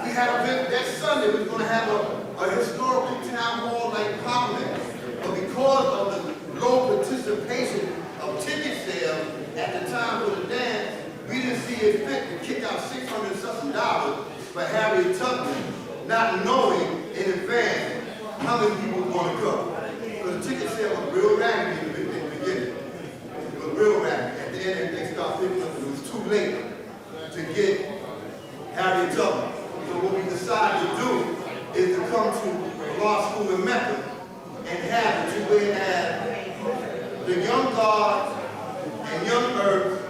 We had a event that Sunday. We were going to have a historical town hall like Parliament. But because of the low participation of ticket sales at the time for the dance, we didn't see it fit to kick out $600-something for Harriet Tubman, not knowing in advance how many people were going to come. Because the ticket sale was real raggedy in the beginning. It was real raggedy. At the end, they started picking up. It was too late to get Harriet Tubman. So what we decided to do is to come to law school in Mecca and have it to where the young guards and young earths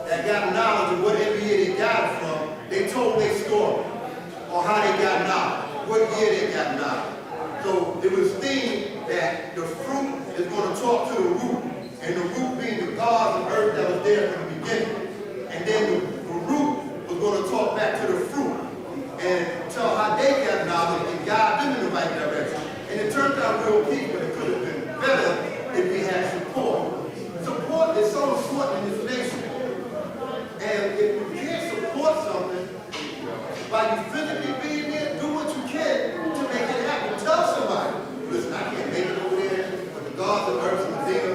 that got knowledge of what year they got it from, they told their story on how they got knowledge, what year they got knowledge. So it was themed that the fruit is going to talk to the root, and the root being the gods and earth that was there from the beginning. And then the root was going to talk back to the fruit and tell how they got knowledge and guide them in the right direction. And it turned out real peak, but it could have been better if we had support. Support is so important in this nation. And if you can't support something, by you physically being there, do what you can to make it happen. Tell somebody, listen, I can't make it over there, but the gods of earth and Medina,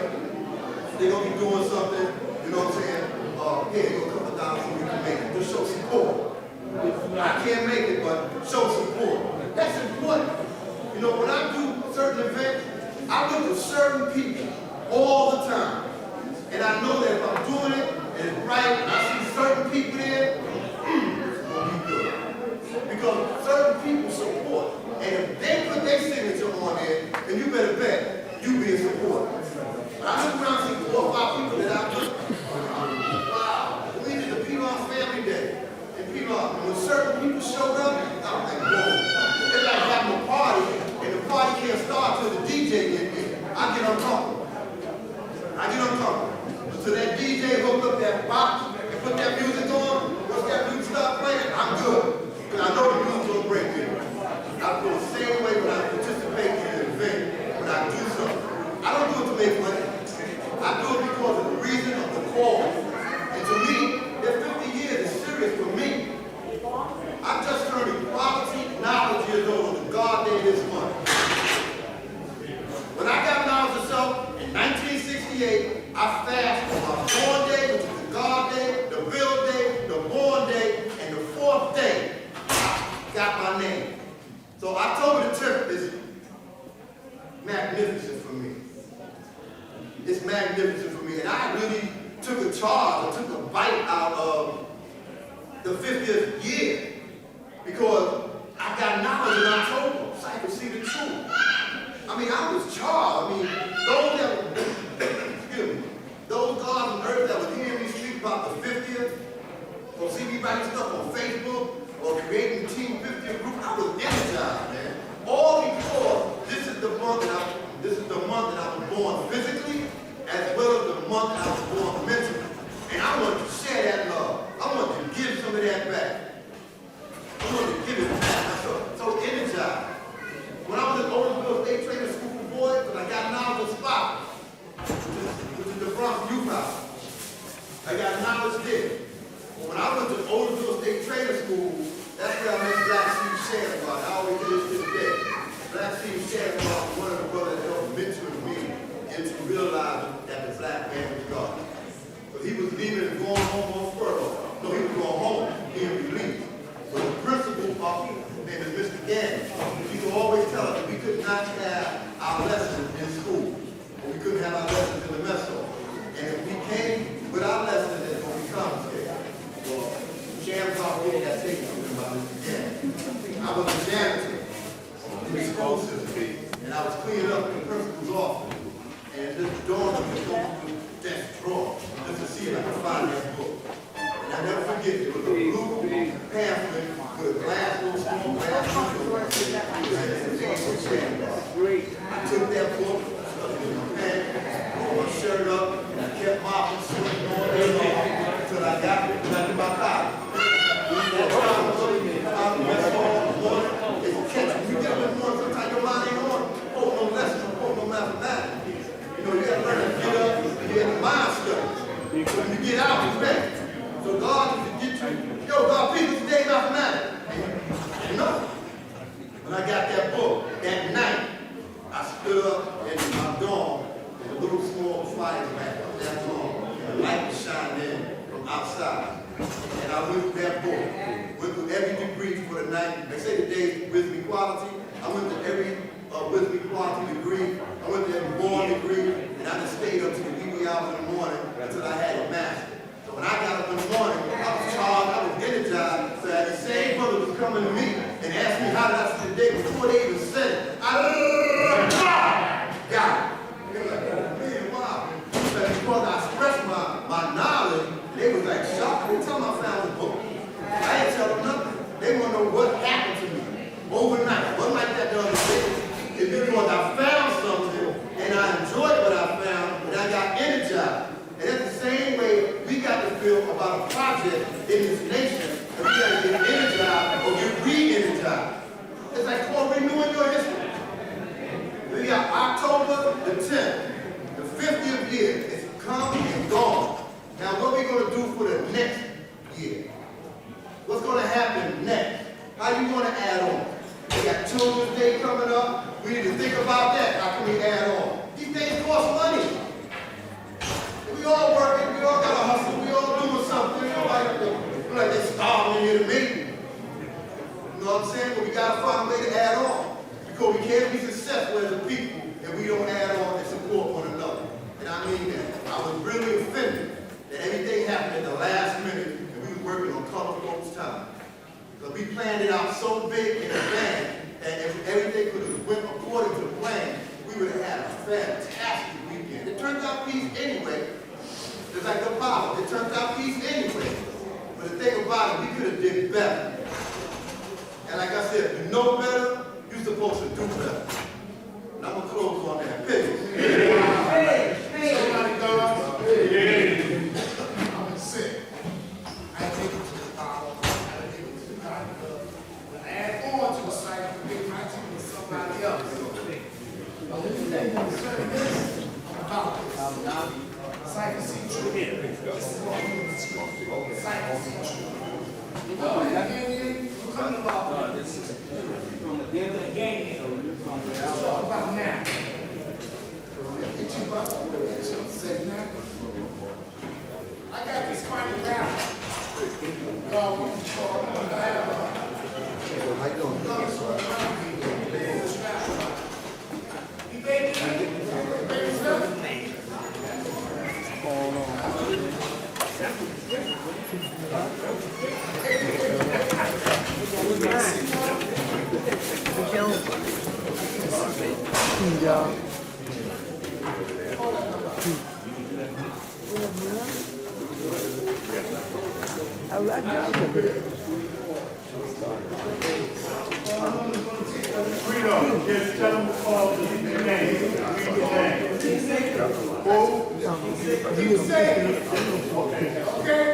they're going to be doing something, you know what I'm saying? Here, they're going to come down so we can make it. Just show support. I can't make it, but show support. That's important. You know, when I do certain events, I look at certain people all the time. And I know that if I'm doing it and it's right, and I see certain people there, it's going to be good. Because certain people support. And if they put their signature on there, then you better bet you be a supporter. But I look around and see 4 or 5 people that I look. Wow, we did the Piedmont Family Day. And Piedmont, when certain people showed up, I'm like, whoa. It's like having a party, and the party can't start till the DJ gets in. I get uncomfortable. So that DJ hooked up that box and put that music on. Once that music start playing, I'm good. Because I know the music will break me. I feel the same way when I participate in an event, when I do something. I don't do it to make money. I do it because of the reason of the cause. And to me, that 50 years is serious for me. I just turned equality knowledge years old on the God Day this month. When I got knowledge of self in 1968, I fasted on my born day, which is the God Day, the Bill Day, the Born Day, and the 4th day, I got my name. So October the 10th is magnificent for me. It's magnificent for me. And I really took a charge, I took a bite out of the 50th year because I got knowledge in October so I could see the truth. I mean, I was charged. I mean, those that excuse me, those gods on earth that were hearing me speak about the 50th, or see me writing stuff on Facebook, or creating Team 50th group, I was energized, man. All because this is the month that I was born physically, as well as the month that I was born mentally. And I want to share that love. I want to give some of that back. I want to give it back. I'm so energized. When I school, that's where I met Black Steve Shannon. I always do this to this day. Black Steve Shannon was one of the brothers that helped mentor me into realizing that the black man was God. But he was leaving and going home on furlough. So he was going home, being released. So the principal officer, his name is Mr. Gannon, he would always tell us that we could not have our lessons in school, or we couldn't have our lessons in the mess hall. And if we came with our lessons, it's going to be confiscated. Well, Shannon talked to me that tape something about Mr. Gannon. I was a janitor in the school system, and I was cleaning up in the principal's office. And this dawned on me to go through that drawer just to see if I could find that book. And I never forget it. It was a blue pamphlet with a glass, little small glass window. I took that book, stuck it in my pants, rolled my shirt up, and I kept mopping, sweating all day long until I got back to my car. That time was over, you found the rest all in the morning. It's catching. You get up in the morning, sometimes your mind ain't on. Oh, no lesson, oh, no mathematics. You know, you got to learn to get up and get the mind studies. So when you get out, you're ready. So God used to get you, yo, God, people today mathematics. And you know, when I got that book, that night, I stood up in my dorm with a little small fire lamp up that long, and the light was shining in from outside. And I went through that book, went through every degree for the night. They say today wisdom equality. I went to every wisdom equality degree. I went to every born degree, and I just stayed up to the wee hours in the morning until I had a master. So when I got up in the morning, I was charged, I was energized. So as the same brother was coming to me and asked me how did I see the day before they even said it, I got it. They were like, oh man, wow. But because I expressed my knowledge, they was like shocked. I didn't tell them I found the book. I didn't tell them nothing. They want to know what happened to me overnight. It wasn't like that the other day. It's because I found something and I enjoyed what I found and I got energized. And that's the same way we got to feel about a project in this nation, and we got to get energized or get re-energized. It's like called renewing your history. We got October the 10th, the 50th year. It's come and gone. Now what are we going to do for the next year? What's going to happen next? How you going to add on? We got Children's Day coming up. We need to think about that. How can we add on? These things cost money. We all working, we all got to hustle, we all doing something. Like they're starving here to make it. You know what I'm saying? But we got to find a way to add on. Because we can't be successful as a people if we don't add on and support one another. And I mean that. I was really offended that everything happened at the last minute and we were working on color folks' time. Because we planned it out so big in advance that if everything could have went according to the plan, we would have had a fantastic weekend. It turned out peace anyway. Just like the Bible, it turned out peace anyway. But the thing about it, we could have did better. And like I said, if you know better, you're supposed to do better. And I'm going to close on that. Pigs. Somebody God, I'm sick. I take it to the power. I take it to the power. When I add on to a site, I make my team with somebody else. About this. Sight and see truth. Sight and see truth. This is from the end of the game. Let's talk about now. Get you up. Say now. I got this funny rap. God will control my life. How you doing? You baby stuff? Freedom, just tell them to call the name. Read your name. Who? You say it. Okay.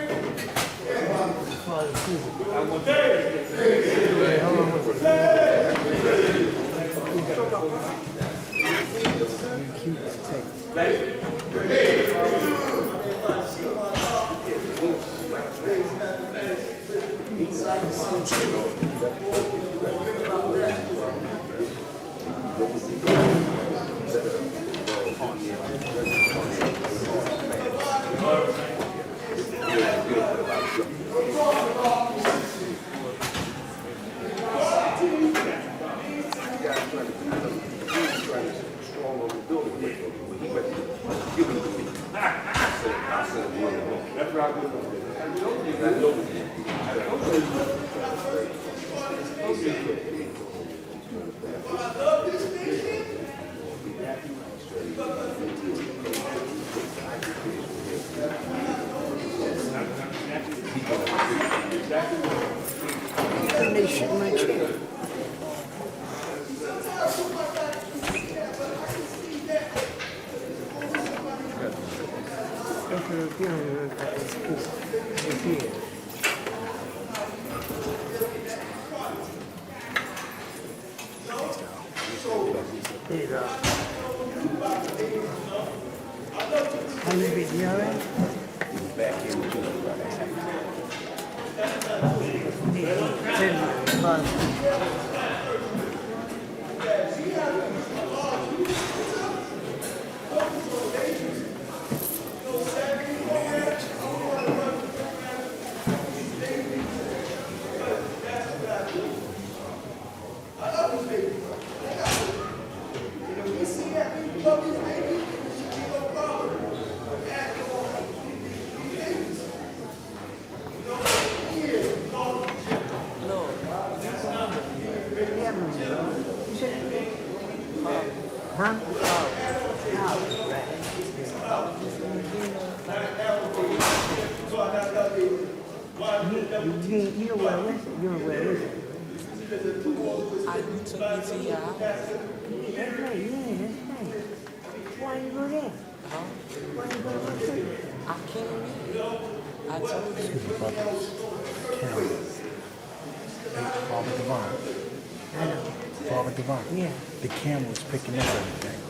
Father Divine. Father Divine. Yeah. The camera's picking up everything.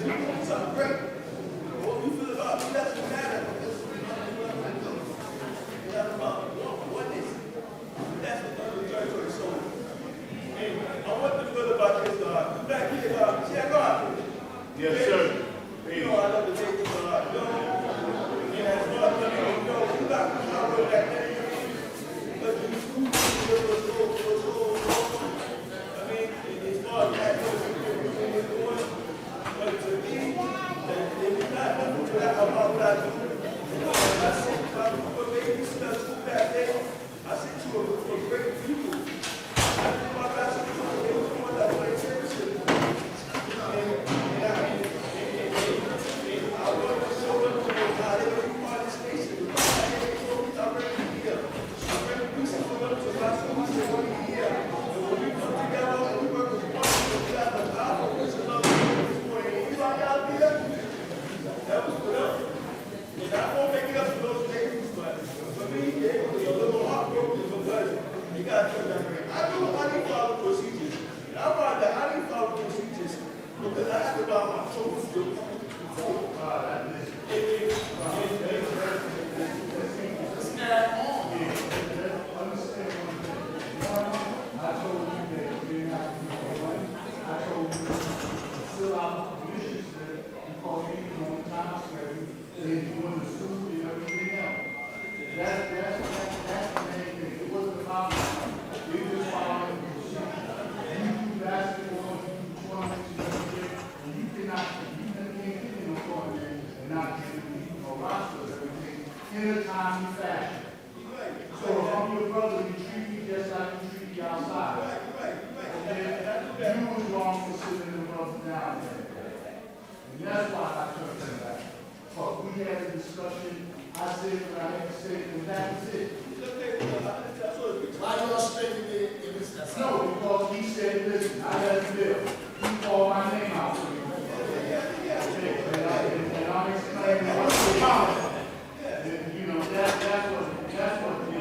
Something great. What you feel about me doesn't matter. It's not about what is. That's what the territory is. So, and I want to feel about this, God. You back here, God. Yeah, God. Yes, sir. You know I love to take this, God. You know, and as far as you know, you got to know that thing. But you I mean, as far as that goes, but to me, it's not about what I do. I said, what made me smell so bad, I said to a great people. I did my best to do it. They was the one that played seriously. And I wanted to show them to them how they were part of this nation. I told them I'm ready to be here. I'm ready to do something for them to my school. They want to be here. And when we come together and we work as one, we have a power. There's another one this morning. Anybody out there? That was for them. And I won't make it up to those cases, but for me, they were a little heartbroken because they got to that way. I didn't follow procedures. And I'm right that I didn't follow procedures because I had to buy my toes to in a timely fashion. So if I'm your brother, you treat me just like you treat me outside. And then you was wrong for sitting the brother down there. And that's why I took him back. But we had a discussion, I said what I had to say, and that was it. Why y'all speaking in this? No, because he said, listen, I got a bill. He called my name out. And I'm explaining what's the problem. You know, that's what it is.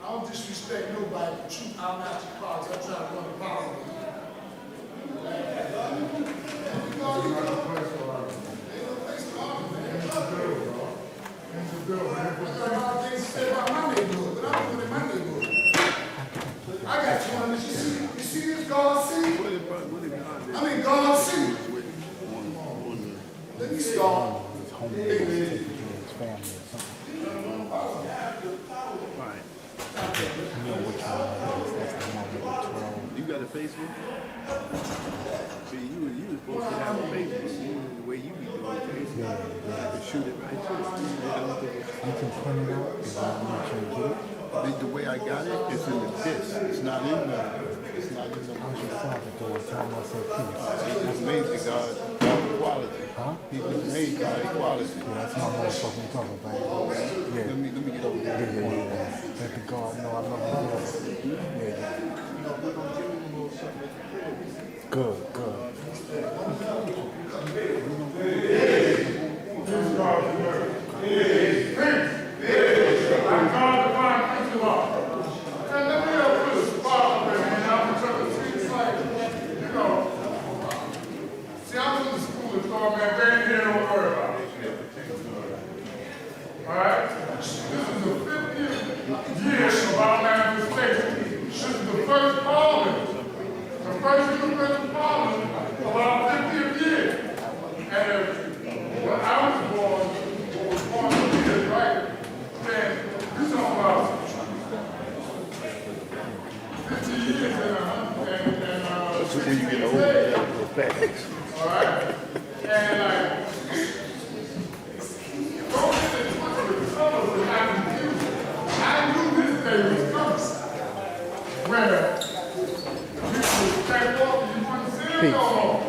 I don't disrespect nobody, but I'm not your cause. I'm trying to run the power. I got you on this. You see this guard seat? I'm in guard seat. Let me start. You got a Facebook? See, you was supposed to have a Facebook. The way you be doing things. I can shoot it right through. You can print it out if you want to get it. The way I got it, it's in the disc. It's not in the. It's not in the. How's your father doing? Tell him I said peace. He was made to God equality. Huh? He was made God equality. Yeah, that's my motherfucking talking about. Yeah. Let me get over there. Yeah. Let the God know I love you. Yeah. We're gonna give him a little something. Good. See, I'm in the school and so man, they ain't here, don't worry about it. All right? This is the 50th year of our manifestation. This is the first parliament, the first universal parliament of our 50th year. And when I was born years, right? Then you talking about 50 years So when you get older, that's the facts. all right? And like, don't get it twisted. Some of us are having confused. I knew this where people would stand up and you wouldn't see them no more.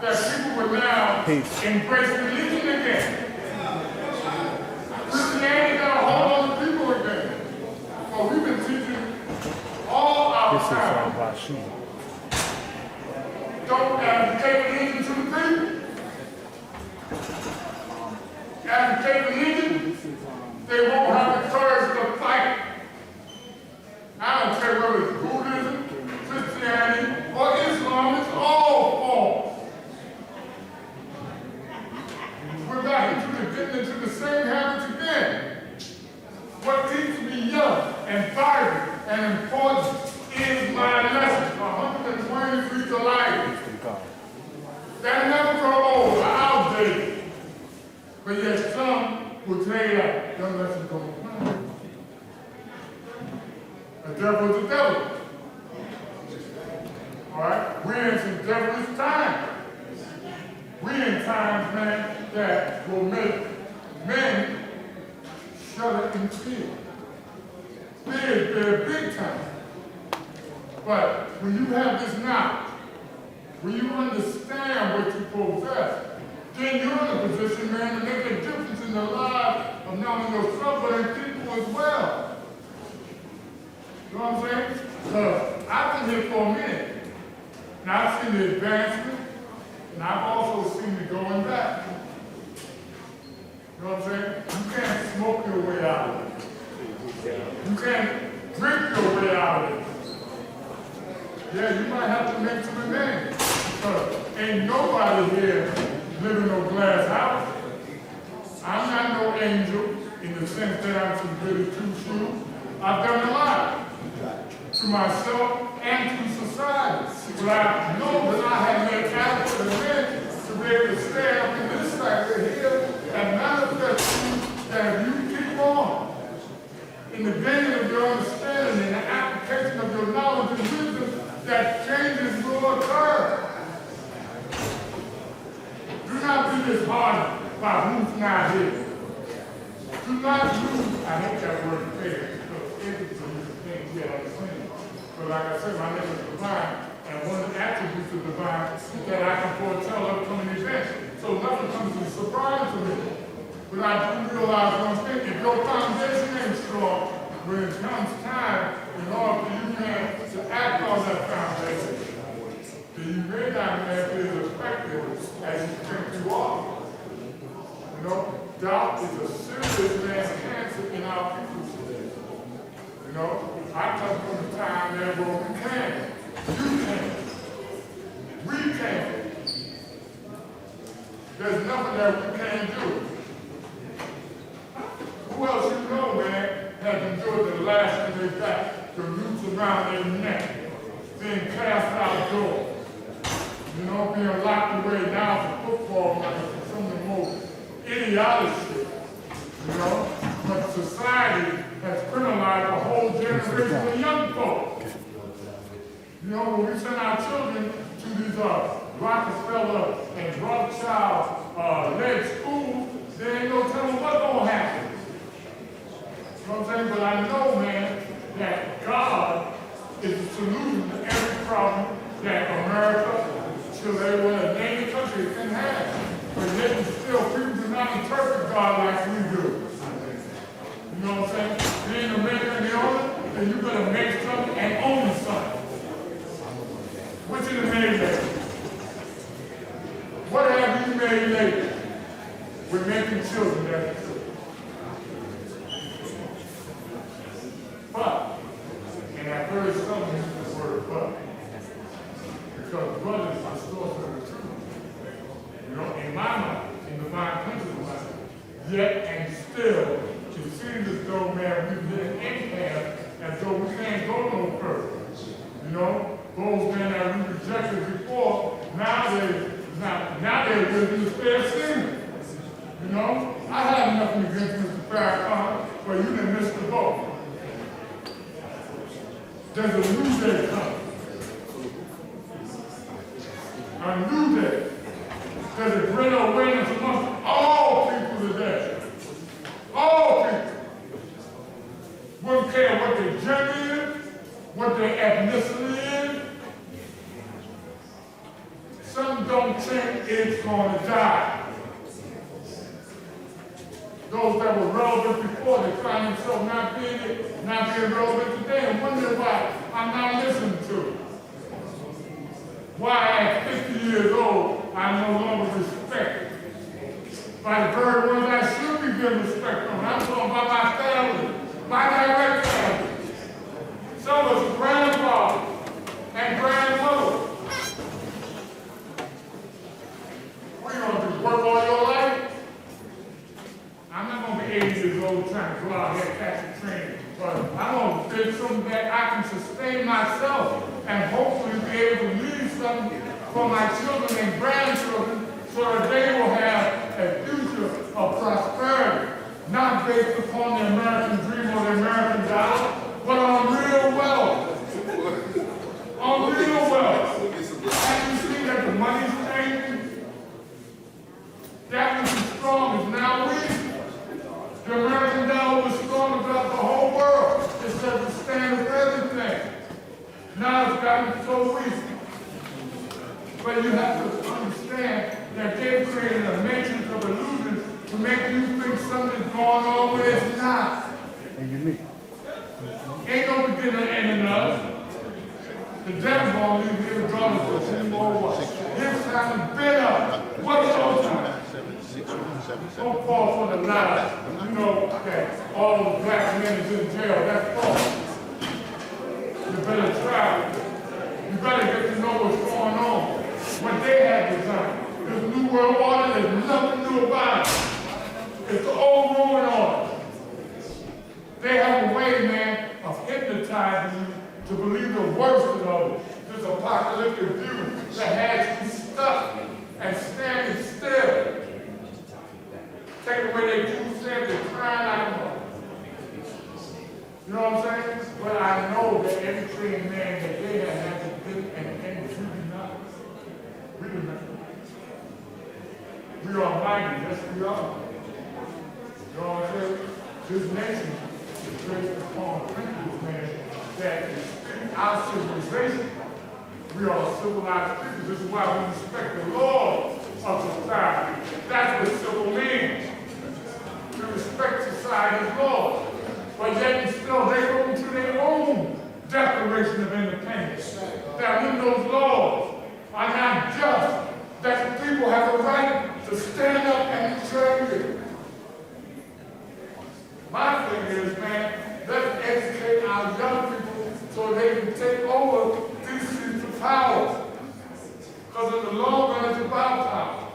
That people would now embrace religion again. Christianity got a hold on the people again. So we've been teaching all our time. Don't advocate religion to the people. Advocate religion, they won't have the courage to fight. I don't care whether it's Buddhism, Christianity, or Islam, it's all false. We're back getting into the same habits again. What needs to be young and vibrant and important is my lesson. 120 feet of life. That never grow old or outdated. But yet some will tell you that young lessons don't apply. The devil is the devil. All right? We're in some devilish times. We're in times, man, that will make men shudder in fear. They're big time. But when you have this knowledge, when you understand what you possess, then you're in a position, man, to make a difference in the lives of not only yourself, but in people as well. You know what I'm saying? Because I've been here for a minute, and I've seen the advancement, and I've also seen the going back. You know what I'm saying? You can't smoke your way out of it. You can't drink your way out of it. Yeah, you might have to make some amends. Because ain't nobody here living in no glass house. I'm not no angel in the sense that I'm some really true shoes. I've done a lot to myself and to society. But I know that I have made adequate amends to be able to stand up in this factor here and manifest that if you keep on in the gaining of your understanding and the application of your knowledge and wisdom, that changes will occur. Do not be disheartened by who's not here. Do not lose, I hate that word fair, because everything is things yet unseen. But like I said, my name is divine, and one of the attributes of divine is that I can foretell upcoming events. So nothing comes as a surprise to me. But I do realize one thing, if your foundation ain't strong, when it comes time in order for you, man, to act on that foundation, then you may not, man, be as effective as you think you are. You know, doubt is a serious, man, cancer in our people today. You know, I come from a time there where we can. You can. We can. There's nothing that we can't do. Who else you know, man, has enjoyed the last of their back, the roots around their neck, being cast outdoors, you know, being locked away down for football matches and some of the most idiotic shit, you know? But society has criminalized a whole generation of young folk. You know, when we send our children to these Rockefeller and Rothschild-led schools, there ain't no telling what's going to happen. You know what I'm saying? But I know, man, that God is the solution to every problem that America, Chile, well, name the country can have. But yet still, people do not interpret God like we do. You know what I'm saying? Being the maker and the owner, then you better make something and own something. Which is the made lately? What have you made lately? We're making children, that's true. But, and I heard someone use the word but, because but is the source of the truth. You know, in my mind, in the mind principle mind, yet and still, it seems as though, man, we've hit an impasse as though we can't go no further. You know, those men that we rejected before, now they're willing to spare sin. You know, I have nothing against Mr. Farrakhan, but you didn't miss the boat. There's a new day coming. A new day. There's a great awareness amongst all people today. All people. Wouldn't care what their gender is, what their ethnicity is, some don't think it's going to die. Those that were relevant before, they find themselves not being relevant today and wonder why I'm not listening to it. Why at 50 years old, I'm no longer respected. By the very ones I should be giving respect from. I'm talking about my family, my direct family. Some of us grandfathers and grandmothers. What are you going to do, work all your life? I'm not going to be 80 years old trying to go out here and catch a train, but I'm going to do something that I can sustain myself and hopefully be able to leave something for my children and grandchildren so that they will have a future of prosperity, not based upon the American dream or the American dollar, but on real wealth. On real wealth. Have you seen that the money's changing? That which is strong is now weak. The American dollar was strong throughout the whole world. It said to stand for everything. Now it's gotten so weak. But you have to understand that they've created a matrix of illusions to make you think something's going on where it's not. Ain't no beginning and ending us. The devil's going to leave here regardless of who or what. His time is bitter. What's your time? Don't fall for the lie. You know that all the black men is in jail. That's false. You better try. You better get to know what's going on. What they have designed. This new world order, there's nothing new about it. It's the old Roman order. They have a way, man, of hypnotizing you to believe the worst of others. This apocalyptic view that has you stuck and standing still. Take away their true sense, they're crying out. You know what I'm saying? But I know that every trained man that they have has a good and we do not. We do not. We are mighty, yes we are. You know what I'm saying? This nation is based upon principles, man, that our civilization, we are civilized people. This is why we respect the laws of society. That's what civil means. We respect society's laws. But yet and still they go into their own Declaration of Independence. That when those laws are not just, that the people have the right to stand up and change it. My thing is, man, let's educate our young people so they can take over these seats of power. Because in the long run, it's about power.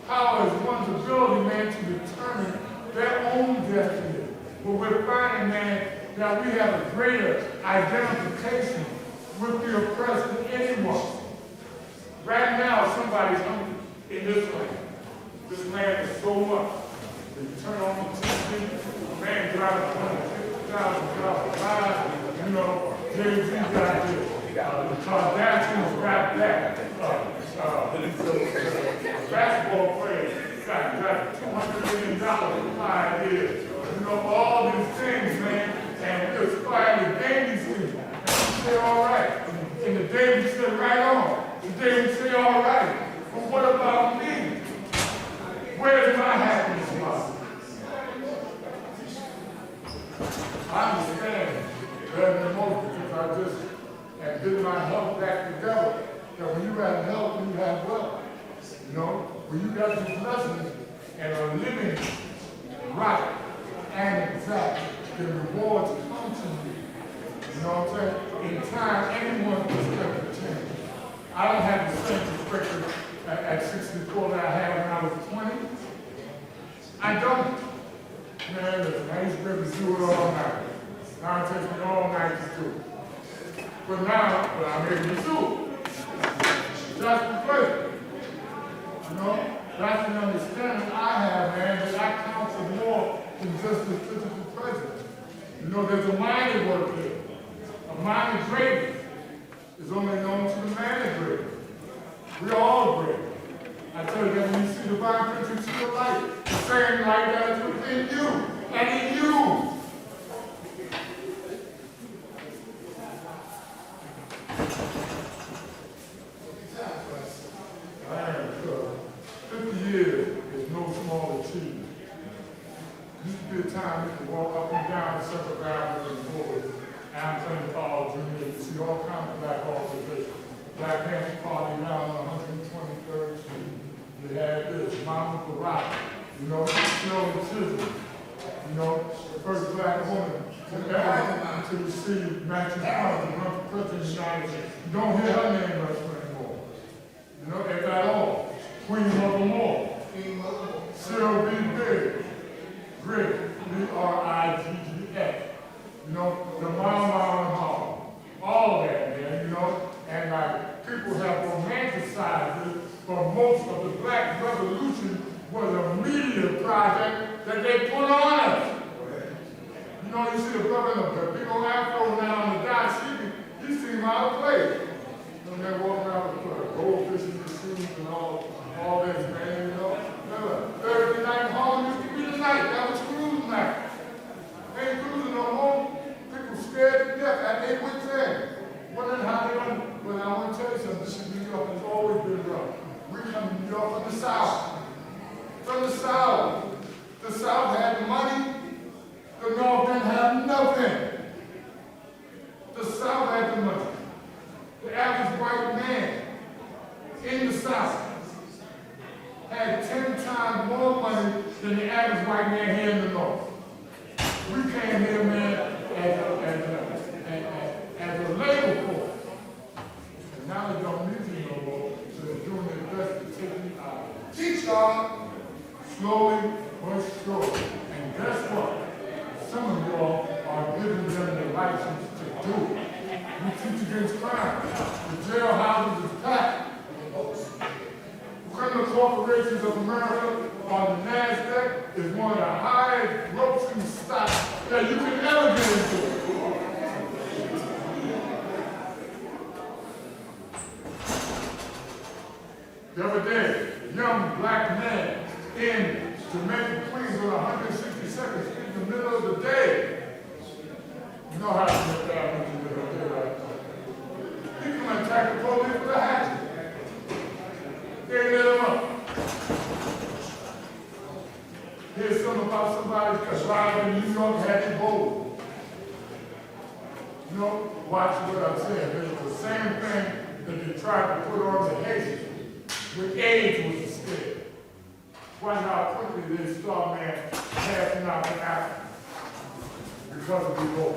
Power is one's ability, man, to determine their own destiny. But we're finding, man, that we have a greater identification with the oppressed than anyone. Right now, somebody's hungry in this land. This land is so much. You turn on the TV, a man driving $150,000 ride, you know, Jay-Z got this, the Kardashians got that, basketball players got $200 million in 5 years. You know, all these things, man, and we aspire to gain these things. And we say, all right. And the day we say, right on. The day we say, all right. But what about me? Where's my happiness, Father? I understand better than most because I just have given my health back together. That when you have health, you have wealth. You know, when you got these blessings and are living right and exact, the rewards come to you. You know what I'm saying? In time, anyone's perspective changes. I don't have the same perspective at 64 that I had when I was 20. I don't. Man, listen, I used to be able to do it all night. Now it takes me all night to do it. But now, I'm able to do it. That's the pleasure. You know? That's an understanding I have, man, that I count for more than just the physical presence. You know, there's a mind at work here. A mind of greatness is only known to the man of greatness. We're all great. I tell you that when you see the divine picture, you see the light. The same light that is within you and in you. be a time you can walk up and down the Central Avenue and forward, Anthony Paul Jr., you see all kinds of black organizations. Black Panther Party down on 123rd Street. You had this, Mama Barack, you know, Shirley Chisholm, you know, the first black woman to ever to receive matching funds to run for president of the United States. You don't hear her name much anymore. You know, if at all. Queen Mother Moore. Cyril B. Griggs, B-R-I-G-G-S. You know, the Mama and Hall. All of that, man, you know. And like, people have romanticized it, but most of the black revolution was a media project that they put on us. You know, you see the brother in the big old afro now on the dot, he seemed out of place. You know, they walk around with goldfish in the shoes and all this, man, you know. Thursday night in Harlem used to be the night. That was cruise night. Ain't cruising no more. People scared to death at their wit's end. Wondering how they done. But I want to tell you something. This is New York. It's always been rough. We come to New York from the South. From the South. The South had money. The North didn't have nothing. The South had the money. The average white man in the South had 10 times more money than the average white man here in the North. We came here, man, as a labor force. And now they don't need you no more, so they're doing their best to take you out. Teach y'all. Slowly but surely. And guess what? Some of y'all are giving them the license to do it. We teach against crime. The jail houses is packed. Criminal Corporations of America on the NASDAQ is one of the highest grossing stocks that you can ever get into. The other day, a young black man in Jamaica, Queens on 162nd Street in the middle of the day. You know how to get that in the middle of the day, right? He come and attack the police with a hatchet. They lit him up. Here's something about somebody that's driving in New York had to bold. You know, watch what I'm saying. It's the same thing that they tried to put on the Haitians when AIDS was a scare. Watch how quickly they start, man, passing out to Africa because of Ebola.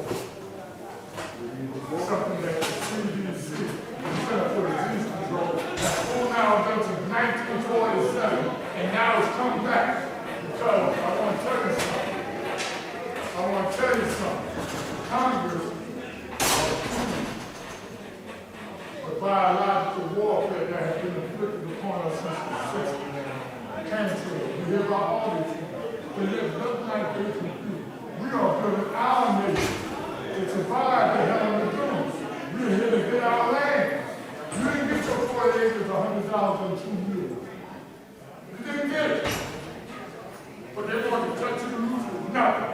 Something that the CDC, the Center for Disease Control, has pulled out since 1947, and now it's come back. Because I want to tell you something. Congress the biological warfare that has been inflicted upon us since the 60s. Cancer, we hear about all these things. But there's nothing like this with you. We are building our nation to survive the hell of the doom. We're here to get our land. You didn't get your 40 acres, $100 in 2 years. You didn't get it. But they want to touch you and lose with nothing.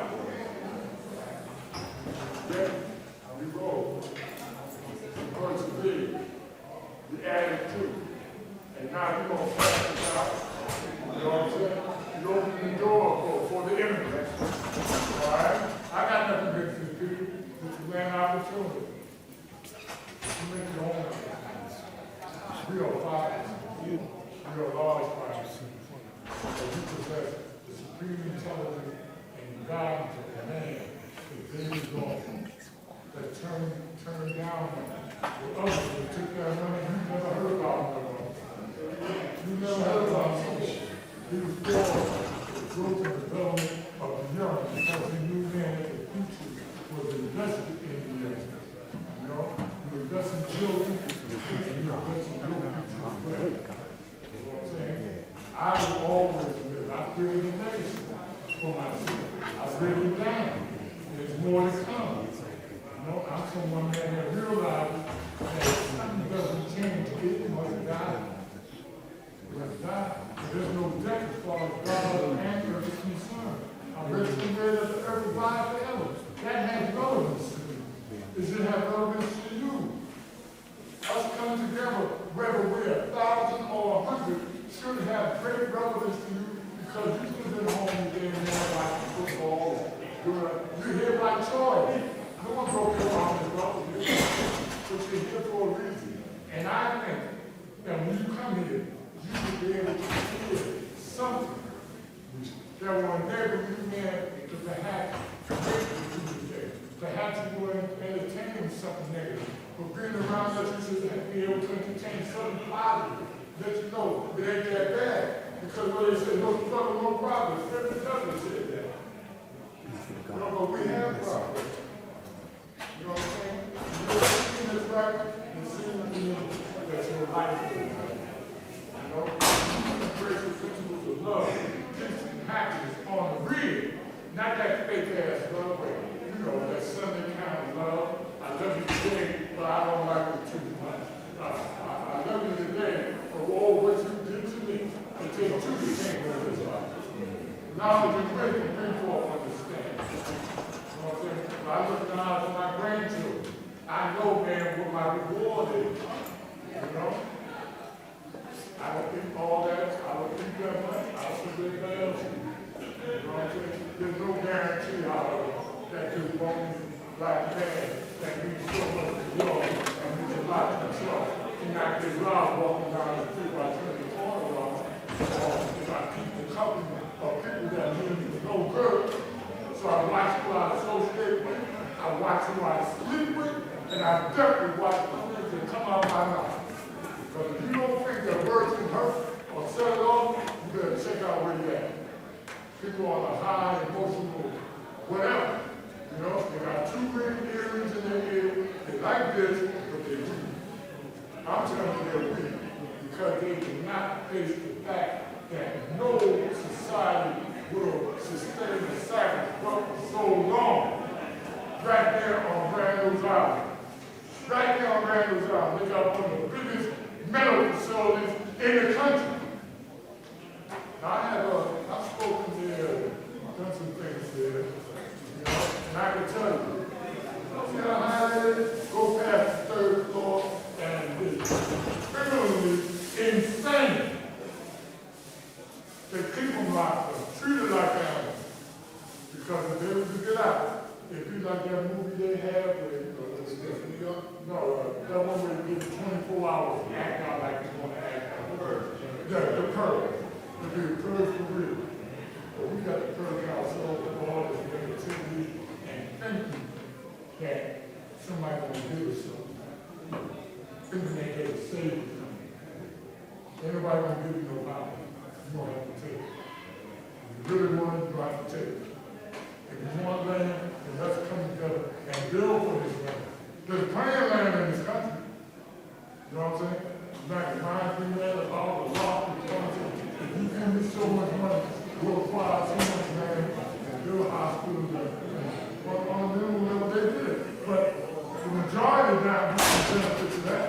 Yeah, we roll. Going to be. We added to. And now you're going to pass this out. You know what I'm saying? You open the door for the immigrants. All right? I got nothing against these people. It's a land opportunity. You make your own. We are fathers. We are large fathers. So you possess the supreme intelligence and guidance of the man. The daily going that turned down the others that took that money. You never heard about them. You never heard about them. He was for the growth and development of the young because he knew then that the future was invested in the young. You know, you invest in children, and you invest in your future as well. You know what I'm saying? I will always live. I created a legacy for myself. I written it down. There's more to come. You know, I'm someone that realizes that if something doesn't change, it must die. It must die. There's no death as far as God and earth is concerned. I'm ready to say that the earth will lie forever. That has relevance to me. It should have relevance to you. Us coming together, whether we're 1,000 or 100, should have great relevance to you because you could have been home today and like football You're here by choice. No one broke your arm and brought you here. But you're here for a reason. And I think that when you come here, you will be able to hear something that will enable you man to perhaps make it to the day. Perhaps you will entertain something negative. But being around us, you should be able to entertain something positive. Let you know it ain't that bad. Because when they say no struggle, no problem, Scripture doesn't say that. No, but we have problems. You know what I'm saying? You're seeing this right, and seeing that your life is right. You know? Embrace the principles of love, peace, and happiness on the real. Not that fake ass love, but you know, that Sunday kind of love. I love you today, but I don't like you too much. I love you today for all what you did to me. Until two became what it is like. Knowledge and wisdom bring forth understanding. You know what I'm saying? When I look down at my grandchildren, I know, man, what my reward is. You know? I don't think all that, I don't think that much, I don't think anybody else. You know what I'm saying? There's no guarantee, however, that this one black man that needs so much love and needs a lot of trust cannot get robbed walking down the street by 24 hours. If I keep the company of people that mean no good, so I watch who I associate with, I watch who I sleep with, and I definitely watch the things that come out of my mouth. Because if you don't think that words can hurt or set it off, you better check out where you're at. People on a high emotional whatever, you know, they got too many earrings in their ear, they like this, but they're weak. I'm telling you they're weak because they cannot face the fact that no society will sustain the cycle for so long. Right there on Randall's Island. Right there on Randall's Island, they got one of the biggest medical facilities in the country. Now, I've spoken there, done some things there, you know, and I can tell you, see how high it is? Go past the third floor, and it's criminally insane. They keep them locked up, treated like animals. Because if they were to get out, it'd be like that movie they have where, New York? No, that one where they give 24 hours and act out like you want to act out. The Purge. It'd be a purge for real. But we got to purge ourselves of all this negativity and thinking that somebody gonna give us something. Thinking they get a savior coming. Anybody gonna give you no power. You don't have to take it. If you really want it, you have to take it. If you want land, then let's come together and build for this land. There's plenty of land in this country. You know what I'm saying? Like the mind thing there, all the law, if you give me so much money, we'll acquire so much land and build hospitals and on a minimum level they did. But the majority of that benefit to that.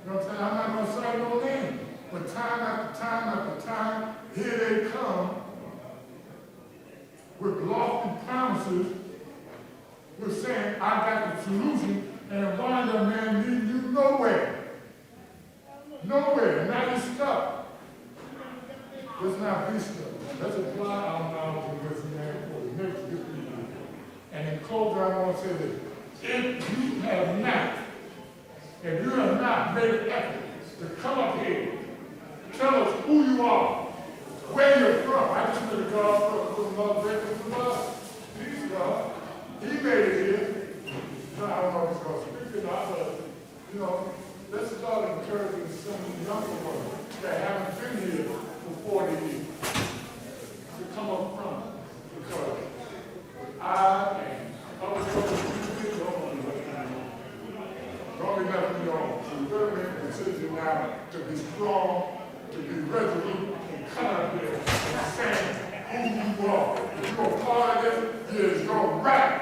You know what I'm saying? I'm not going to say no name. But time after time after time, here they come with lofty promises. We're saying, I got the solution, and wind up, man, leading you nowhere. Nowhere. Now you're stuck. Let's not be stuck. Let's apply our knowledge and wisdom for the next 50 years. And in closing, I want to say this. If you have not made an effort to come up here, tell us who you are, where you're from. I just made a God from Love Breaking from us. Peace, God. He made it here. I don't know if he's going to speak or not, but, you know, let's start encouraging some of the younger ones that haven't been here for 40 years to come up front. Because I and other people don't be left alone. So you better make a decision now to be strong, to be resolute, and come up here and say who you are. If you're a part of this, it's your right.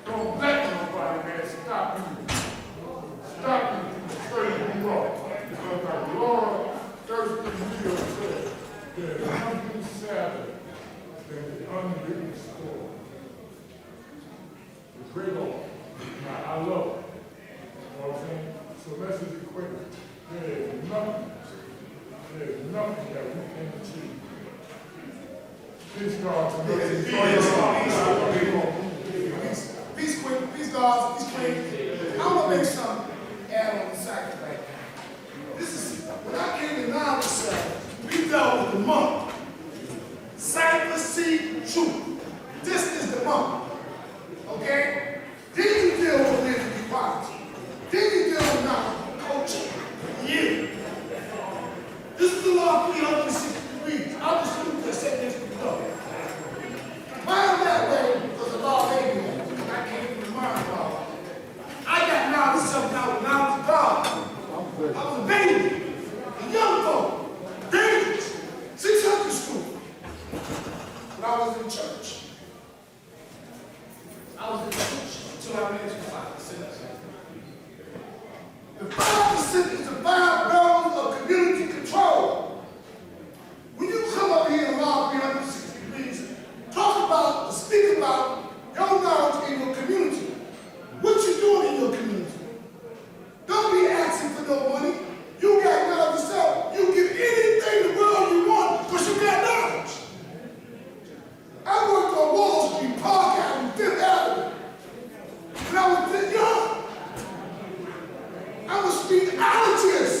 Don't let nobody, man, stop you. Stop you from straight you up. Because like Lord Thursday Meal said, there's nothing sadder than the unwritten story. The great Lord. I love it. You know what I'm saying? So let's just equate it. There's nothing that we can achieve. Please God to see truth. This is the moment. Okay? Then you deal with living equality. Then you deal with culture. Yeah. This is the law 360 degrees. I'm just going to say this before. Mind that way because the law made me that. Because I came from the mind law. I got knowledge something I was knowledge of God. I was a baby, a young folk, dangerous, 600 school. But I was in church. I was in church until I made it to 5%. The 5% is the 5 levels of community control. When you come up here in law 360 degrees, talk about, speak about your knowledge in your community. What you doing in your community? Don't be asking for no money. You got knowledge yourself. You get anything in the world you want because you got knowledge. I worked on Wall Street, Park Avenue, Fifth Avenue. When I was this young, I was speakologist.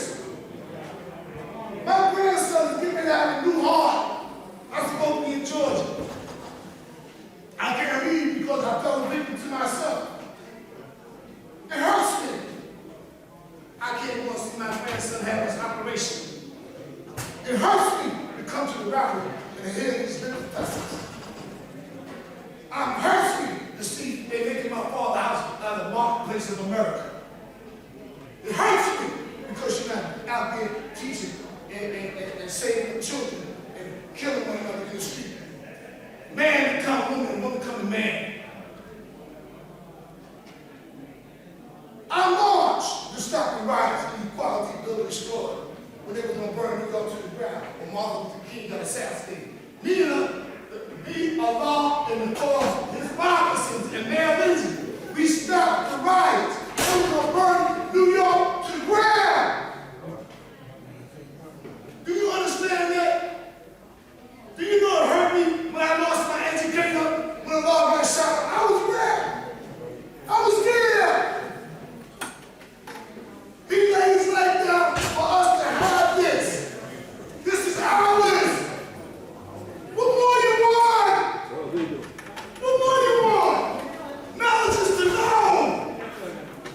My grandson is getting out of New Heart. I'm supposed to be in Georgia. I can't read because I fell victim to myself. It hurts me. I can't go see my grandson have his operation. It hurts me to come to the rally and hear these little professors. It hurts me to see they making my father's house out of the marketplace of America. It hurts me because you're not out there teaching and saving the children and killing one another in the street. Man become woman and woman become a man. I marched to stop the riots and equality bill destroyed when they were going to burn New York to the ground when Martin Luther King got assassinated. Me, Allah, and the cause, his Robinsons and Mayor Lindsay, we stopped the riots. They were going to burn New York to the ground. Do you understand that? Do you know it hurt me when I lost my educator, when the law got shot? I was mad. I was scared. He laid his life down for us to have this. This is ours. What more do you want? What more do you want? Knowledge is to know.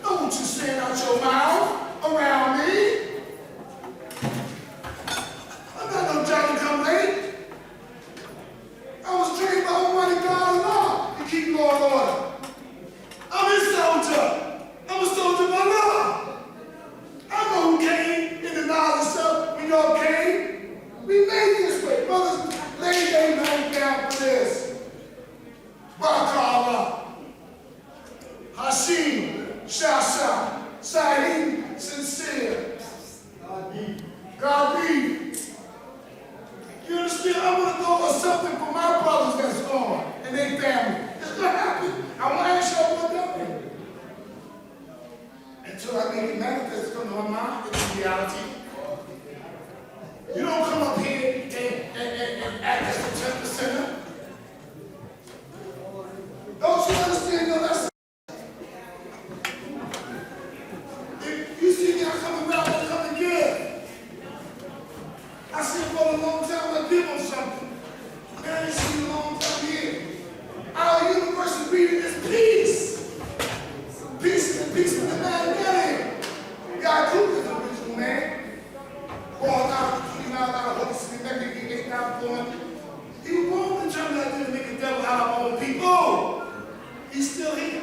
Know what you're saying out your mouth around me. I'm not no Johnny come late. I was trained by Almighty God and law to keep law and order. I'm a soldier. I'm a soldier by law. I know who came in the knowledge of when y'all came. We made this way. Brothers, lay their name down for this. Barakah, Hashim, Shasha, Saeed, Sincere, God be. You understand? I want to go for something for my brothers that's gone and their family. It's going to happen. I want to ask y'all what that is. Until I make it manifest from my mind, it's reality. You don't come up here and act as a 10%. Don't you understand? No, that's if you see me, I come around and come and give. I see him for a long time, I give him something. Man, I ain't seen him a long time here. Our university reading is peace. Peace and peace with the man again. God Cooper is the original man. Born out of 29 out of Holy City, Mecca, he ain't not born. He was born to turn out there to make a devil out of all people. He's still here.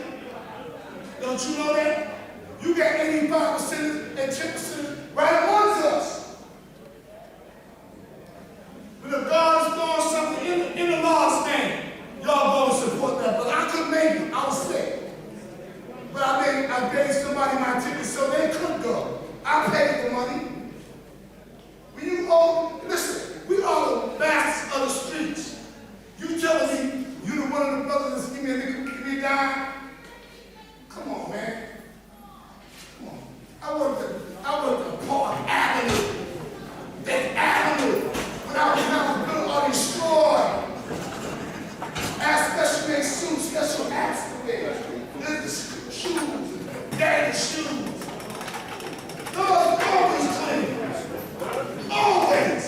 Don't you know that? You got 85% and 10% right amongst us. But if God's doing something in the Lord's name, y'all going to support that. But I couldn't make it. I was sick. But I gave somebody my ticket so they could go. I paid the money. When you owe, listen, we are the masters of the streets. You telling me you the one of the brothers that's give me a nickel, give me a dime? Come on, man. Come on. I worked at Park Avenue. That avenue. When I was built all destroyed. Ask special made suits, special hats to wear. Shoes, daddy shoes. Those always clean. Always.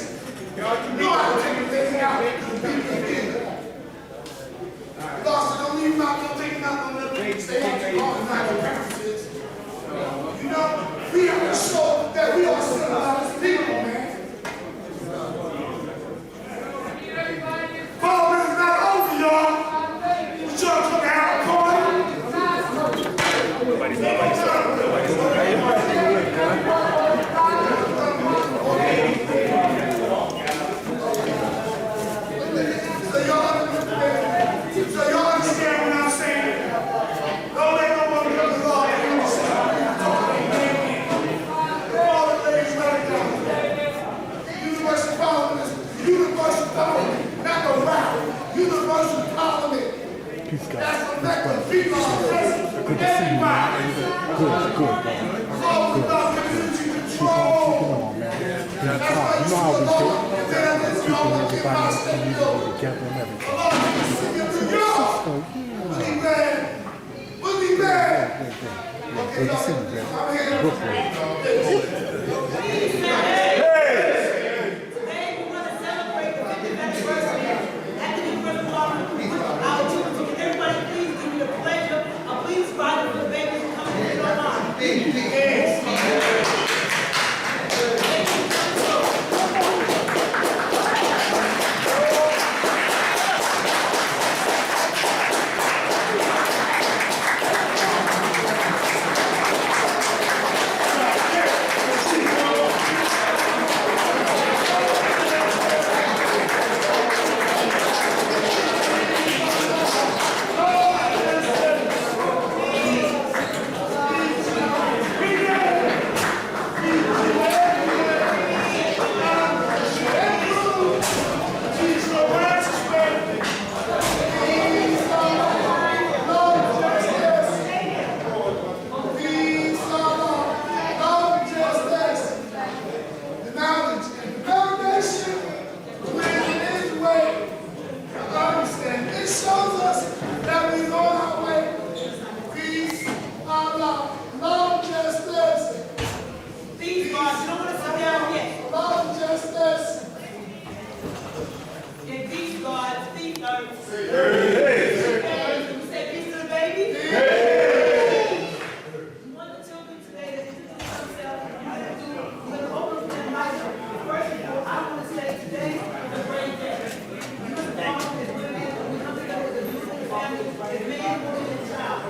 You know how to take everything out and people in. Peace, God. That's affecting people on Facebook. Good to see you, man. Good, good, brother. Good. Keep on, man. You know how we do. Keeping everybody in the community together and everything. Good to see you, man. Brooklyn. Today we want to celebrate the 50th anniversary at the University of our children. Everybody, please give me the pleasure of please riding for the babies and coming to your line. Please, God, you don't want to sit down yet. In peace, God, speak earth. Say peace to the baby. You want the children today to introduce themselves. You're going to open their mic. First of all, I want to say today is a great day. You're the father is women. We come together as a beautiful family, a man, woman, and child.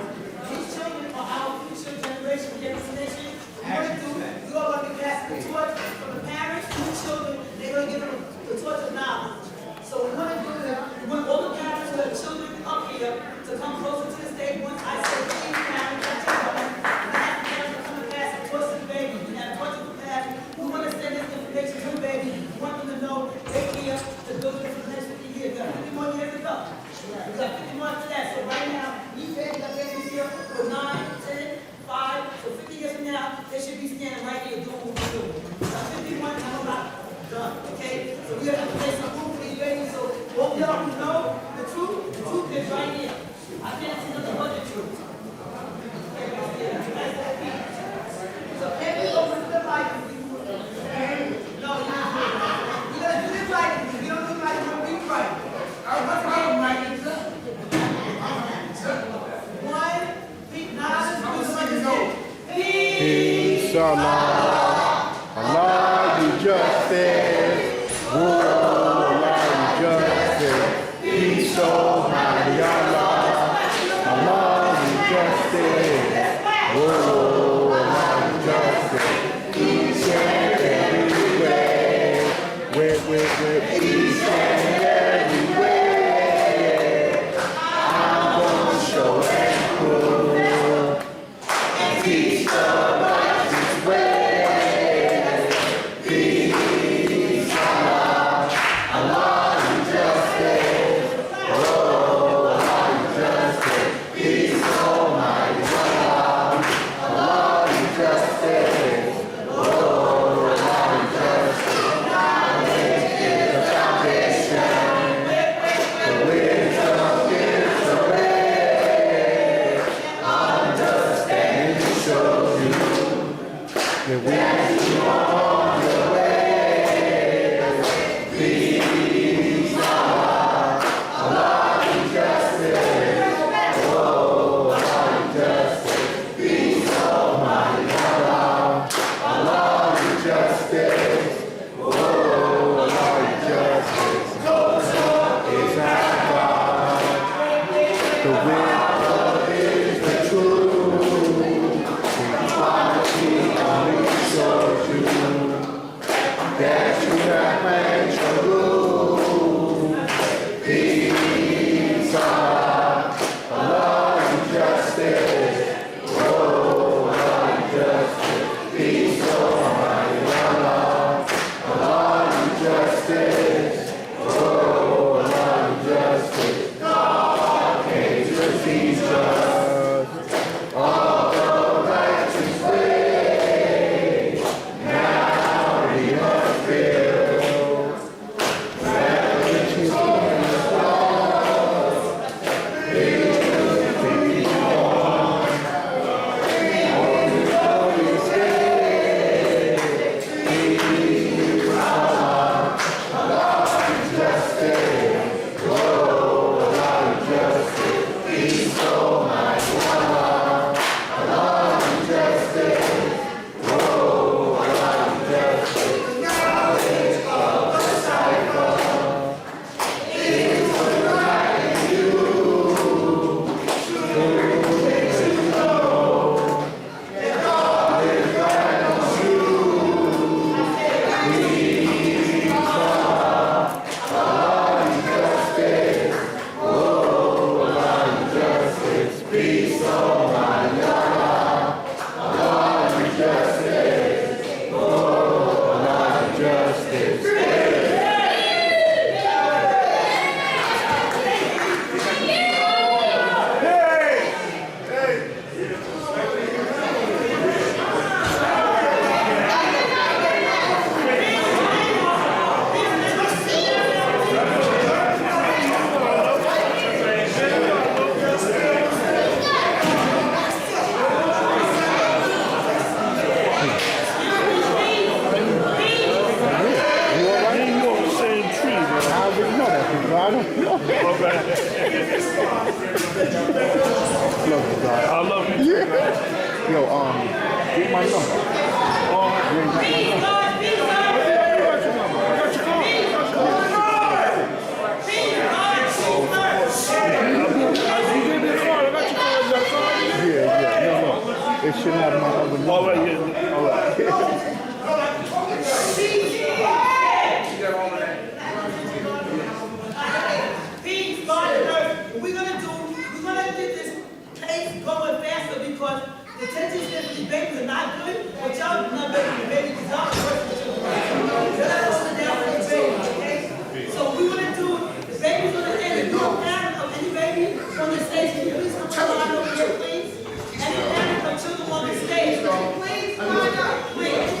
These children are our future generation of destination. What to do, you all want to be passing the torch from the parents to the children. They're going to give them the torch of knowledge. So we want to do that. We want all the parents who have children up here to come closer to the stage. Once I say, please, parents, I tell them, and I have the parents to come and pass the torch to the baby. We have torches to pass. We want to send this information to the baby. We want them to know they're here to build it for the next 50 years. We got 50 more years to go. We got 50 more after that. So right now, these babies got babies here for 9, 10, 5, so 50 years from now, they should be standing right here doing what we're doing. 51, I'm not done, okay? So we have to play some proof for these babies, so all y'all who know the truth is right here. I can't see nothing but the truth. So every open the mic. No, you gotta do this right. If you don't do it right, you're gonna be right. What's wrong with Mike? One, Peace, Allah. Allah, you justice. Oh, Allah, you justice. Peace, Almighty Allah. Allah, you justice. Oh, Allah, you justice. Peace and everywhere. Where, peace and everywhere. I'm gonna show and prove. Peace, Allah, this way. Peace, Allah. Allah, you justice. Oh, Allah, you justice. Peace, Almighty Allah. Allah, you justice. Oh, Allah, you justice. Knowledge is the foundation. The wisdom is the way. Understanding shows you that we are on the way. Peace, Allah. Allah, you justice. Oh, Allah, you justice. Peace, Almighty Allah. Allah, you justice. Oh, Allah, you justice. Is our God. The wisdom is the truth. Equality only shows you that you have made your rule. Peace, Allah. Allah, you justice. Oh, Allah, you justice. Peace, Almighty Allah. Allah, you justice. Oh, Allah, you justice. God is should have my other number. All right, yeah. All right. Peace, God and earth. We're gonna get this pace going faster because the attention span for these babies are not good, but y'all not making the baby because y'all are working with children. You're not holding down for these babies, okay? So we're gonna do the babies on the end. If you're a parent of any baby on the stage, can you please come to the line over here, please? Any parent of children on the stage, please line up, please.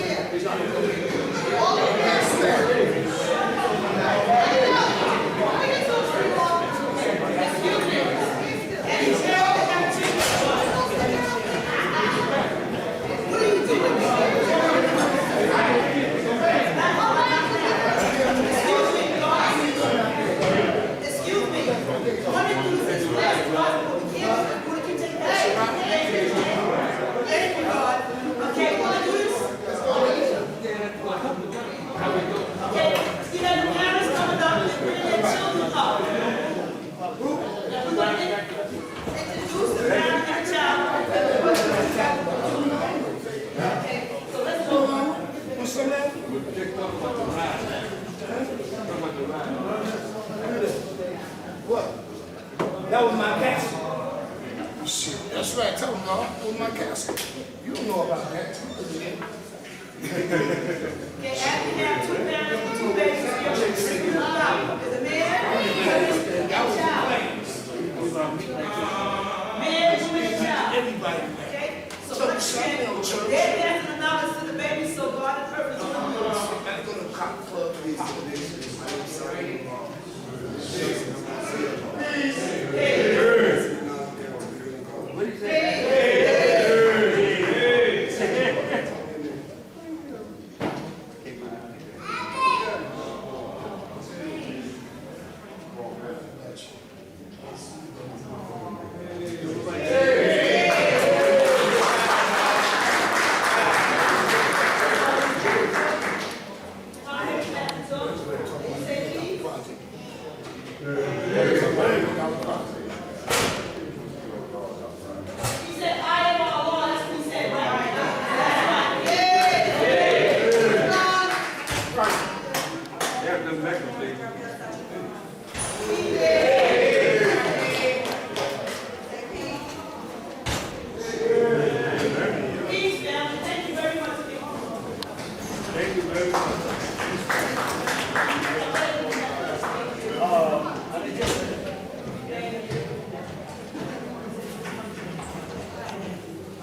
That was my castle. Shit, that's right. Tell them, Lord, with my castle. You don't know about that. Okay, after you have two parents and two babies, you're allowed. There's a man and a child. Man, woman, and child. Everybody. Okay? So understand, they're passing the knowledge to the baby, so God and purpose will come. I'm going to cop club these donations. I'm sorry.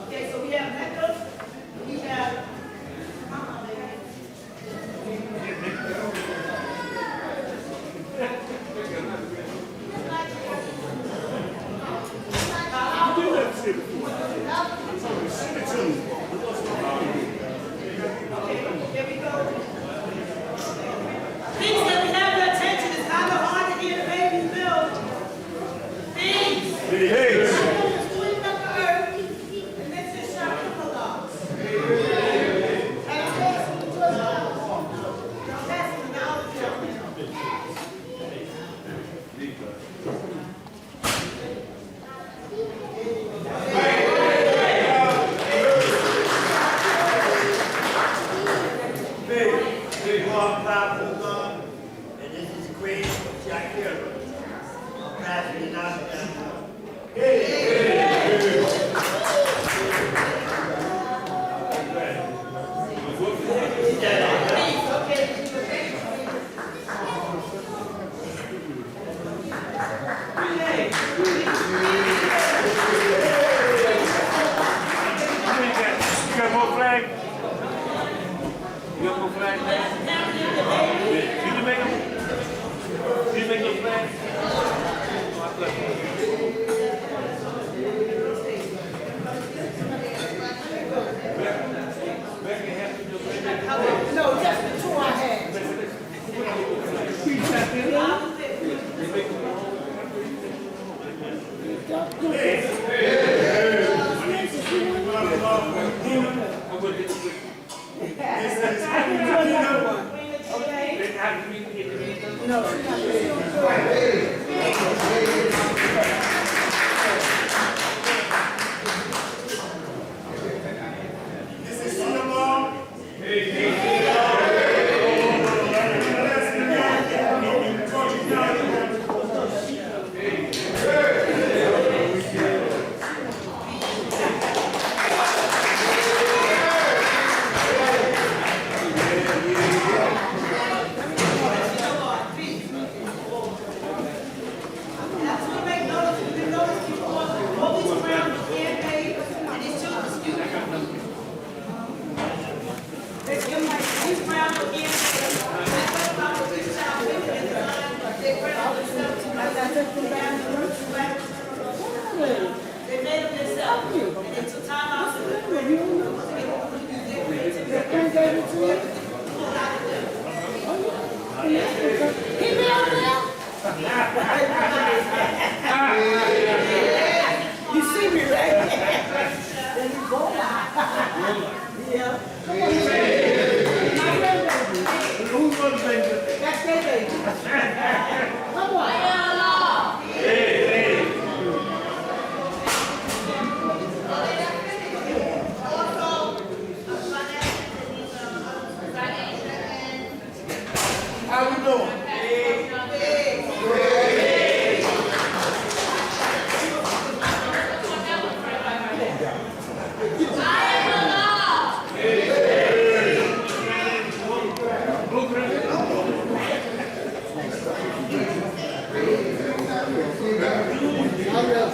Okay, so we have Mecca, we have here we go. Things that we have your attention is how the hard to hear the babies build. Things. And this is Shaka. Big God, powerful God, and this is Queen Shakira. I'm passing it out to them. You got more flag? You got more flag? Did you make them? Did you make those flags? No, just the two I had.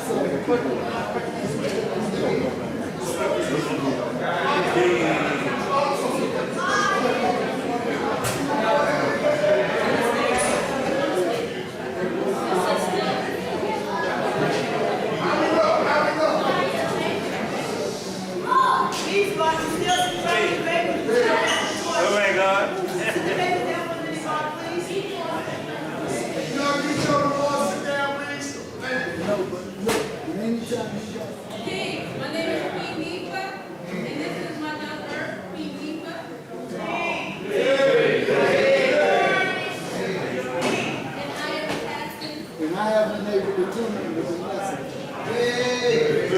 Please, God, you still trying to make me. Oh my God. Hey, my name is Queen Nifa, and this is my daughter, Queen Nifa. And I am passing. And I have been able to do it with a message. Hey.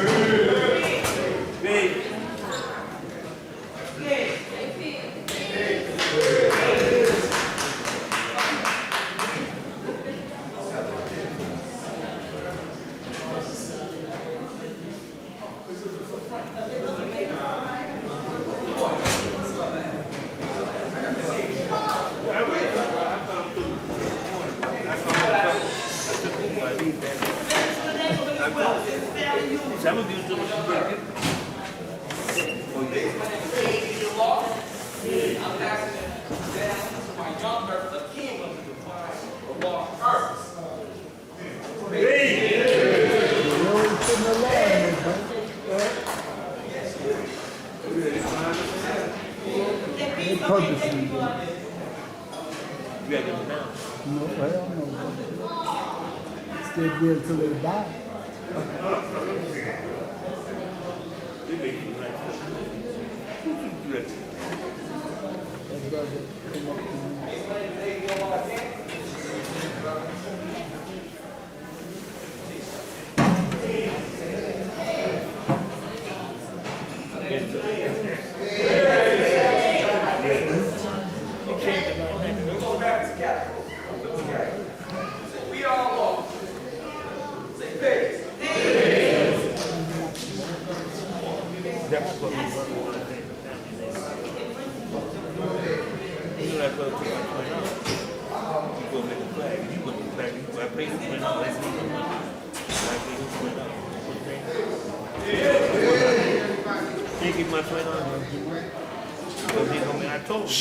I'm gonna do something. Purposely. You gotta get them down. No, hell no. Stay good till they die. They make you like that. Who you do that to? That brother come up to That's what we want. You know that's what I'm saying. You go make a flag. You go make a flag. You go play this one out. Let's leave them up. Like they just went up. Can't keep my friend on. Because they told me I told you.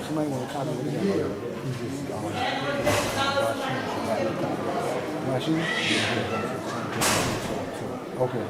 somebody want to copy what he got. He's just Rashid? Okay.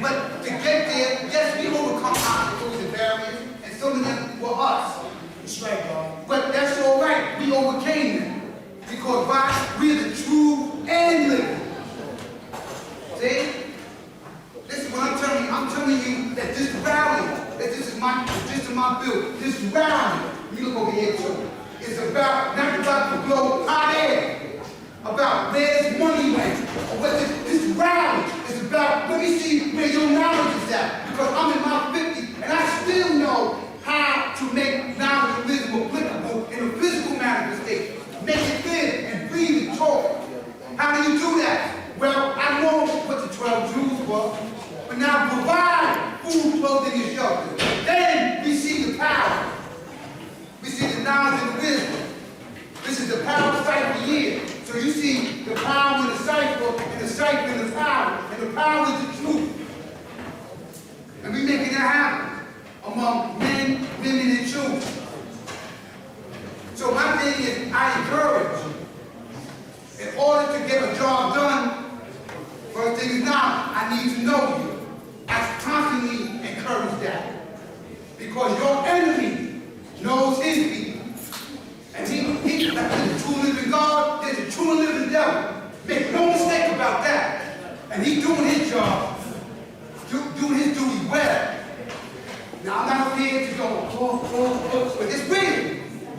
But to get there, my bill. This rally, you look over here too, is about, not about to blow hot air, about where this money went, or what this rally is about. Let me see where your knowledge is at, because I'm in my 50s, and I still know how to make knowledge and wisdom applicable in a physical manifestation. Make it live and breathe and talk. How do you do that? Well, I know what the 12 Jews were, but now provide food, clothing, and shelter. Then we see the power. We see the knowledge and the wisdom. This is the power cycle year. So you see the power in the cycle, and the cycle in the power, and the power is the truth. And we making that happen among men, women, and children. So my thing is, I encourage, in order to get a job done, first thing is now, I need to know you. I constantly encourage that. Because your enemy knows his people. And he like there's a true living God, there's a true living devil. Make no mistake about that. And he's doing his job, doing his duty well. Now I'm not here to go, but it's real.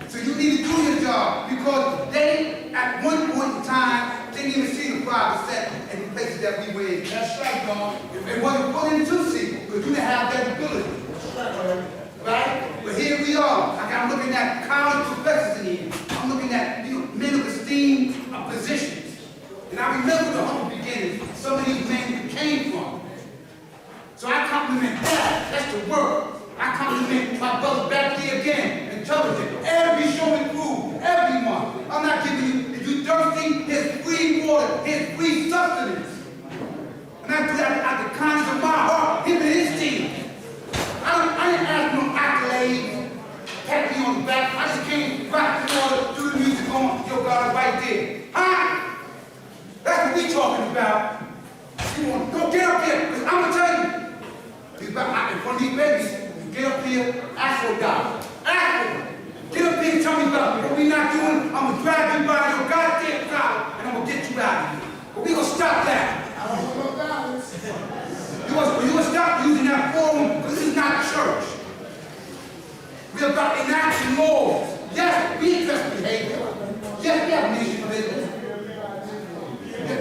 So you need to do your job, because they, at one point in time, didn't even see the 5% in the places that we were in. That's right, God. It wasn't put into see, because you didn't have that ability. Right? But here we are. Like I'm looking at college professors in here. I'm looking at men of esteem positions. And I remember the humble beginnings some of these men came from. So I compliment that. That's the word. I compliment my brother back there again, intelligent. Every show and prove, everyone. I'm not giving you, if you thirsty, here's free water, here's free sustenance. And I do that out the kindness of my heart, him and his team. I didn't ask no accolades, pat me on the back. I just came rock the water, do the music on, yo, God, right there. Huh? That's what we talking about. You want to go get up here, because I'm going to tell you. In front of these babies, get up here, ask for God. Ask for him. Get up here and tell me about what we're not doing. I'm going to drag you by your goddamn collar, and I'm going to get you out of here. But we're going to stop that. You will stop using that forum, because this is not church. We're about enacting laws. Yes, we address behavior. Yes, we have nation business.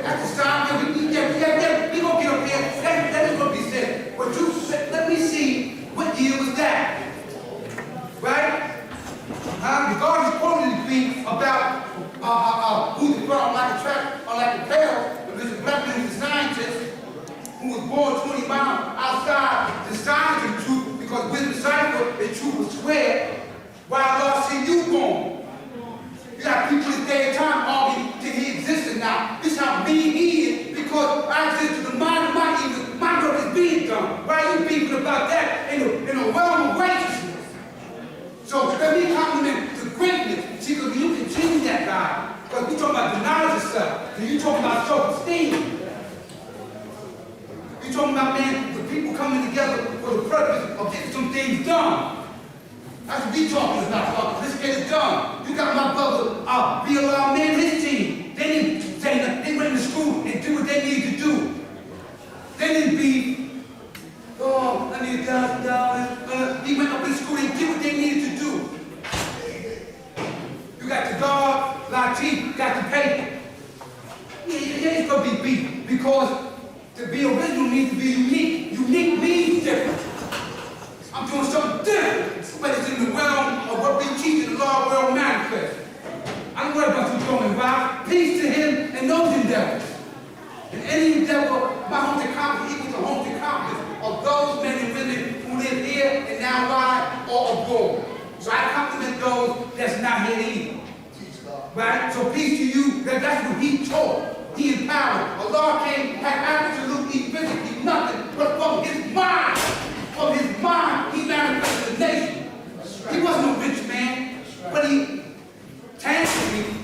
At the time, we're going to get up here. That is going to be said. But you said, let me see, what year was that? Right? God is quoting the decree about who the girl like a track or like a pair. But there's a black man who's a scientist who was born 20 miles outside the science of the truth, because with the cipher, the truth was square, while God seen you born. You got people this day and time arguing that he existed now. This is how mean he is, because I exist to the mind of my evil. My work is being done. Why are you beefing about that in a realm of righteousness? So let me compliment the greatness. See, because you continue that, God. Because we talking about the knowledge of self, and you talking about self-esteem. You talking about, man, the people coming together for the purpose of getting some things done. That's what we talking about, brother. Let's get it done. You got my brother, BLR man, his team. They didn't say nothing. They went to school and do what they needed to do. They didn't be, oh, I need $1,000. He went up in school and did what they needed to do. You got the dog, Latif, got the paper. Yeah, it's gonna be beat, because to be original means to be unique. Unique means different. I'm doing something different, but it's in the realm of what we teach in the law world manifest. I don't worry about you going by. Peace to him and those endeavors. And any endeavor, my home to accomplish equals the home to accomplish of those men and women who live here and now lie or abroad. So I compliment those that's not here either. Right? So peace to you. That's what he taught. He empowered. Allah came, had absolutely, physically nothing, but from his mind. From his mind, he manifested the nation. He wasn't a rich man, but he tangibly,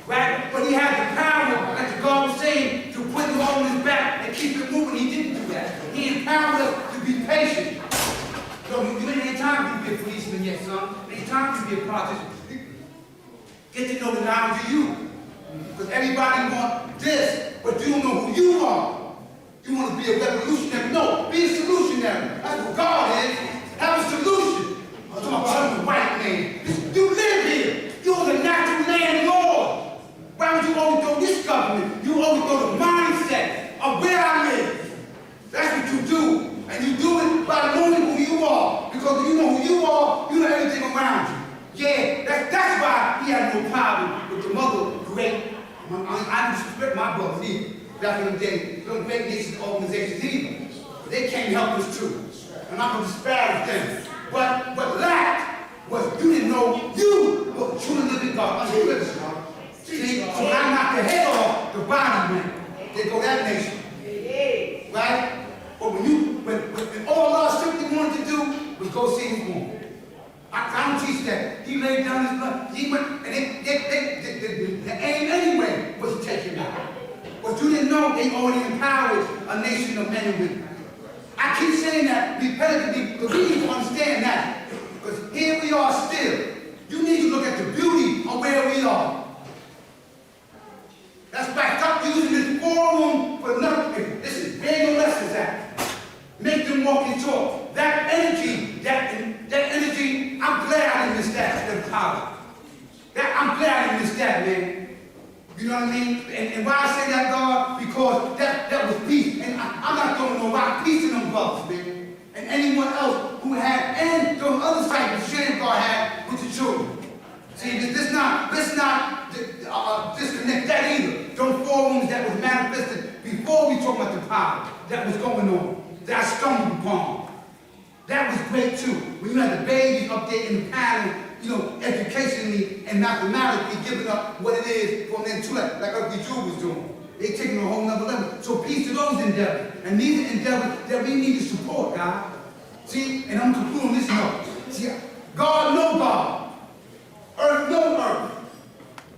right? But he had the power, like the God was saying, to put it on his back and keep it moving. He didn't do that. He empowered us to be patient. So you ain't time to be a policeman yet, son. It ain't time to be a politician. Get to know the knowledge of you. Because everybody wants this, but you don't know who you are. You want to be a revolutionary. No, be a solutionary. That's what God is. Have a solution. I'm talking know who you are, you know everything around you. Yeah, that's why he had no problem with the mother great. I didn't respect my brothers either. Back in the day, some great nation organizations either. But they can't help us too. And I'm going to disparage them. But what lacked was you didn't know you were the true living God under Scripture. See, so when I knocked the head off, the body went. They go that nation. Right? But when all God simply wanted to do was go see his woman. I don't teach that. He laid down his blood. He went, and the aim anyway was to take him out. But you didn't know they already empowered a nation of men and women. I keep saying that because we need to understand that. Because here we are still. You need to look at the beauty of where we are. That's why stop using this forum for nothing. Listen, where your lessons at? Make them walk and talk. That energy, I'm glad I didn't miss that in college. I'm glad I didn't miss that, man. You know what I mean? And why I say that, God? Because that was peace. And I'm not throwing no rock. Peace in them brothers, man. And anyone else who had, and those other cycles shame God had with the children. See, let's not disconnect that either. Those forums that was manifested before we talk about the power that was going on, that I stumbled upon. That was great too. When you had the babies up there in the panel, you know, educationally and mathematically giving up what it is from them to like Uncle Drew was doing. They taking a whole nother level. So peace to those endeavors. And these are endeavors that we need to support, God. See, and I'm concluding this note. See, God no God. Earth no earth.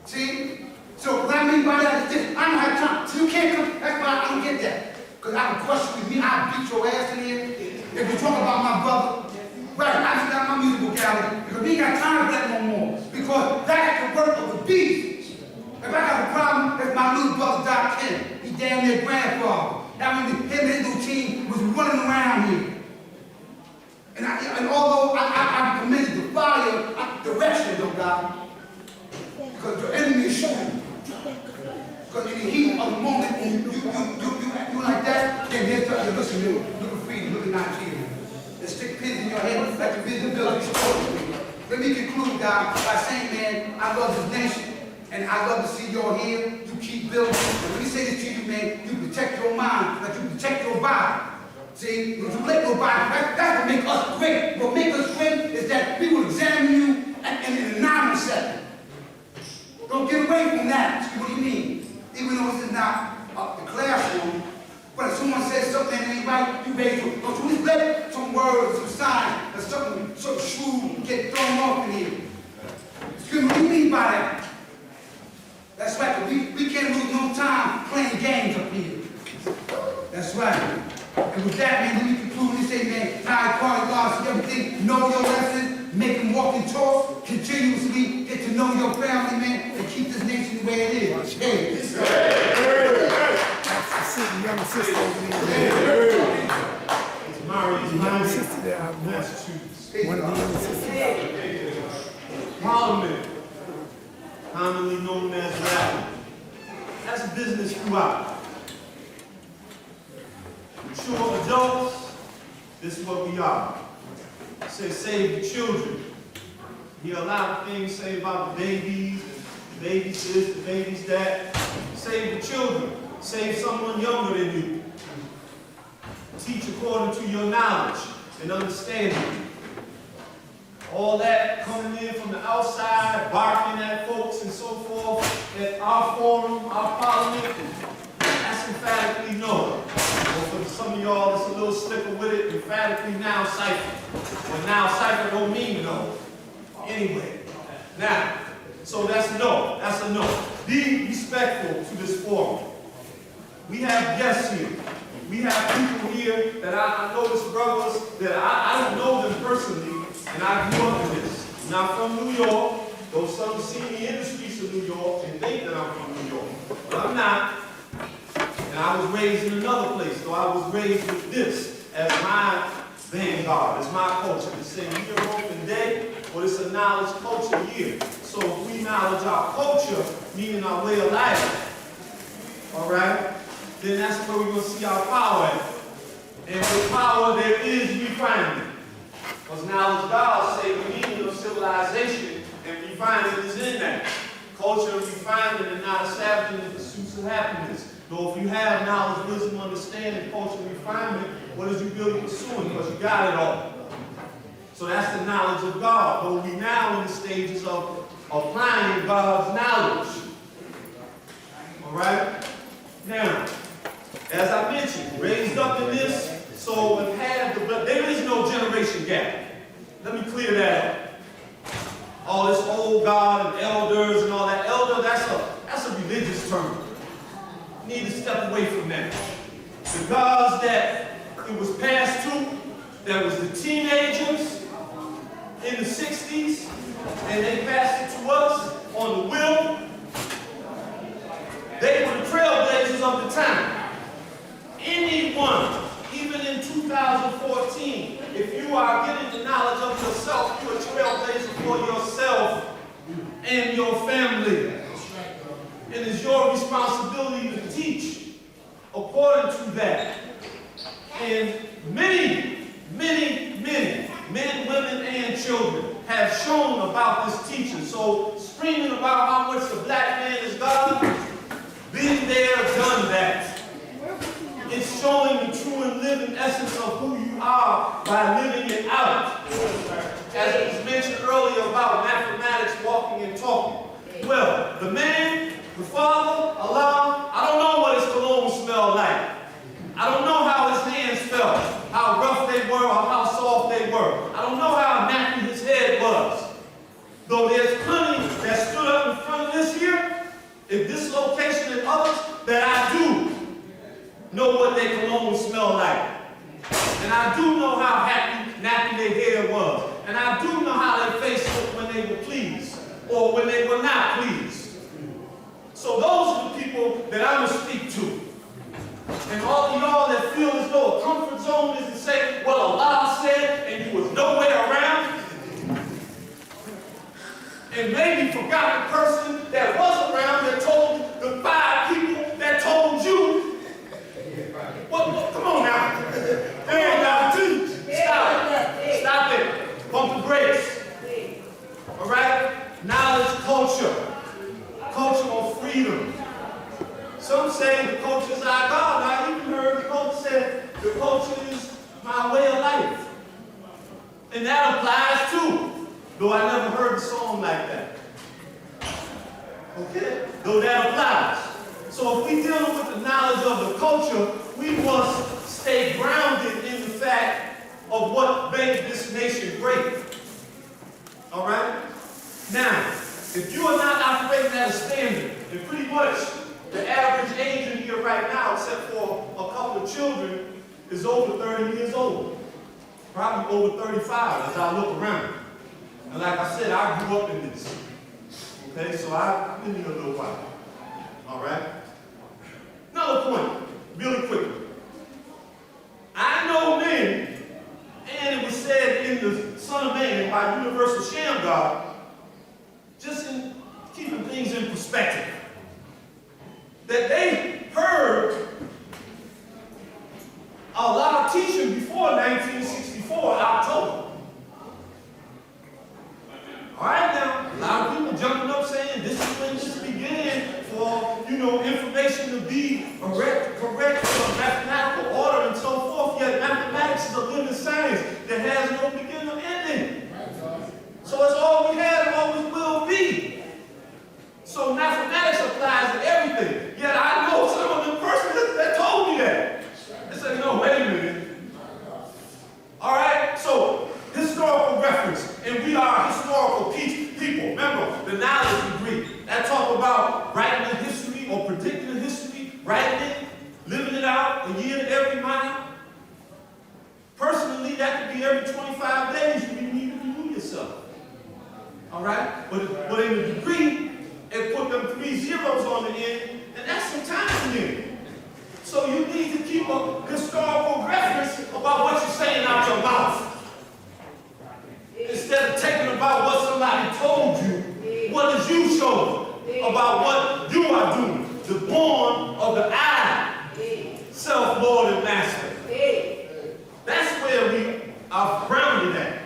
See? So what I mean by that is this. I don't have time. So you can't come. That's why I don't get that. Because I have a question with me. I'll beat your ass in here. If you talk about my brother, right, I just got my musical gallery. Because we ain't got time for that no more. Because that's the work of the beast. If I got a problem, that's my little brother, Doc Ken. He damn near grandfather. That means him and his little team was running around here. And although I commended the fire, direction though, God. Because the enemy is shooting. Because in the heat of the moment, when you like that, then here's the listen, look at freedom, look at Nigeria. And stick pins in your head like the visibility story. Let me conclude, God, by saying, man, I love this nation. And I love to see y'all here. You keep building. And let me say this to you, man, you protect your mind, like you protect your body. See, when you let your body, that's what makes us great. What makes us great is that we will examine you in a 9 second. Don't get away from that. See what do you mean? Even though this is not the classroom, but if someone says something that ain't right, you ready to go to let some words, some signs, or something shrewd get thrown off in here. Excuse me, what do you mean by that? That's right, we can't lose no time playing games up here. That's right. And with that, man, let me conclude and say, man, high quality God, see everything, know your lessons, make them walk and talk, continuously get to know your family, man, and keep this nation the way it is. Hey. That's the city, young sister over there. The young sister there, one of the young sisters. Parliament, commonly known as rap. That's business throughout. Mature adults, this is what we are. It says save the children. You hear a lot of things say about the babies, the babies this, the babies that. Save the children. Save someone younger than you. Teach according to your knowledge and understanding. All that coming in from the outside, barking at folks and so forth, at our forum, our parliament, that's emphatically no. Or for some of y'all that's a little slicker with it, emphatically now cipher. But now cipher don't mean no. Anyway. Now, so that's no. That's a no. Be respectful to this forum. We have guests here. We have people here that I know as brothers that I don't know them personally. And I grew up in this. I'm not from New York, though some see me in the streets of New York and think that I'm from New York. But I'm not. And I was raised in another place, so I was raised with this as my vanguard, as my culture. It's saying year open day, well, it's a knowledge culture year. So if we acknowledge our culture, meaning our way of life, all right, then that's where we're going to see our power at. And with power, there is refinement. Because knowledge God say the meaning of civilization and refinement is in that. Culture and refinement are not established in the pursuits of happiness. Though if you have knowledge, wisdom, understanding, culture, and refinement, what is you really pursuing? Because you got it all. So that's the knowledge of God. But we now in the stages of applying God's knowledge. All right? Now, as I mentioned, raised up in this, so we've had there is no generation gap. Let me clear that up. All this old God and elders and all that. Elder, that's a religious term. You need to step away from that. The gods that it was passed to, that was the teenagers in the 60s, and they passed it to us on the will. They were the trailblazers of the time. Anyone, even in 2014, if you are getting the knowledge of yourself, you're a trailblazer for yourself and your family. And it's your responsibility to teach according to that. And many, many, many men, women, and children have shown about this teaching. So screaming about how much the black man is God, been there, done that. It's showing the true and living essence of who you are by living it out. As it was mentioned earlier about mathematics, walking and talking. Well, the man, the father, Allah, I don't know what his cologne smelled like. I don't know how his hands felt, how rough they were or how soft they were. I don't know how nappy his head was. Though there's plenty that stood up in front of this here, in this location and others, that I do know what their cologne smelled like. And I do know how nappy their hair was. And I do know how their face looked when they were pleased or when they were not pleased. So those are the people that I'm going to speak to. And all of y'all that feel as though a comfort zone is to say what Allah said and you was nowhere around, and maybe forgot the person that was around that told the 5 people that told you. Well, come on now. Come on now, teach. Stop it. Bump the brakes. All right? Knowledge, culture. Cultural freedom. Some say the culture is our God. I even heard the culture say the culture is my way of life. And that applies too. Though I never heard a song like that. Okay? Though that applies. So if we're dealing with the knowledge of the culture, we must stay grounded in the fact of what made this nation great. All right? Now, if you are not operating at a standard, and pretty much the average age in here right now, except for a couple of children, is over 30 years old. Probably over 35 as I look around. And like I said, I grew up in this. Okay, so I've been here a little while. All right? Another point, really quickly. I know men, and it was said in the Son of Man by Universal Sham God, just in keeping things in perspective, that they heard a lot of teaching before 1964, October. All right, now, a lot of people jumping up saying this is when this began for, information to be correct mathematical order and so forth. Yet mathematics is a living science that has no beginning or ending. So it's all we have and always will be. So mathematics applies to everything. Yet I know some of the persons that told me that. They said, no, wait a minute. All right, so historical reference, and we are historical people. Remember, the knowledge degree. That talk about writing the history or predicting the history, writing it, living it out, a year to every mile. Personally, that could be every 25 days you need to renew yourself. All right? But in the degree, it put them 3 zeros on the end, and that's some time in there. So you need to keep a historical reference about what you're saying out your mouth. Instead of taking about what somebody told you, what is you showing about what you are doing? The born of the I, self, Lord, and Master. That's where we are grounded at.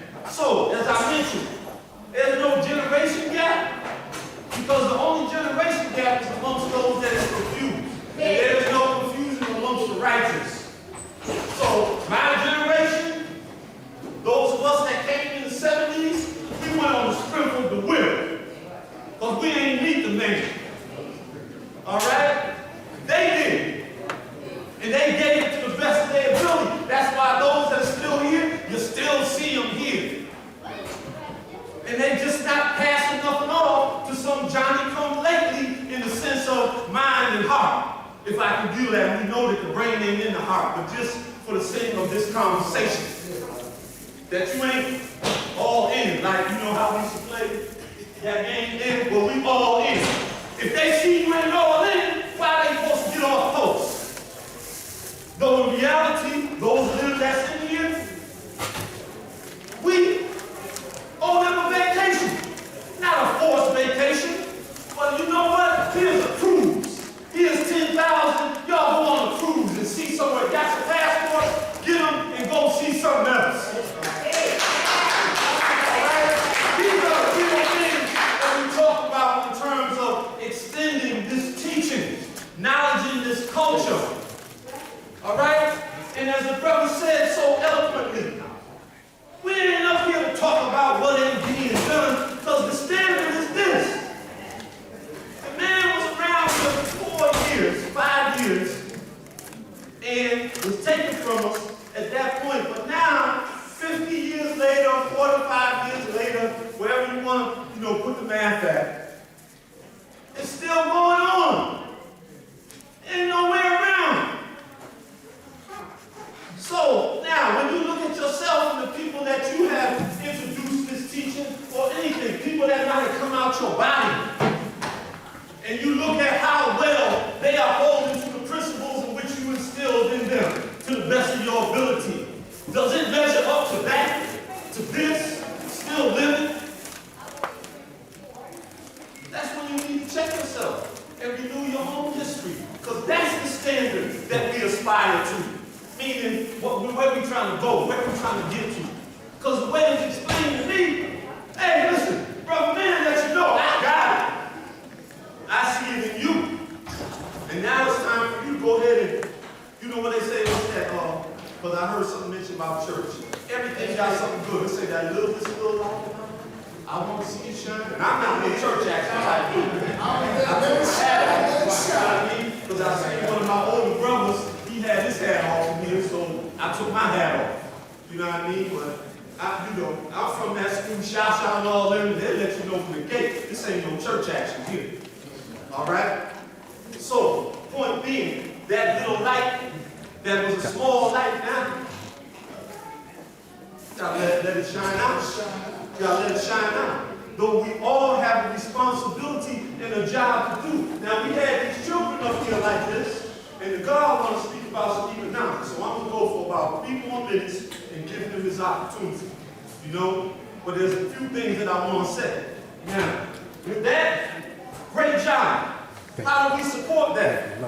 And they just not passing nothing off to some Johnny-come-lately in the sense of mind and heart. If I can do that, we know that the brain ain't in the heart, but just for the sake of this conversation, that you ain't all in, like you know how we used to play that game in, well, we all in. If they see you ain't all in, why are they supposed to get off post? Though in reality, those little that's in here, we owe them a vacation. Not a forced vacation, but you know what? Here's a cruise. Here's 10,000. Y'all go on a cruise and see somewhere. Got your passport? Get them and go see something else. These are the real things that we talk about in terms of extending this teaching, knowledge in this culture. All right? And as the brother said so eloquently, we ain't up here to talk about what ain't being done, because the standard is this. The man was around for 4 years, 5 years, and was taken from us at that point. But now, 50 years later, 45 years later, wherever you want to, put the math at, it's still going on. Ain't no way around. So now, when you look at yourself and the people that you have introduced this teaching, or anything, people that might have come out your body, and you look at how well they are holding to the principles in which you instilled in them to the best of your ability, does it measure up to that, to this, still living? That's when you need to check yourself and renew your own history, because that's the standard that we aspire to. Meaning, where we trying to go, where we trying to get to. Because the way it's explained to me, hey, listen, brother man, let you know, I got it. I see it in you. And now it's time for you to go ahead and, you know what they say, what's that, because I heard something mentioned about church. Everything got something good. They say that little light, I want to see you shine. And I'm not in church action type dude. I took his hat off, because I seen one of my older brothers, he had his hat off from here, so I took my hat off. You know what I mean? But I'm from that school, shout and all them, and they let you know from the gate, this ain't no church action here. All right? So, point being, that little light, that was a small light now, you gotta let it shine out. You gotta let it shine out. Though we all have a responsibility and a job to do. Now, we had these children up here like this, and the God wants to speak about some economics. So I'm going to go for about 3 more minutes and give him this opportunity. But there's a few things that I want to say. Now, with that, great job. How do we support that?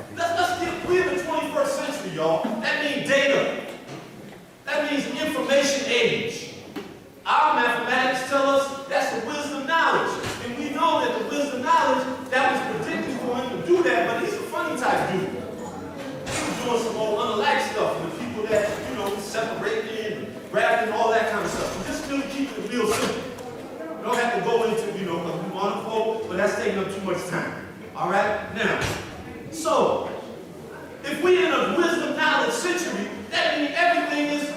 We're in the 21st century, y'all. That means data. That means information age. Our mathematics tell us that's the wisdom knowledge. And we know that the wisdom knowledge, that was predicted for him to do that, but he's a funny type dude. Doing some old unlike stuff, and the people that, separating and grabbing and all that kind of stuff. And just really keep it real simple. We don't have to go into, because we want to vote, but that's taking up too much time. All right? Now, so, if we're in a wisdom knowledge century, that means everything is,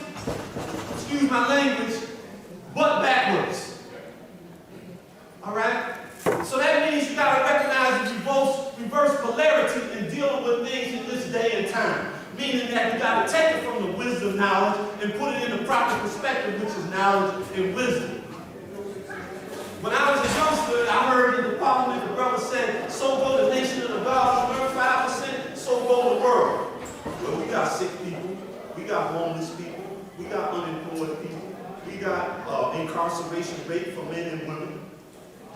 excuse my language, but backwards. All right? So that means you got to recognize the reverse polarity in dealing with things in this day and time. Meaning that you got to take it from the wisdom knowledge and put it in the proper perspective, which is knowledge and wisdom. When I was a youngster, I heard in the parliament the brother said, so go the nation of the gods, learn 5%, so go the world. Well, we got sick people, we got homeless people, we got unemployed people, we got incarceration rate for men and women.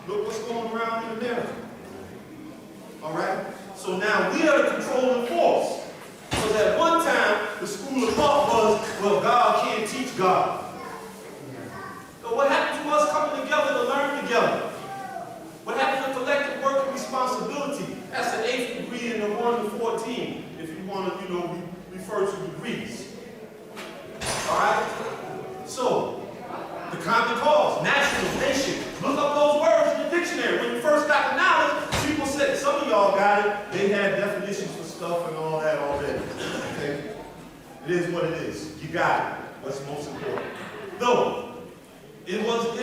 Look what's going around in America. All right? So now we are the controlling force. Because at one time, the school of thought was, well, God can't teach God. So what happened to us coming together to learn together? What happened to collective work and responsibility? That's an 8th degree in the 1 to 14, if you want to, refer to degrees. All right? So, the common cause, national, nation. Look up those words in the dictionary. When you first got the knowledge, people said, some of y'all got it. They had definitions for stuff and all that already. Okay? It is what it is. You got it. What's most important. No. It was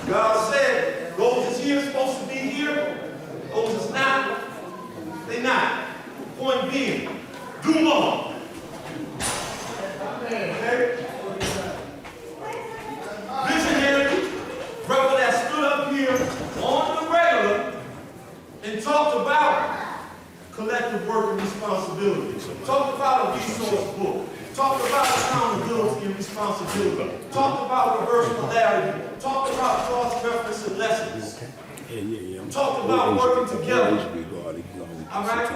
God said, those that's here supposed to be here, those that's not, they not. Point being, do more. Okay? Visionary, brother that stood up here on the regular and talked about collective work and responsibility. Talked about a resource book. Talked about accountability and responsibility. Talked about reverse polarity. Talked about cross-reference and lessons. Talked about working together. All right?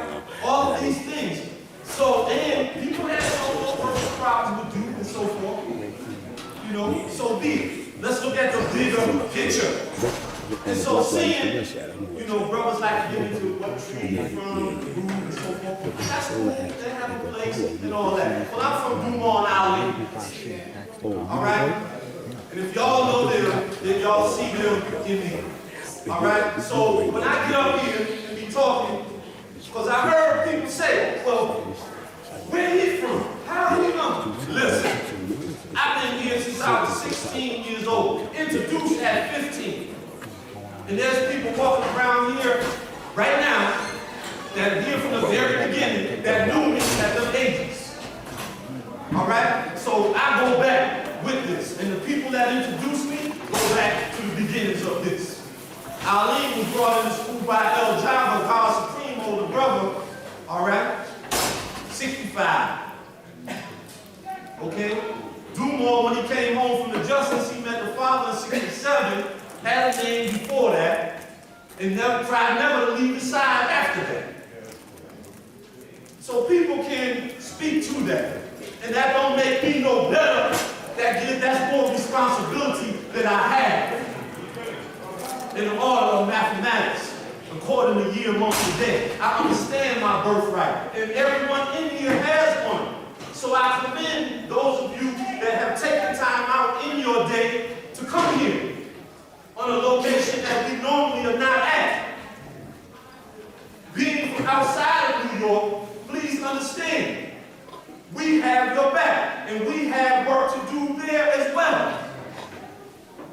All of these things. So, and people have some more personal problems with youth and so forth. You know, so be it. Let's look at the bigger picture. And so seeing, you know, brothers like to get into what tree from, who, and so forth. That's cool. They have a place and all that. Well, I'm from Dumont Alley. All right? And if y'all know them, then y'all see them in me. All right? So when I get up here and be talking, because I heard people say, well, where he from? How he know? Listen, I've been here since I was 16 years old, introduced at 15. And there's people walking around here right now that are here from the very beginning that knew me at them ages. All right? So I go back with this. And the people that introduced me go back to the beginnings of this. Ali was brought into school by El Java, God's supreme older brother. All right? 65. Okay? Dumont, when he came home from the justice, he met the father in 67, had a name before that, and tried never to leave his side after that. So people can speak to that. And that don't make me no better. That's more responsibility that I have in the order of mathematics, according to year, month, and day. I understand my birthright, and everyone in here has one. So I commend those of you that have taken time out in your day to come here on a location that we normally are not at. Being from outside of New York, please understand, we have your back, and we have work to do there as well.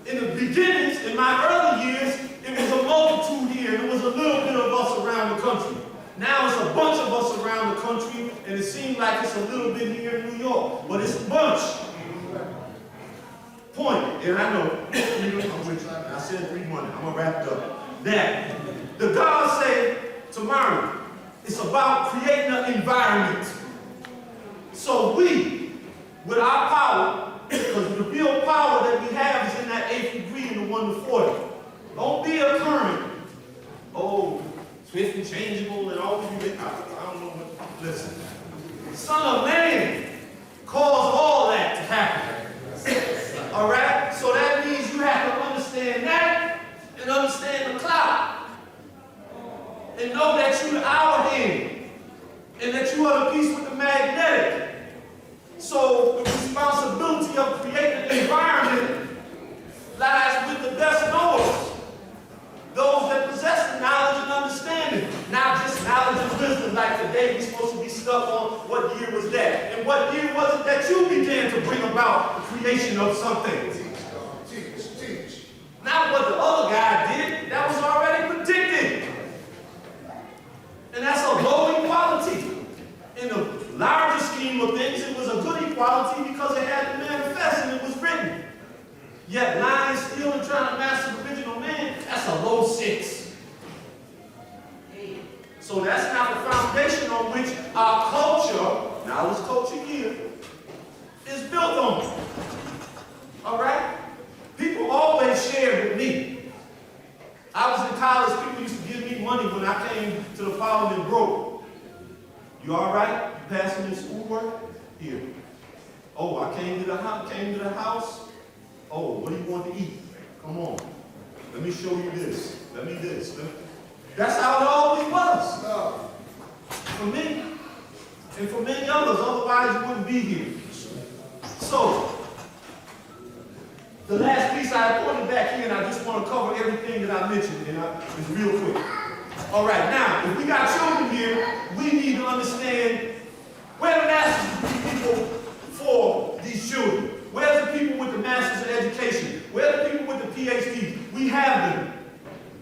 In the beginnings, in my early years, it was a multitude here, and it was a little bit of us around the country. Now it's a bunch of us around the country, and it seems like it's a little bit here in New York, but it's a bunch. Point, and I know, I'm with you. I said 3 months, I'm gonna wrap it up. Now, the God say tomorrow, it's about creating an environment. So we, with our power, because the real power that we have is in that 8th degree and the 1 to 40. Don't be a current. Oh, swift and changeable and all of you. I don't know what. Listen. Son of Man caused all that to happen. All right? So that means you have to understand that and understand the clock. And know that you're the hour hand. And that you are the piece with the magnetic. So the responsibility of creating an environment lies with the best knowers. Those that possess the knowledge and understanding. Not just knowledge and wisdom, like today we're supposed to be stuck on what year was that. And what year was it that you began to bring about the creation of something? Teach. Not what the other guy did. That was already predicted. And that's a low equality. In the larger scheme of things, it was a good equality because it had to manifest and it was written. Yet lying, stealing, trying to master the original man, that's a low 6. So that's not the foundation on which our culture, knowledge culture here, is built on. All right? People always shared with me. I was in college, people used to give me money when I came to the following broke. You all right? You passing your schoolwork? Here. Oh, I came to the house. Oh, what do you want to eat? Come on. Let me show you this. Let me this. That's how it always was. For me. And for many others. Otherwise, you wouldn't be here. So, the last piece I pointed back here, and I just want to cover everything that I mentioned, and it's real quick. All right, now, if we got children here, we need to understand where the masters of people for these children. Where's the people with the masters of education? Where are the people with the PhDs? We We have them.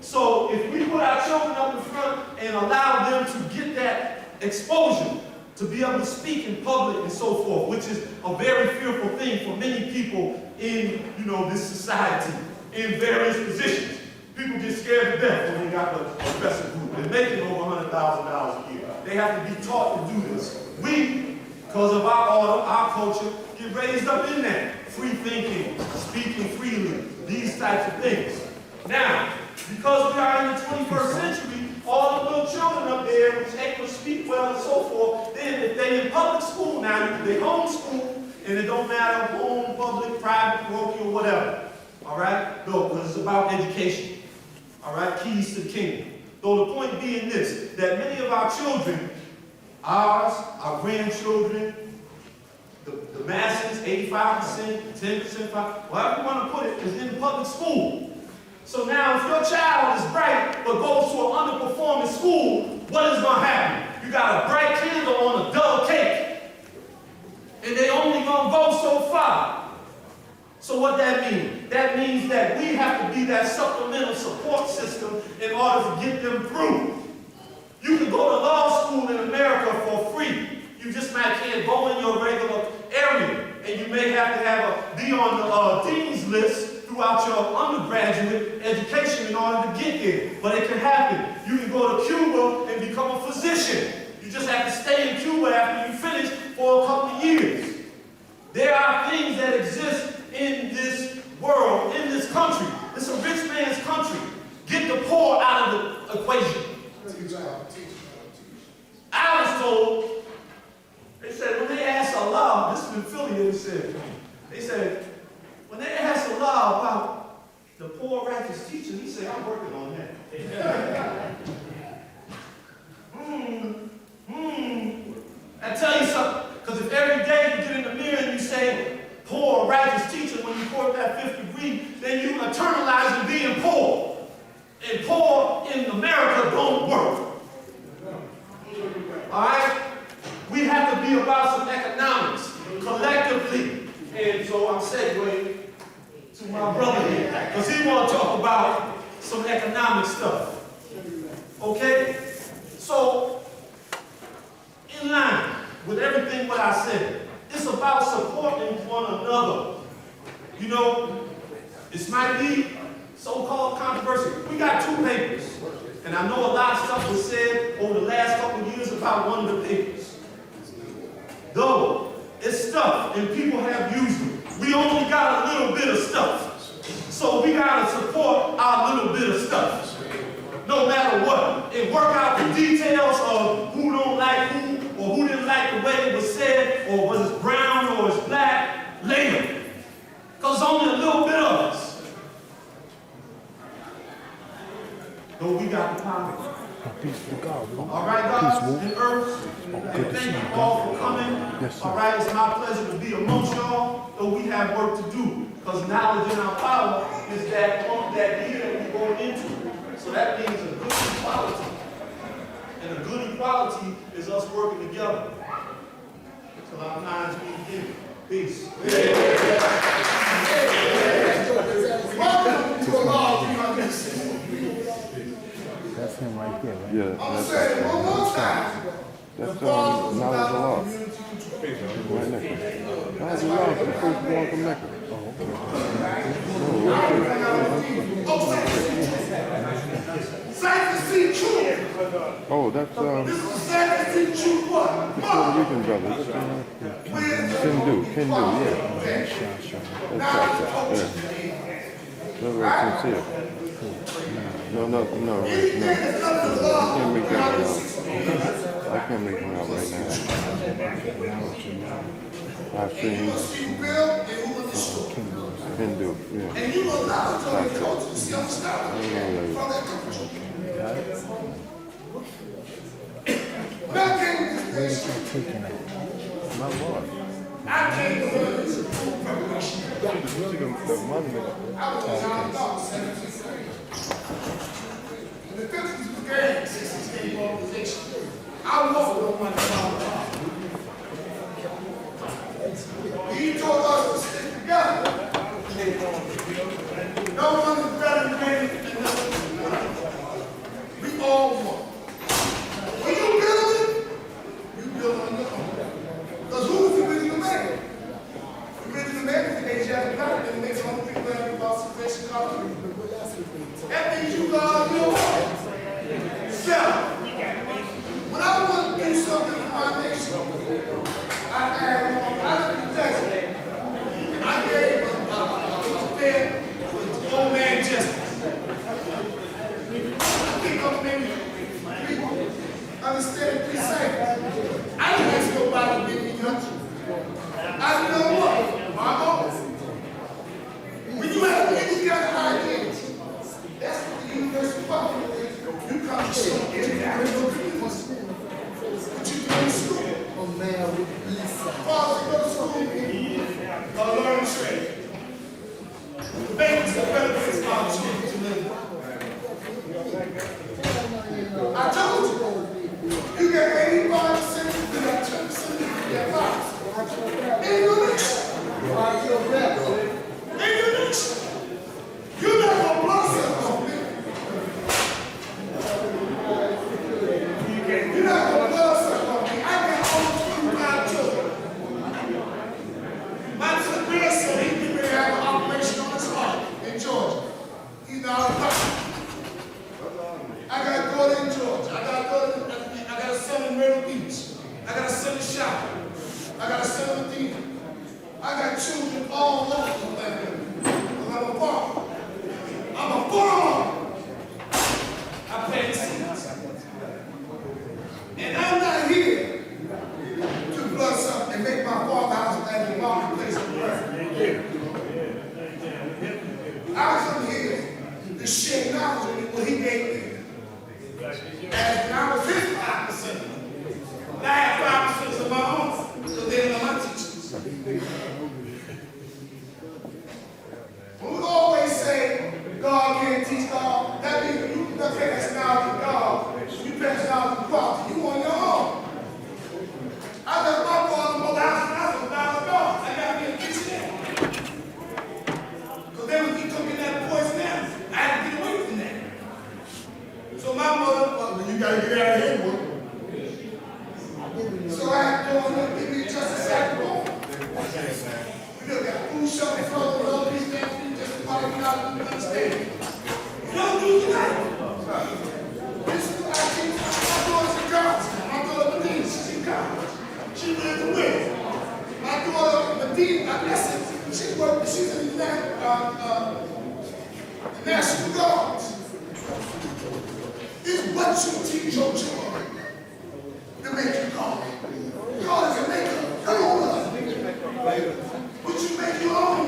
So if we put our children up in front and allow them to get that exposure, to be able to speak in public and so forth, which is a very fearful thing for many people in, this society, in various positions. People get scared to death when they got the oppressive group. They're making over $100,000 a year. They have to be taught to do this. We, because of our order, our culture, get raised up in that. Free thinking, speaking freely, these types of things. Now, because we are in the 21st century, all the little children up there who's able to speak well and so forth, then if they're in public school now, they homeschool, and it don't matter home, public, private, parochial, whatever. All right? No, because it's about education. All right? Keys to the kingdom. Though the point being this, that many of our children, ours, our grandchildren, the masses, 85%, 10%, whatever you want to put it, is in public school. So now if your child is bright but goes to an underperforming school, what is going to happen? You got a bright candle on a dull cake. And they only going to go so far. So what that means? That means that we have to be that supplemental support system in order to get them through. You can go to law school in America for free. You just might can't go in your regular area. And you may have to be on the dean's list throughout your undergraduate education in order to get there. But it can happen. You can go to Cuba and become a physician. You just have to stay in Cuba after you finish for a couple of years. There are things that exist in this world, in this country. It's a rich man's country. Get the poor out of the equation. I was told, they said when they asked Allah, this is in Philly, they said, when they asked Allah about the poor righteous teacher, he said, I'm working on that. I tell you something, because if every day you get in the mirror and you say, poor righteous teacher, when you quote that 5th degree, then you internalize being poor. And poor in America don't work. All right? We have to be about some economics, collectively. And so I'm segueing to my brother here, because he want to talk about some economic stuff. Okay? So, in line with everything what I said, it's about supporting one another. This might be so-called controversy. We got 2 papers. And I know a lot of stuff was said over the last couple of years about one of the papers. Though it's stuff and people have used it, we only got a little bit of stuff. So we got to support our little bit of stuff. No matter what. And work out the details of who don't like who, or who didn't like the way it was said, or was it brown or it's black, later. Because only a little bit of us. Though we got the power. Peaceful God. All right, God and earth. And thank you all for coming. Yes, sir. All right, it's my pleasure to be amongst y'all, though we have work to do. Because knowledge in our power is that year that we're going into. So that means a good equality. And a good equality is us working together. Till our minds meet again. Peace. Welcome to the law of humanity. That's him right there, right? Yeah, I'm going to say it one more time. that's knowledge of law. Right there. Knowledge of law is the first born from Mecca. Oh, that's Puerto Rican brothers. Can do, yeah. That's very sincere. No, right, no. I can't make that one out. I can't make one out right now. I've seen can do, yeah. And you allow the culture to see understand from that culture. When I came to this nation, My Lord. I came to this preparation. I was on John Dawes, 1730. When the 50s began, 60s came organization. I walked on my father. He told us to stick together. No one is better than That means you God your way. Self. When I want to do something for my nation, I live in Texas. I gave a man with old man justice. Pick up maybe people understand 3 seconds. I didn't ask nobody to give me country. I know what? Mama, when you have any kind of ideas, that's what the university public is. You come to school, but you go to school. Fathers go to school, learn trade. The babies are benefits of our children to live. I told you, you get 85%, you got 10%, you get 5%. In your nation. In your nation. You're not going to blow something on me. You're not going to blow something on me. I got almost 25 children. My grandson, he's getting ready to have an operation on his heart in Georgia. He's not a doctor. I got a daughter in Georgia. I got a son in Myrtle Beach. I got a son in Shop. I got a son in Medina. I got children all over the planet. I'm a farmer. I'm a farmer. I plant seeds. And I'm not here to blood something and make my farmhouse as a marketplace of prayer. I come here to share knowledge with what he gave me. And I was his 5%. I had 5% of my own. So they're not my teachers. When we always say God can't teach God, that means you can't pass knowledge to God. You pass knowledge to quality. You on your own. I left my father more $1,000 without God. I got to be a kitchen. Because they would keep cooking that poison animal. I had to get away from that. So my mother, well, you got to get out of here, boy. So I had to go and give me just a sack of bone. We done got food shelter from all these things, just probably not understand. You don't do that. This is what I teach my daughter's in college. My daughter Medina, she's in college. She lives in Wales. My daughter Medina, listen, she's in the National Guard. It's what you teach your children to make you God. God is a maker. Come on, but you make your own.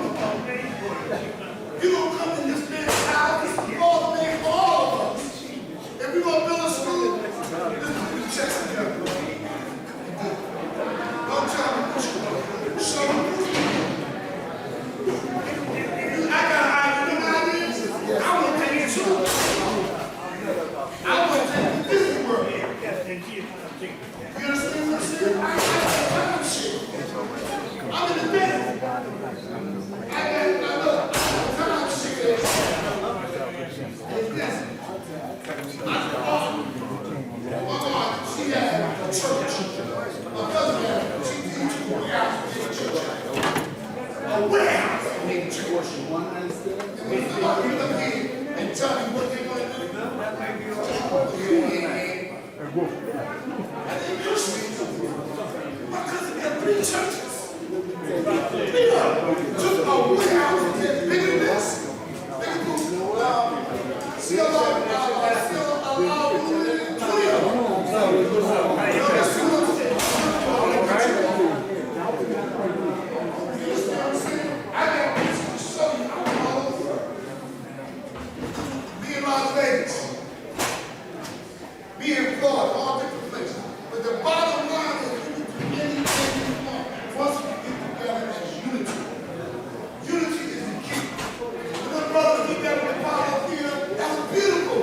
You're going to come in this man's house. This is all the man for all of us. If we're going to build a school, this is the chest together. Don't tell me what you want. Show me. I got ideas. I want to take it too. I want to take the Disney world. You understand what I'm saying? I got time shit. I'm in the bed. I got time shit. She had a church. My cousin had a church. She teaches warehouse in church. A warehouse in church. And when somebody look in and tell me what they're going to do, I think Christians. My cousin had 3 churches. Took a warehouse and did bigger than this. See a lot of I got pictures to show you. I'm all over. Be in Las Vegas. Be in Florida, all different places. But the bottom line is you can do anything you want once we get together as unity. Unity is the key. When the brothers get together with Apollo Theater, that was beautiful.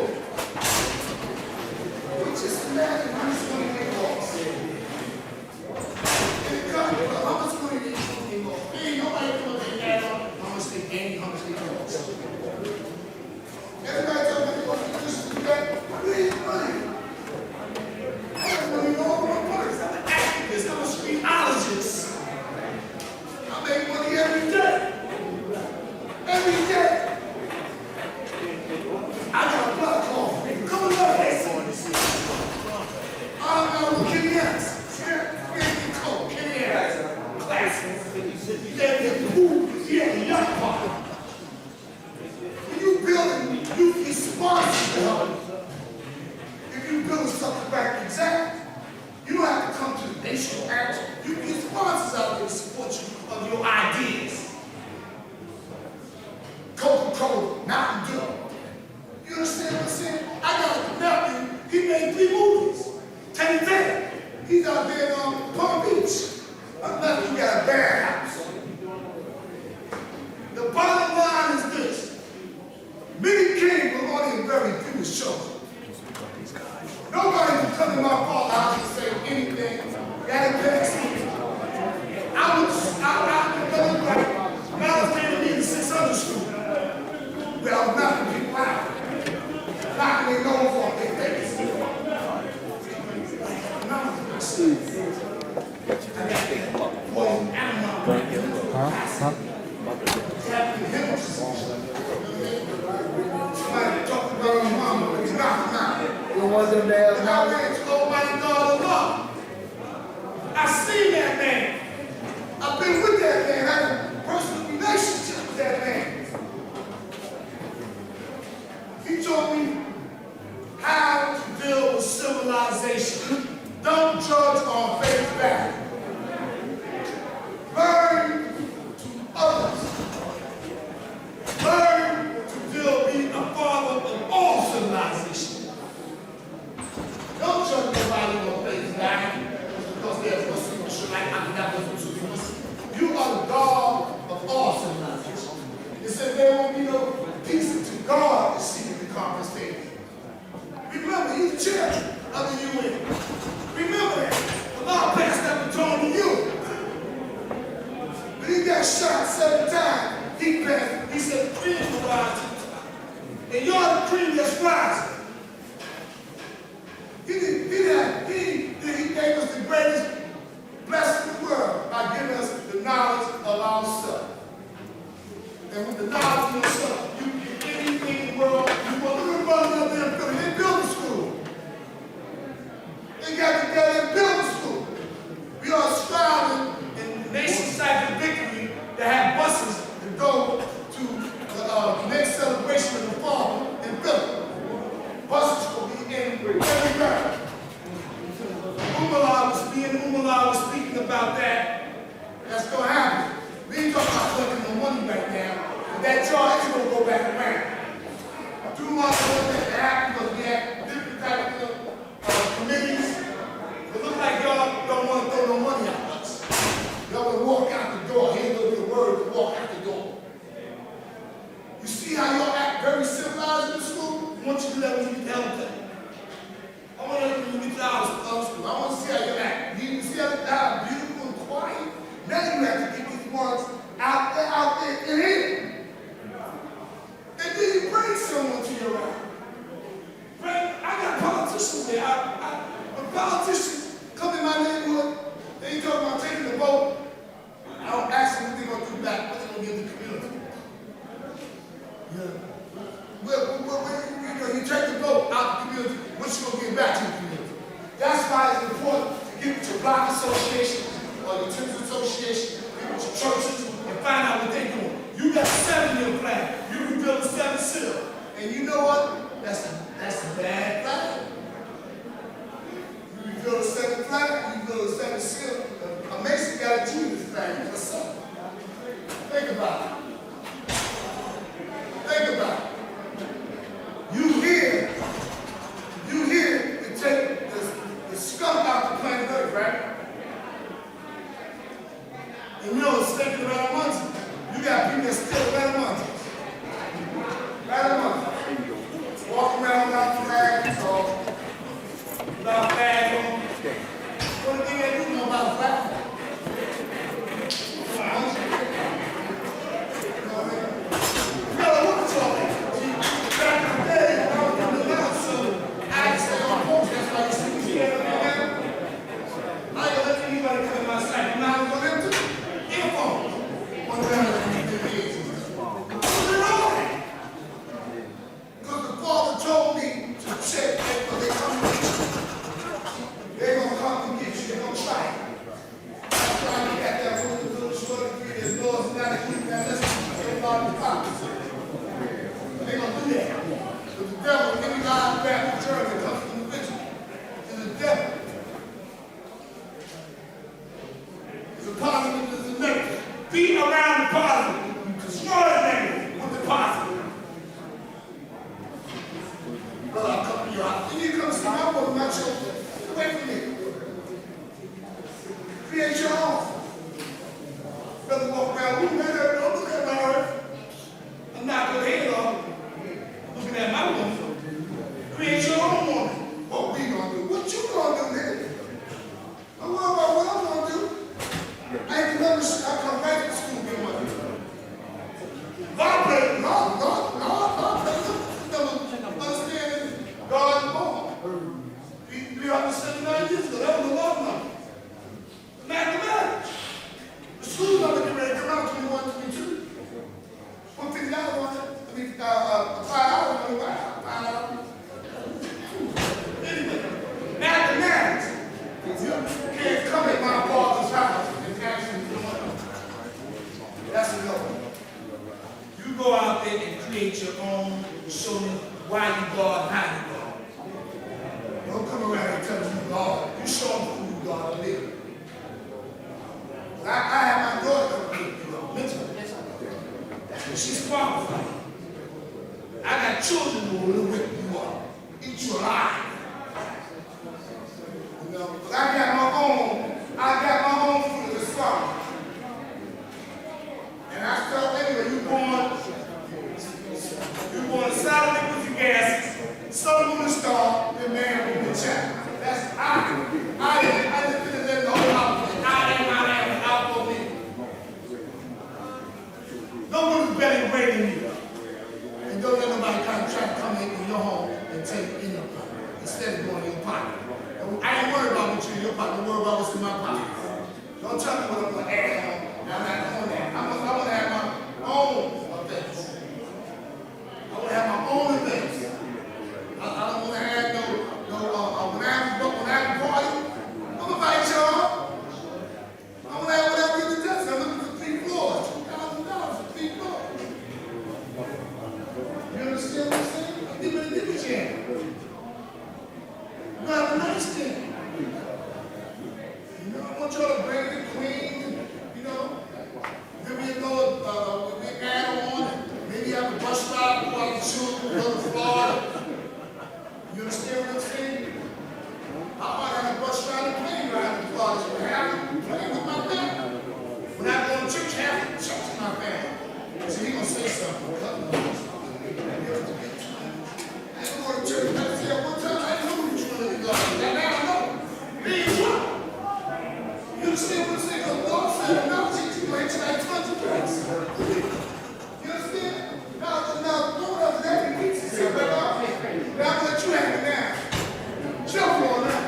very few is chosen. Nobody can come in my father's house and say anything. That is I was came to me in 600 school. But I was knocking people out. Knocking their nose off their face. Somebody talked about my mama, but he's not now. You want them damn And I ran to Almighty God of love. I seen that man. I've been with that man. I had a personal relationship with that man. He told me how to deal with civilization. Don't judge on face value. Learn to others. Learn to be a father of all civilization. Don't judge nobody on face value because there's Muslim like I'm not Muslim. You are the God of all civilization. It said there won't be no peace until God is seeking the conversation. Remember, he's the chairman of the UN. Remember that. The law passed that baton to you. When he got shot 7 times, he said the cream will rise. And you're the cream that's rising. He gave us the greatest blessing in the world by giving us the knowledge of ourselves. And with the knowledge of yourself, you can get anything in the world. You want to look at up there and building. They build a school. They got together and built a school. We are striving in the nation's side of victory to have buses to go to the next celebration of the fall in Philly. Buses will be in everywhere. Umala was speaking about that. That's going to happen. We ain't talking about collecting no money right now. But that charge is going to go back around. 2 months ago, that happened because we had different types of committees. It looks like y'all don't want to throw no money at us. Y'all want to walk out the door. Here's a little word to walk out the door. You see how y'all act very civilized in the school? I want you to let me get the hell of that. I want to let you get out of school. I want to see how you act. You see how beautiful and quiet? Now you have to get these ones out there, in here. And then you bring someone to your house. I got politicians there. When politicians come in my neighborhood, they ain't talking about taking the vote. I don't ask them what they're going to do back, what they're going to give the community. Yeah. You take the vote out the community, what you going to give back to the community? That's why it's important to get with your block association or your church association, get with your churches, and find out what they're doing. You got a 7-year plan. You rebuild a 7 seal. And you know what? That's a bad plan. You rebuild a 7 plan, you build a 7 seal. A Mason got a genius plan for something. Think about it. Think about it. You here to take the skunk out the planet Earth, right? And you know it's stinking around months. You got people that still around months. Around months. Walk around without flags or without flags on. What do they do about flags? Be around the positive. Destroy the negative with the positive. Brother, I'll come to your house. You need to come see my boy, my children. Wait for me. Create your own. Brother, walk around. Don't look at my earth. I'm not going to hate on. Looking at my woman. show me why you God and how you God. Don't come around and tell me you God. You show them who you God and live. I have my daughter come with you, mentally. She's qualified. I got children who will whip you up, eat you alive. You know, but I got my own food to start. And I felt anyway, you born solid with your gas, some on the star, and man with the check. That's I just didn't let the whole house. I am out for me. No one's better great than you. And don't let nobody try to come in your home and take in your pocket instead of going in your pocket. I ain't worried about what's in your pocket, I'm worried about what's in my pocket. Don't tell me what I'm going to add on. I'm not doing that. I want to have my own events. I want to have my own events. I don't want to have when I have a party, I'm going to invite y'all. I'm going to have whatever you do. I'm looking for 3 floors, $2,000 for 3 floors. You understand what I'm saying? I'm giving a different chance. You have a nice thing. You know, I want y'all to bring the queen, you know. Then we go, we add on, and maybe have a bus ride, go out to children, go to Florida. You understand what I'm saying? I might have a bus ride and plane ride to Florida, so I have a plane with my family. When I go to church, I have to church with my family. So he gonna say something. I ain't going to church. I said one time, I didn't know what you were living God. Now I know. Being drunk. You understand what I'm saying? Because the Lord said, now teach you like tonight, 20 minutes. You understand? Now, no one else has any pizza. Now I'm gonna let you have it now. Jump on that.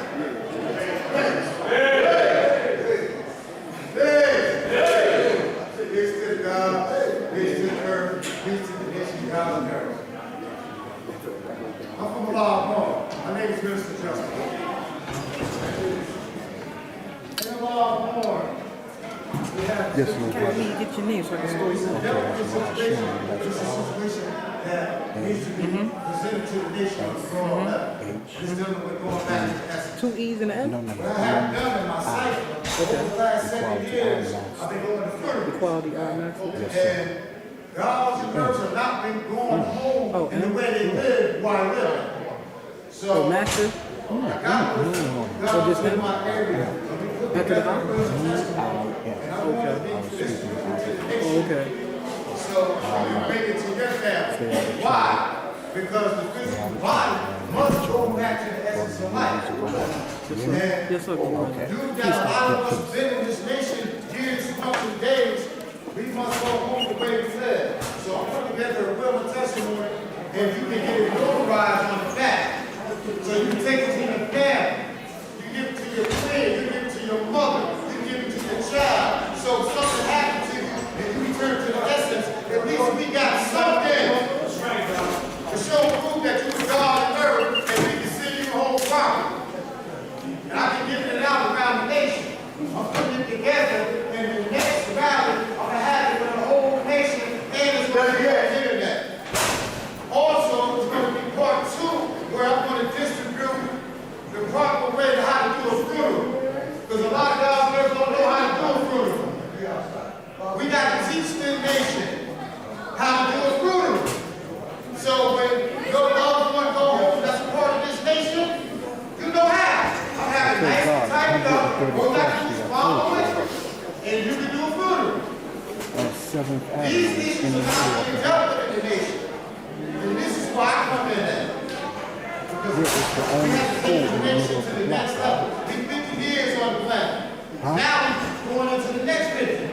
Hey. Peace to God, peace to the earth, peace to the nation, God and earth. I'm from Baltimore. My name is Minister Justice. In Baltimore, we have Yes, Lord. get your name so I can store you. This is a situation that needs to be presented to the nation on the world level. This dealing with going back to the essence. 2 E's and an N? No. What I have done in my cycle over the last 7 years, I've been going to funerals. Equality, honor. And God's and girls have not been going home in the way they live while living. So, Master? I got God in my area. Back to the house? And I want to be this to the nation. Okay. So, I'm going to bring it to your family. Why? Because the physical body must go back to the essence of life. And Yes, sir. you've got a lot of us been in this nation years, months, and days. We must go home the way we live. So I'm putting together a will and testimony, and you can get it notarized on the back. So you can take it to your family, you give it to your friend, you give it to your mother, you give it to your child. So if something happens to you, and you return to the essence, at least we got something to show proof that you were God on earth, and we can send you home properly. And I can give it out around the nation. I'm putting it together, and the next rally, I'm going to have it with the whole nation, and it's going to be on the internet. Also, it's going to be part 2, where I'm going to distribute the proper way to how to do a funeral. Because a lot of guys don't know how to do a funeral. We got to teach the nation how to do a funeral. So when your loved one go home, that's a part of this nation, you know how. I'm having nice and tightened up, all I can do is follow it, and you can do a funeral. 7th These issues are not being dealt with in the nation. And this is why I come in at. Because we have to take the nation to the next level. We've 50 years on the planet. Now we're going into the next 50.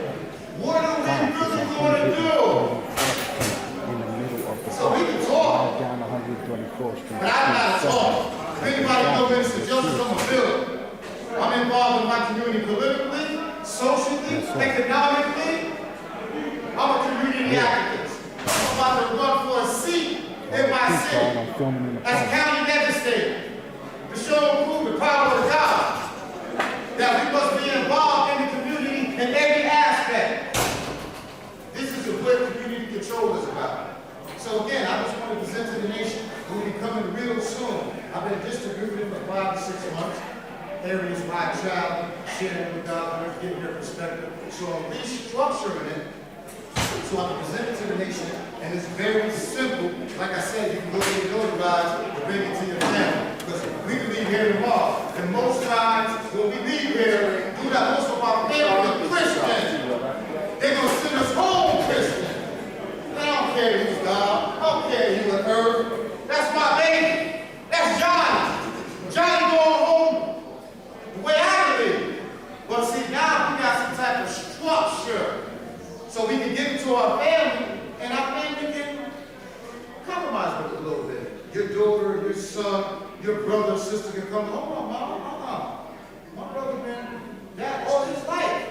What are we really going to do? So we can talk, Down 124th Street. but I'm not talking. If anybody knows Minister Justice, I'm a builder. I'm involved in my community politically, socially, economically. I'm a community activist. I'm about to run for a seat in my city as county legislator to show and prove the power of God. That we must be involved in the community in every aspect. This is what community control is about. So again, I just want to present to the nation areas where I travel, sharing with others, getting their perspective. So I'm restructuring it so I can present it to the nation, and it's very simple. Like I said, you can go ahead and notarize and bring it to your family. Because we can leave here tomorrow, and most times when we leave here, we got most of our family Christians. They're going to send us home Christian. I don't care who's God. I don't care who on earth. That's my baby. That's Johnny. Johnny going home the way I live. But see, now we got some type of structure so we can give it to our family, and our family can compromise with it a little bit. Your daughter, your son, your brother or sister can come, hold on, mom, my brother been that all his life.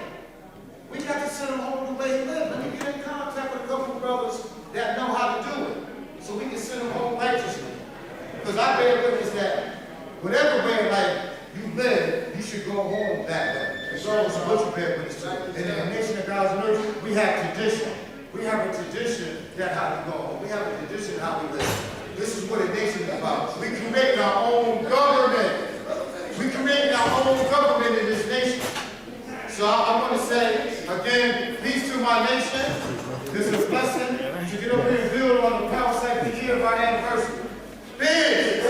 We got to send him home the way he lived. Let me get in contact with a couple of brothers that know how to do it, so we can send him home righteously. Because I bear witness that whatever way of life you live, you should go home that way. It's always what you bear witness to. And in the nation of God's earth, we have tradition. We have a tradition that how we go home. We have a tradition how we live. This is what a nation is about. We create our own government. We create our own government in this nation. So I want to say, again, peace to my nation. This is a blessing to get over here and build on the power site the year of our anniversary. Peace!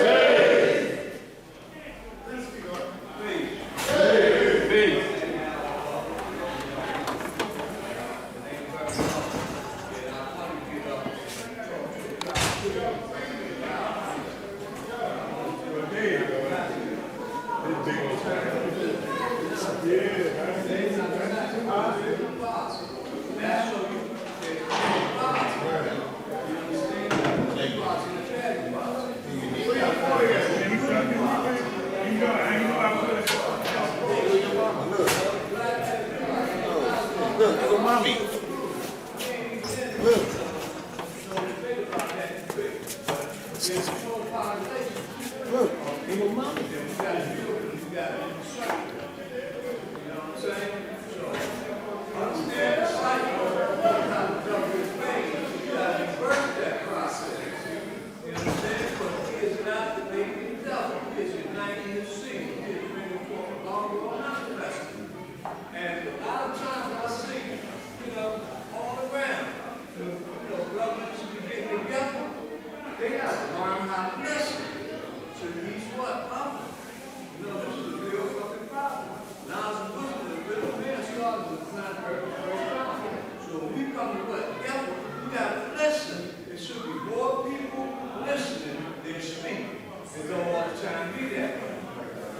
Look, little mommy. Look. Look, little mommy. And a lot of times I see, all around, brothers who get together, they got to learn how to listen to these what? Others. This is a real fucking problem. Now as a Muslim, the middle man started with not very powerful. So when we come together, we got to listen. It should be more people listening than speaking. It don't all the time be that way.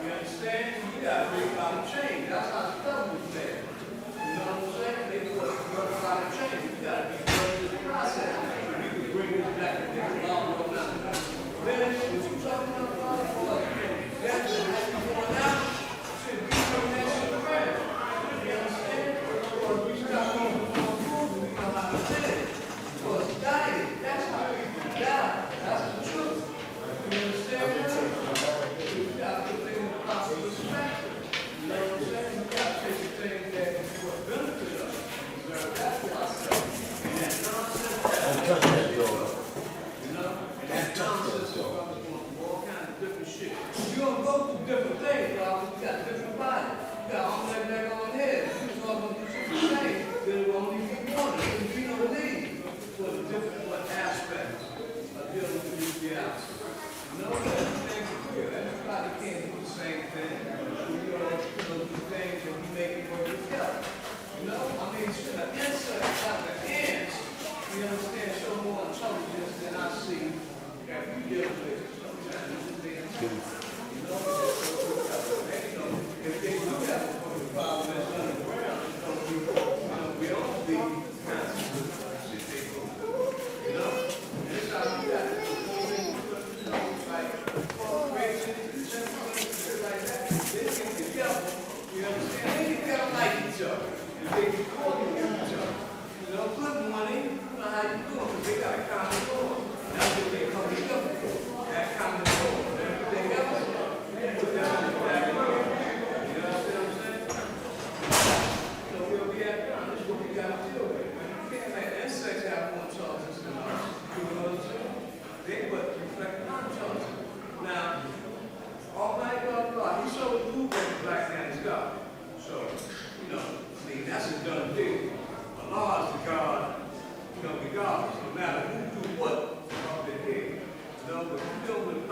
You understand? We got to bring about a change. That's how the government was there. You know what I'm saying? They want to bring about a change. We got to be part of this process. So we can bring this back to the law or not. Then, what you talking about? That's what's going down. Shit, we bring that shit around. You understand? Because we start going to the rules and we know how to say it. Because dying, that's how people die. That's the truth. You understand? We got to put things in the proper perspective. You know what I'm saying?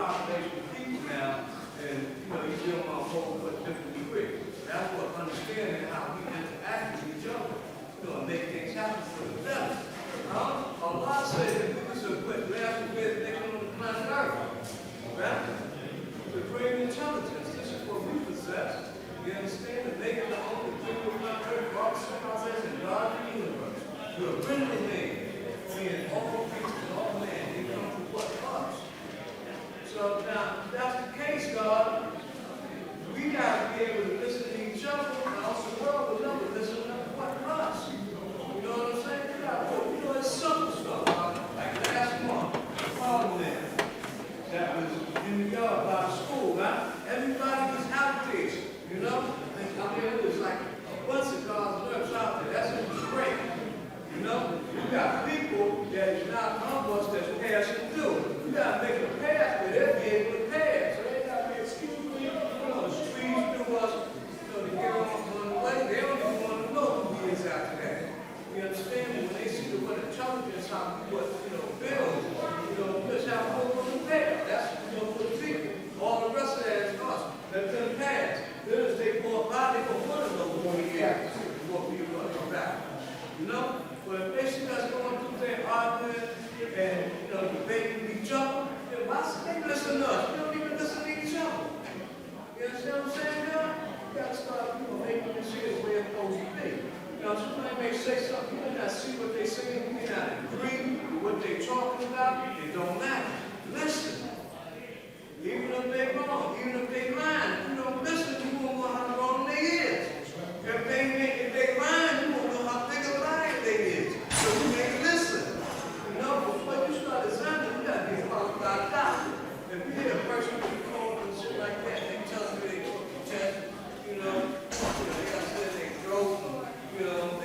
population of people now, and you give them a whole lot differently quick. That's what understanding how we interact with each other, and make things happen for the better. Allah said that we should put last nation on the planet Earth. Right? Supreme intelligence, this is what we possess. You understand that making the only thing on planet Earth, God says, and God in the universe. You're really made, meaning all creatures, all man, they come from what? Us. So now, if that's the case, God, we got to be able to listen to each other, and also the world will never listen to what us. You know what I'm saying? It's simple stuff. Like last month, Parliament, that was in New York by the school, right? Everybody was out there, you know? I mean, it was like a bunch of God's nerves out there. That's what was great. You know? You got people that is not humble that's passing through. You got to make a pass where they'll be able to pass. So they got to be excuse me, squeeze through us, to get on the way. They don't even want to know who he is after that. You understand? When they see what intelligence, how what build, just have hope on the path. That's for the people. All the rest of that is us. Let them pass. Then as they go by, they don't want to know what we are, what we are going to come back. You know? But if they see us going through there arguing and debating with each other, then why should they listen to us? We don't even listen to each other. You understand what I'm saying now? You got to start making this shit the way it's supposed to be. Now, somebody may say something, you may not see what they're saying, you may not agree with what they're talking about, it don't matter. Listen. Even if they're wrong, even if they're lying, if you don't listen, you won't know how wrong they is. If they're lying, you won't know how big a liar they is. So you may listen. Before you start examining, you got to be a qualified doctor. If you hear a person be called and shit like that, they tell you they took the test, they got said they drove, they got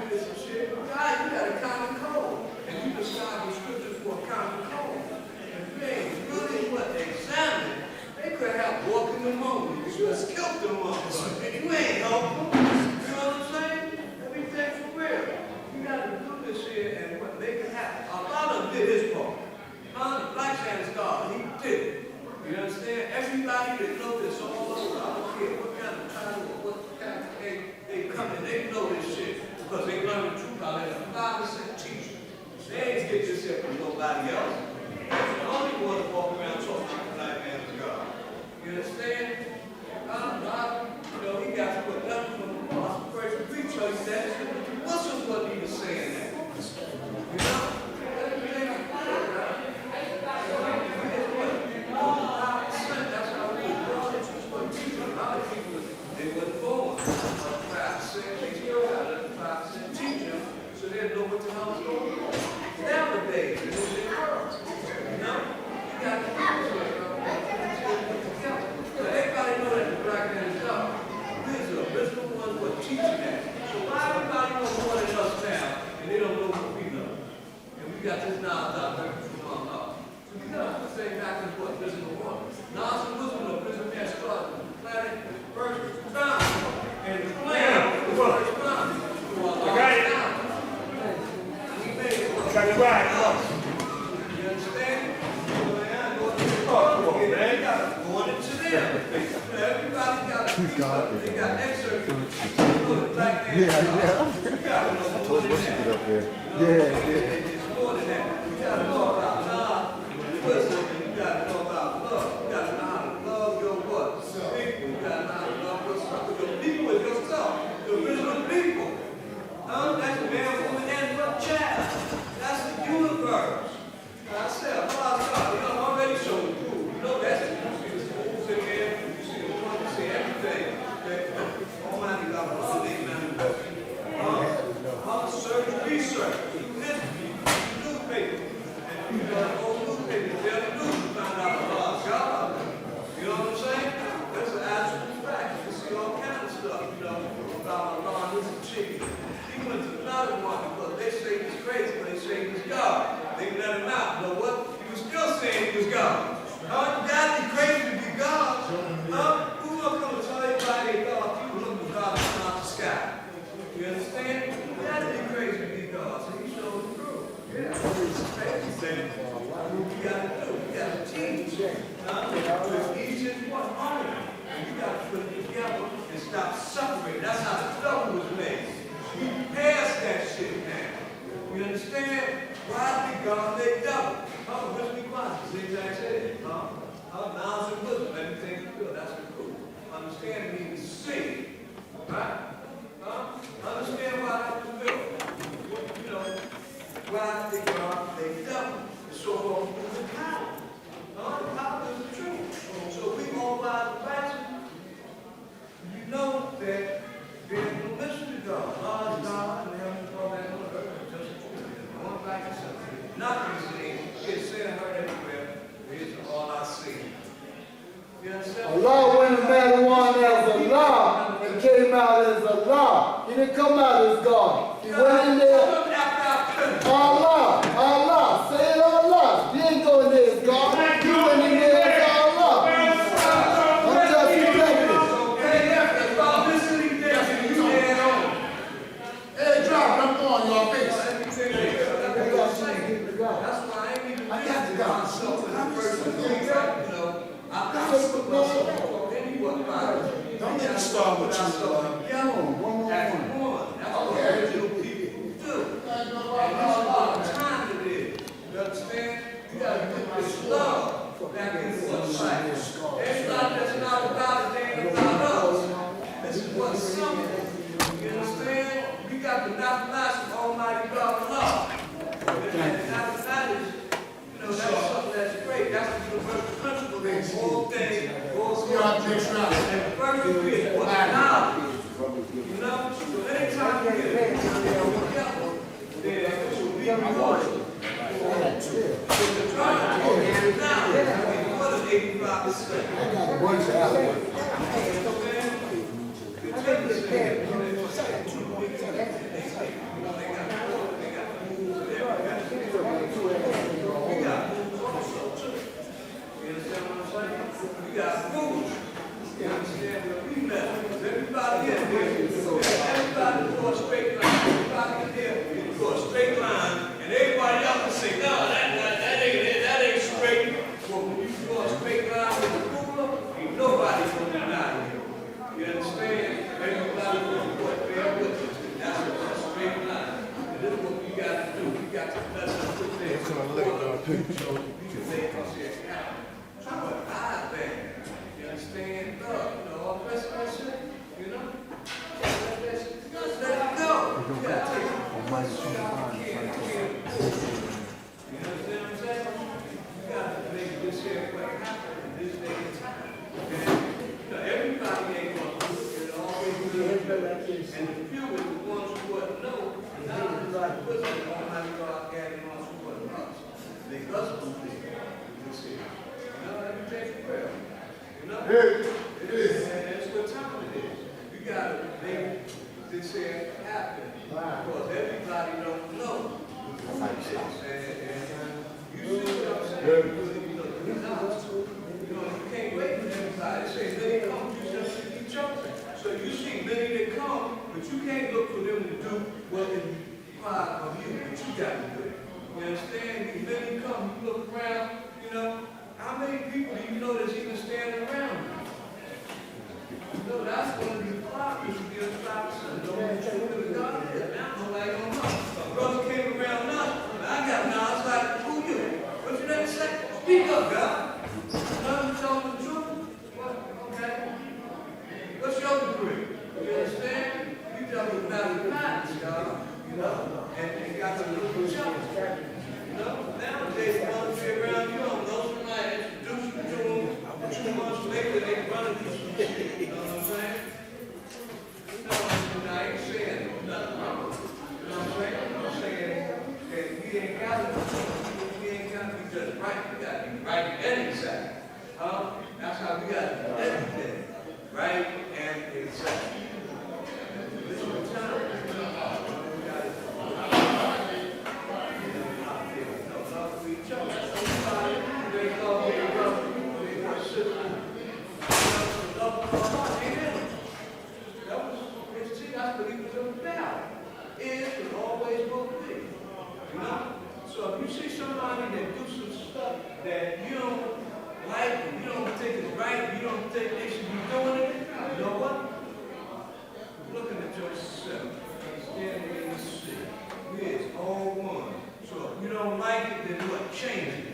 this and shit. God, you got a common code. And you prescribe the scriptures for a common code. And if they ain't really what they examine, they could have walked in the moment. You just killed them all. You ain't helping them. You know what I'm saying? Everything for real. You got to do this here and what make it happen. A lot of them did his part. The Black Man's God, he did it. You understand? Everybody that knows this all over, I don't care what kind of title or what kind of they come in, they know this shit because they learn the truth out of it. 5% teacher. They ain't get this here from nobody else. They're the only one that walk around talking about the Black Man's God. You understand? He got to put nothing from the boss. First, we tell you that. Muslims wasn't even saying that. You know? They wasn't born. 5%, they still got a 5% teacher, so they know what the hell is going on. Nowadays, in this world, you got to do this. So everybody know that the Black Man is God. We're the original ones who are teaching that. So why everybody knows more than us now, and they don't know what we know? And we got this knowledge out there from Allah. So we got to say back and forth, listen to one. Nas and Muslim, the prison man started the planet first time. And the planet was first time. I got it. We made it. Got it right. You understand? Everybody got they got excerpts. I told Bush to get up there. It's more than that. You gotta know about love. Listen, you gotta know about love. You gotta know how to love your what? People. You gotta know how to love yourself. Your people is yourself. The original people. That's a man, woman, and what child. That's the universe. I said, God, I'm already showing you. You know that's it. You see the schools in there, you see the one, you see everything. Almighty God, all these manifestations. Search research. Do history. Do newspapers. And you got old newspapers. They're the news to find out about God. You know what I'm saying? That's an absolute fact. You can see all kinds of stuff, about Allah, this and chicken. He went to another one because they say he's crazy, but they say he's God. They let him out. You know what? He was still saying he was God. You got to be crazy to be God. Who's going to come and tell everybody they God? People look for God from out the sky. You understand? You got to be crazy to be God. So he showed the proof. Yeah. He said, what we got to do? We got to teach. With each and one home. And you got to put it together and stop separating. That's how the stone was made. We passed that shit now. You understand? Why did God make double? Oh, what's the response? See what I said? Nouns and wisdom, everything is good. That's the cool. Understand means see. Right? Understand why that was built. You know, why did God make double? So the power. The power is the truth. So we go by the passage. You know that there's no mystery to God. God is God and heaven is all that on earth. Just the truth. One like itself. Nothing seen. It's said and heard everywhere. Here's all I see. You understand? Allah went to marijuana as Allah and came out as Allah. He didn't come out as God. He went in there. Allah, Allah, say it Allah. He ain't going there as God. He went in there as Allah. I'm just protecting. Hey, drop, I'm on your face. That's why I ain't even I got to go. Don't let me start with you. One. That's what original people do. And this is what time it is. You understand? You got to put this love back into one cycle. Everybody that's not about it, they ain't about us. This is what's simple. You understand? We got the mathematics of Almighty God love. And mathematics, you know, that's something that's great. That's the universal principle. There's all things, all things. And first you is what knowledge. You know? So anytime you get it, then it will be rewarded. So the drive is now, what is 85%? I got a bunch of hours. We got rules. You understand where we met? Everybody in here. Everybody go a straight line. Everybody in here go a straight line. And everybody else can say, no, that ain't straight. But when you go a straight line with a ruler, ain't nobody gonna deny you. You understand? Everybody gonna go bear with you. That's a straight line. And this is what we got to do. We got to mess up with things. So you can make us here. But I think, you understand, you know, all the rest of that shit, you know? Let it go. You gotta take it. You understand what I'm saying? You gotta make this here what happened in this day and time. And, you know, everybody ain't gonna do it. It'll always be the and the few is the ones who wouldn't know. Now it's like, what's the Almighty God adding on to what us? They must believe this here. Let me take it well. You know? It is. And that's what time it is. You gotta make this here happen. Because everybody don't know what it is. And you see what I'm saying? You know, you can't wait for everybody to say, many come, you just see each other. So you see many that come, but you can't look for them to do what is required of you, but you got to do it. You understand? These many come, you look around, you know. How many people do you know that's even standing around? You know, that's one of the problems to be a 5%. Don't want to truth of God is. Now nobody don't know. A brother came around now, and I got now, it's like, who you? What you never say? Speak up, God. None tell them the truth. What? Okay. What's your degree? You understand? You tell me mathematics, God. You know? And they got to look at each other. You know? Nowadays, you want to be around, you don't know. Introduce you to them, 2 months later, they run into some shit. You know what I'm saying? I ain't saying nothing wrong. You know what I'm saying? I'm saying that we ain't got to be just right. We got to be right and exact. That's how we got to do everything. Right and exact. This is the time. We got to love for each other. They love their brother, their sister. Love for God. Amen. That was, that's what he was about. Is and always will be. You know? So if you see somebody that do some stuff that you don't like, and you don't think it's right, you don't think they should be doing it, you know what? Looking at yourself, standing in the city, we is all one. So if you don't like it, then what? Change it.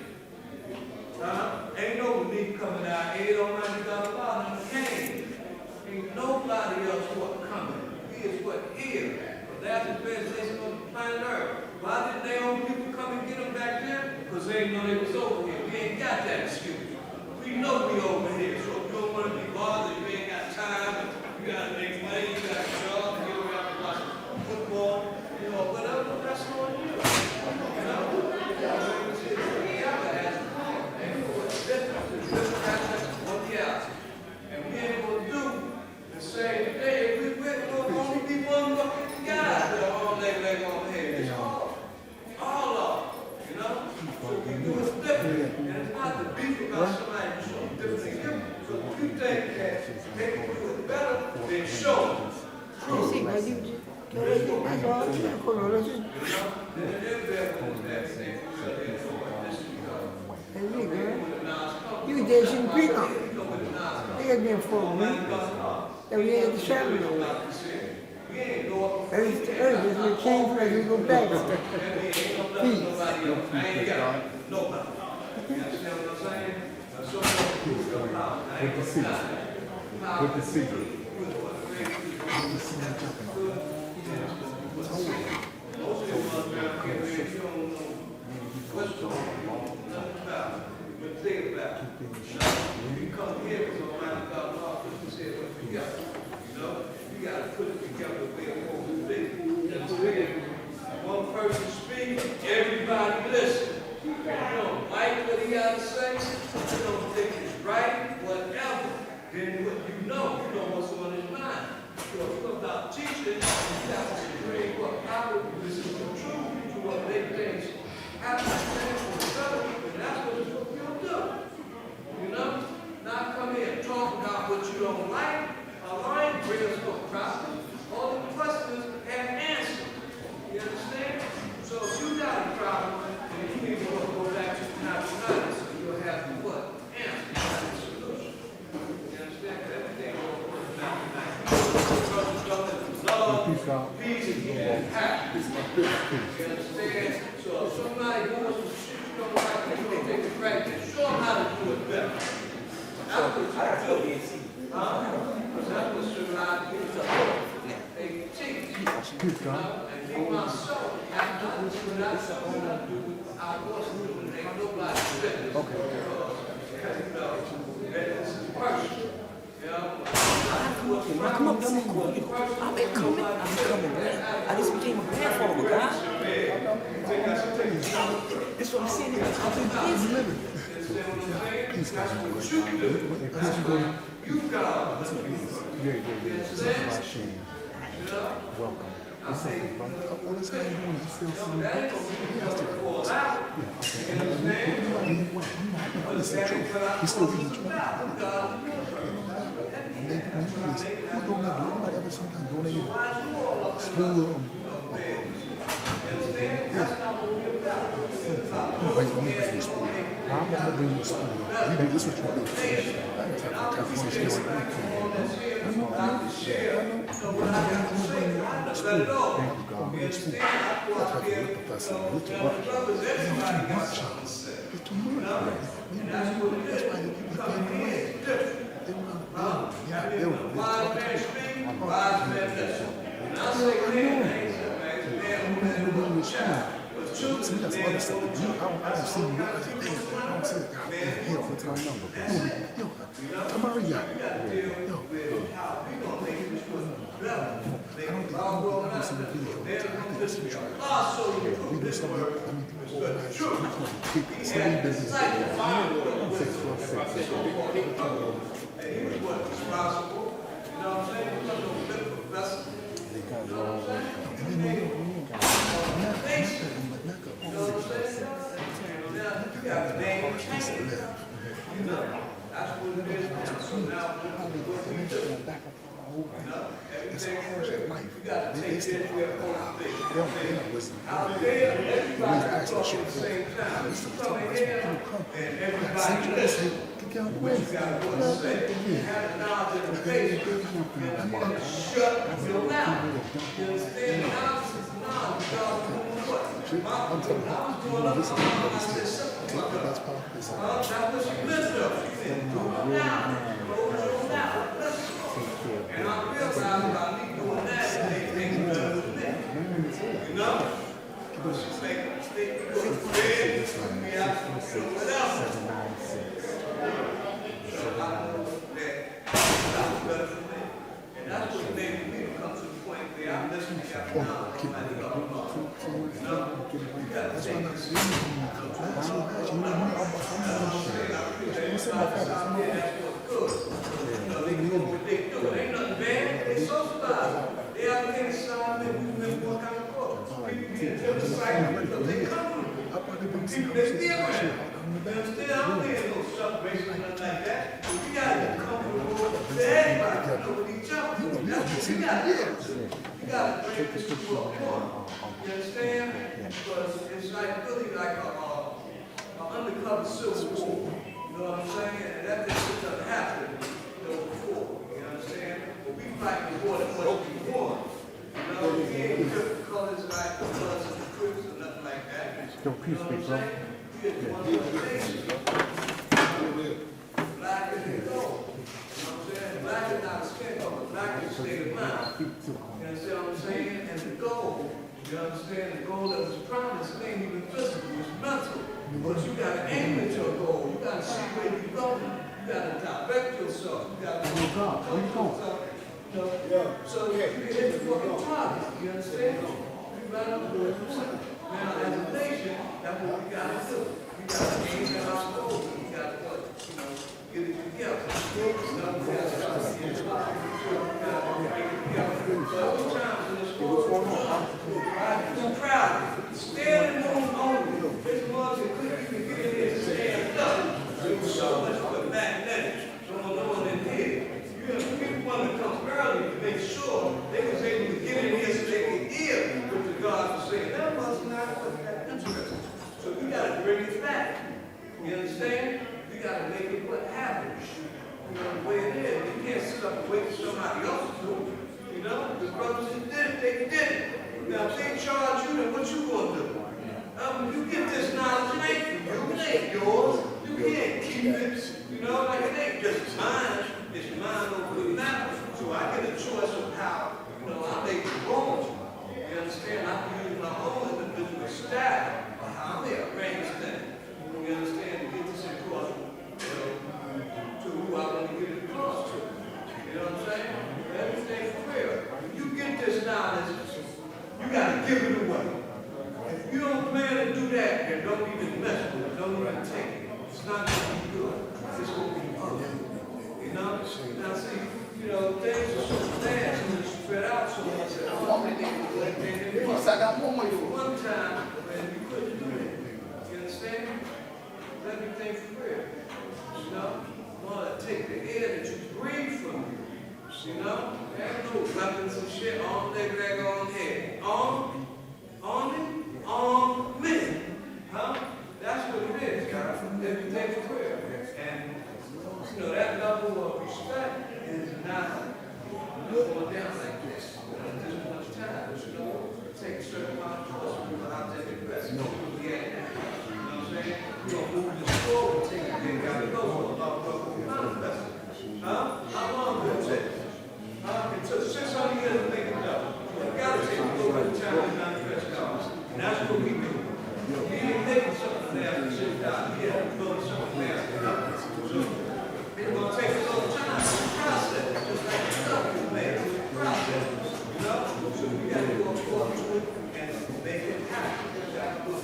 Ain't no me coming out, $8 Almighty God in the cane. Ain't nobody else what coming. We is what here. But that's the best place on the planet Earth. Why did their own people come and get them back there? Because they ain't know they was over here. We ain't got that excuse. We know we over here. So if you don't want to be bothered, you ain't got time, you got to make money, you got a job, you get around and watch football, you know, whatever, that's on you. You know? And we ain't gonna do the same thing. We're gonna only be one fucking guy that are all leg on head. It's all of them, you know? So we do it different. And it's not to beat about somebody who's so different than you. So if you think that they can do it better, then show them. You did some people. They had been for a week. And we had the travel away. Earth to earth, as we came from, as we go back. Peace. Good to see you. Good to see you. You come here with $1,000, you say what you got. You know, you got to put it together the way it wants to be. One person speaks, everybody listen. You don't like what he got to say, you don't think it's right, whatever. Then what you know what's on his mind. So if you're about teaching, you have to bring what power, this is the truth to what they think. Have to stand for the fellow, and that's what you'll do. You know? Not come here and talk about what you don't like. Align, bring us no problem. All the questions have answers. You understand? So if you got a problem, then you need to go back to the nationhood, so you'll have to what? Answer. Not a solution. You understand? Everything will work out. Love, peace, and happiness. You understand? So if somebody wants to shit you don't like, you don't take it right, then show them how to do it better. That's what you do. Because that's what survives people. They teach. And me myself, after I do what I do, I was doing. Ain't nobody business. Okay. This is personal. You know? Come up, come on, I've been coming, man. I just became a grandfather, God. That's what I'm saying. I've been busy. Welcome. What's up, brother? What's going on? You still seeing me? He's still being nobody ever sometimes donated school. I'm gonna bring you to school. You do this what you do. See, that's other stuff. I don't see you. I don't see it. Hell, what's my number? Yo, come on, yo. I don't see the video. I think that's what you're trying. We do something. I mean, people organize. Somebody business. 646. They got it all right. It's a harsh life. They still they don't listen. We ask for shit. Listen, people come. Get out the way. You gotta go to say, you have the knowledge and the faith, and shut your mouth. You understand? Knowledge is knowledge. God doing what? I'm telling you, I was doing up, I said, shut the fuck up. that's powerful. That's what she listened to. She said, do it now. Close your mouth. Listen. And I realized by me doing that, they think better than me. You know? But she say, stick to the bed, we have to do whatever. So I know that was better for me. And that's what made me come to the point where I'm listening to you now. You know? You gotta take this. Ain't nothing bad. They socialize. They out there inside maybe what kind of court. People get to the site because they come from people they deal with. You understand? I don't hear no separation or nothing like that. We gotta get comfortable with everybody. Know with each other. That's what we gotta do. You gotta bring this to a point. You understand? Because it's like really like an undercover civil war. You know what I'm saying? And that just doesn't happen before. You understand? But we fight the war that must be won. You know, we ain't different colors like the colors of the Crips or nothing like that. Don't peace, big bro. We are one of the nations. Black is the gold. You know what I'm saying? Black is not a skin color. Black is a state of mind. You understand what I'm saying? And the gold. You understand? The goal that was promised, it ain't even physical, it's mental. But you gotta aim at your goal. You gotta see where you're going. You gotta direct yourself. You gotta so you can hit the fucking target. You understand? You right up to it. Now, as a nation, that's what we gotta do. We gotta aim at our goal. We gotta what? You know, get it together. You know, we gotta start seeing it. We gotta make it together. So sometimes in this world, I'm proud. Stand on this much and quick you can get in here and stand up. There was so much of magnetic. Someone in here. People want to come early to make sure they was able to get in here so they could hear what the God was saying. That was not that interesting. So we got to bring it back. You understand? We got to make it what happens. You know, the way it is. You can't sit up and wait for somebody else to do it. You know, the brothers that did it, they did it. Now, if they charge you, then what you going to do? You get this knowledge, it ain't for you, it ain't yours. You can't keep it. You know, like it ain't just mine. It's mine over the map. So I get a choice of how, you know, I make it wrong. You understand? I can use my own individual style of how they arrange things. You understand? To get this across, you know, to who I want to get it across to. You know what I'm saying? Everything's real. When you get this knowledge, you got to give it away. If you don't plan to do that, then don't even mess with it. Don't even take it. It's not going to be good. It's going to be ugly. You know? Now see, you know, things are so fast and it's spread out so much that all they need to do is make it work. I got one one time when you couldn't do it. You understand? Let me think for real. You know? You want to take the air that you breathe from you. You know? There's no weapons and shit. Arm, leg, on head. Arm, men. Huh? That's what it is, guys. Everything for real. And you know, that level of respect is not going down like this. There's much time. You know, take a certain amount of course. People out there get rest. You know where we at now. You know what I'm saying? We're going to move this forward. Take it. They got to go for about what we manifest. Huh? How long will it take? It took 600 years to make it done. You got to take a little bit of time to manifest dollars. And that's what we do. We ain't making something there to sit down here and build something there. It's going to take a little time to process, just like the stuff you made. Process, you know? So we got to go forward to it and make it happen. We got to go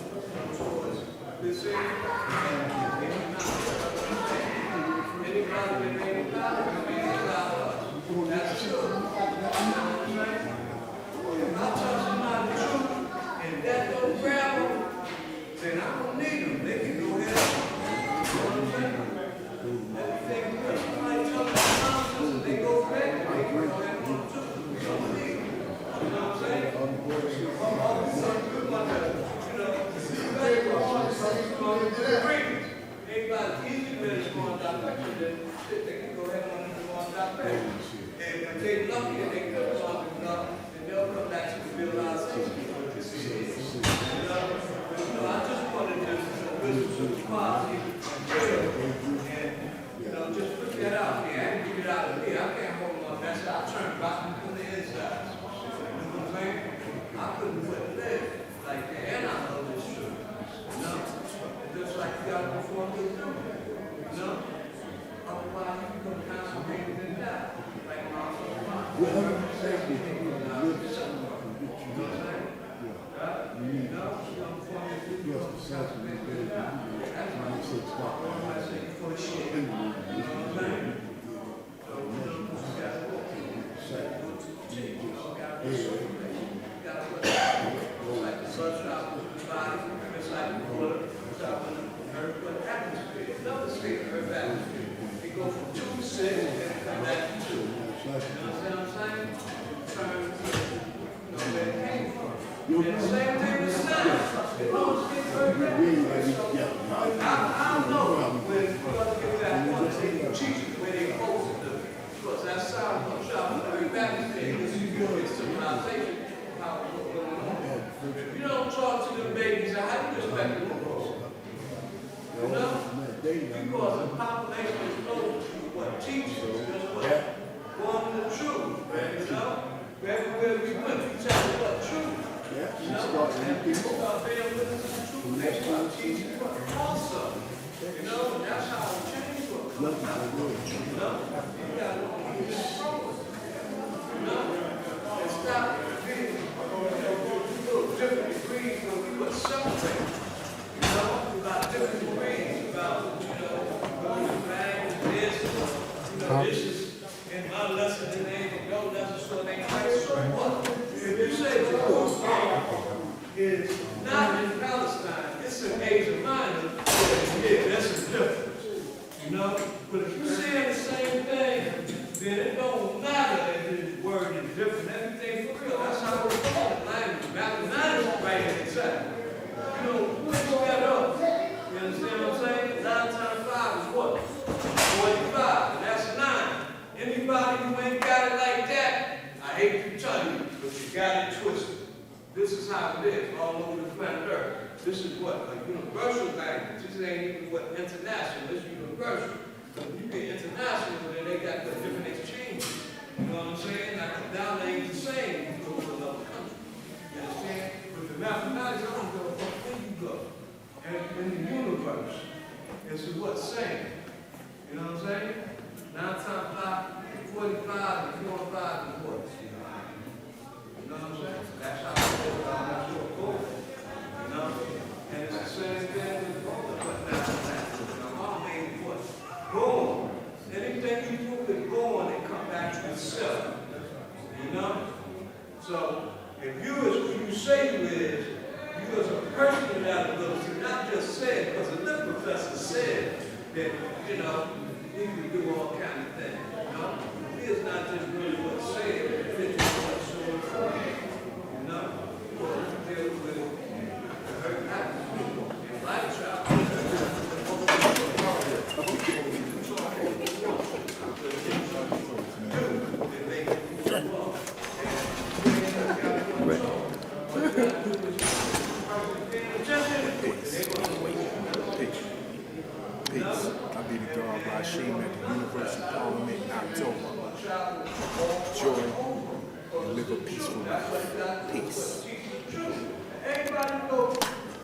towards this area. And if you're not, anybody that ain't about it, I mean, it's about us. That's true. If I tell somebody the truth and that don't grab them, then I don't need them. They can go ahead. You know what I'm saying? Everything good. Somebody tell me nonsense, they go back, they can go ahead and do it too. We don't need them. You know what I'm saying? All of a sudden, we want to, you know, see better for all the stuff going to the agreements. Everybody's easy when it's going down. direction, then shit, they can go ahead and go on that way. And if they lucky and they come long enough, then they'll come back to the realization of what this is. I just wanted to listen to the positive and real, and just put that out there. I can get it out of me. I can't hold on. That's how I turn rotten from the inside. You know what I'm saying? I couldn't live like that, and I know this truth. Just like you got to perform the truth. Otherwise, you can come concentrated and die. Like my it goes from 2 to 6 and then come back to 2. You understand what I'm saying? Turn where it came from. And the same thing with sound. It always gets very good. I don't know when you're going to get that one, they teach you where they're supposed to do. Because that sound comes out very back to me. Because you get civilization. If you don't talk to them babies, how do you expect them to grow? You know? Because the population is close to what teachers is what? Going to the truth, you know? Everywhere we went, we tell them what truth. You know? And people start being witness to the truth. They start teaching what also. You know? And that's how the change will come out. You know? You got to keep it forward. You know? And stop being, different degrees when we were celebrating. You know? About different degrees, about, going to bang this, this is in my lesson, and they ain't no lesson, so they quite so what? If you say the war is not in Palestine, it's in Asia Minor, yeah, that's a difference. You know? But if you're saying the same thing, then it don't matter if the word is different. Everything for real. That's how we're going. Language, mathematics, right? Exactly. You know, who that up? You understand what I'm saying? 9 times 5 is what? 45. And that's 9. Anybody who ain't got it like that, I hate to tell you, but you got it twisted. This is how it is all over the planet Earth. This is what? A universal language. This ain't even what international. It's universal. But when you get international, then they got the different exchanges. You know what I'm saying? Like the dollar ain't the same if you go to another country. You understand? With the mathematics, I don't know where you go. And in the universe, this is what's saying. You know what I'm saying? 9 times 5, 45, and 4 and 5 is what? You know what I'm saying? That's how it goes down. That's what it goes. You know? And it's the same thing with all the mathematics. My mom made what? Go on. Anything you do with go on, it come back to itself. You know? So, if you is who you say you is, you as a person with that ability, not just said, because the little professor said that, you can do all kind of things. You know? He is not just really what's said, it's what's so important. You know? To deal with the hurt happens in lifestyle. I'll be the dog by Sheem at the Universal Parliament in October. Joy and live a peaceful life. Peace.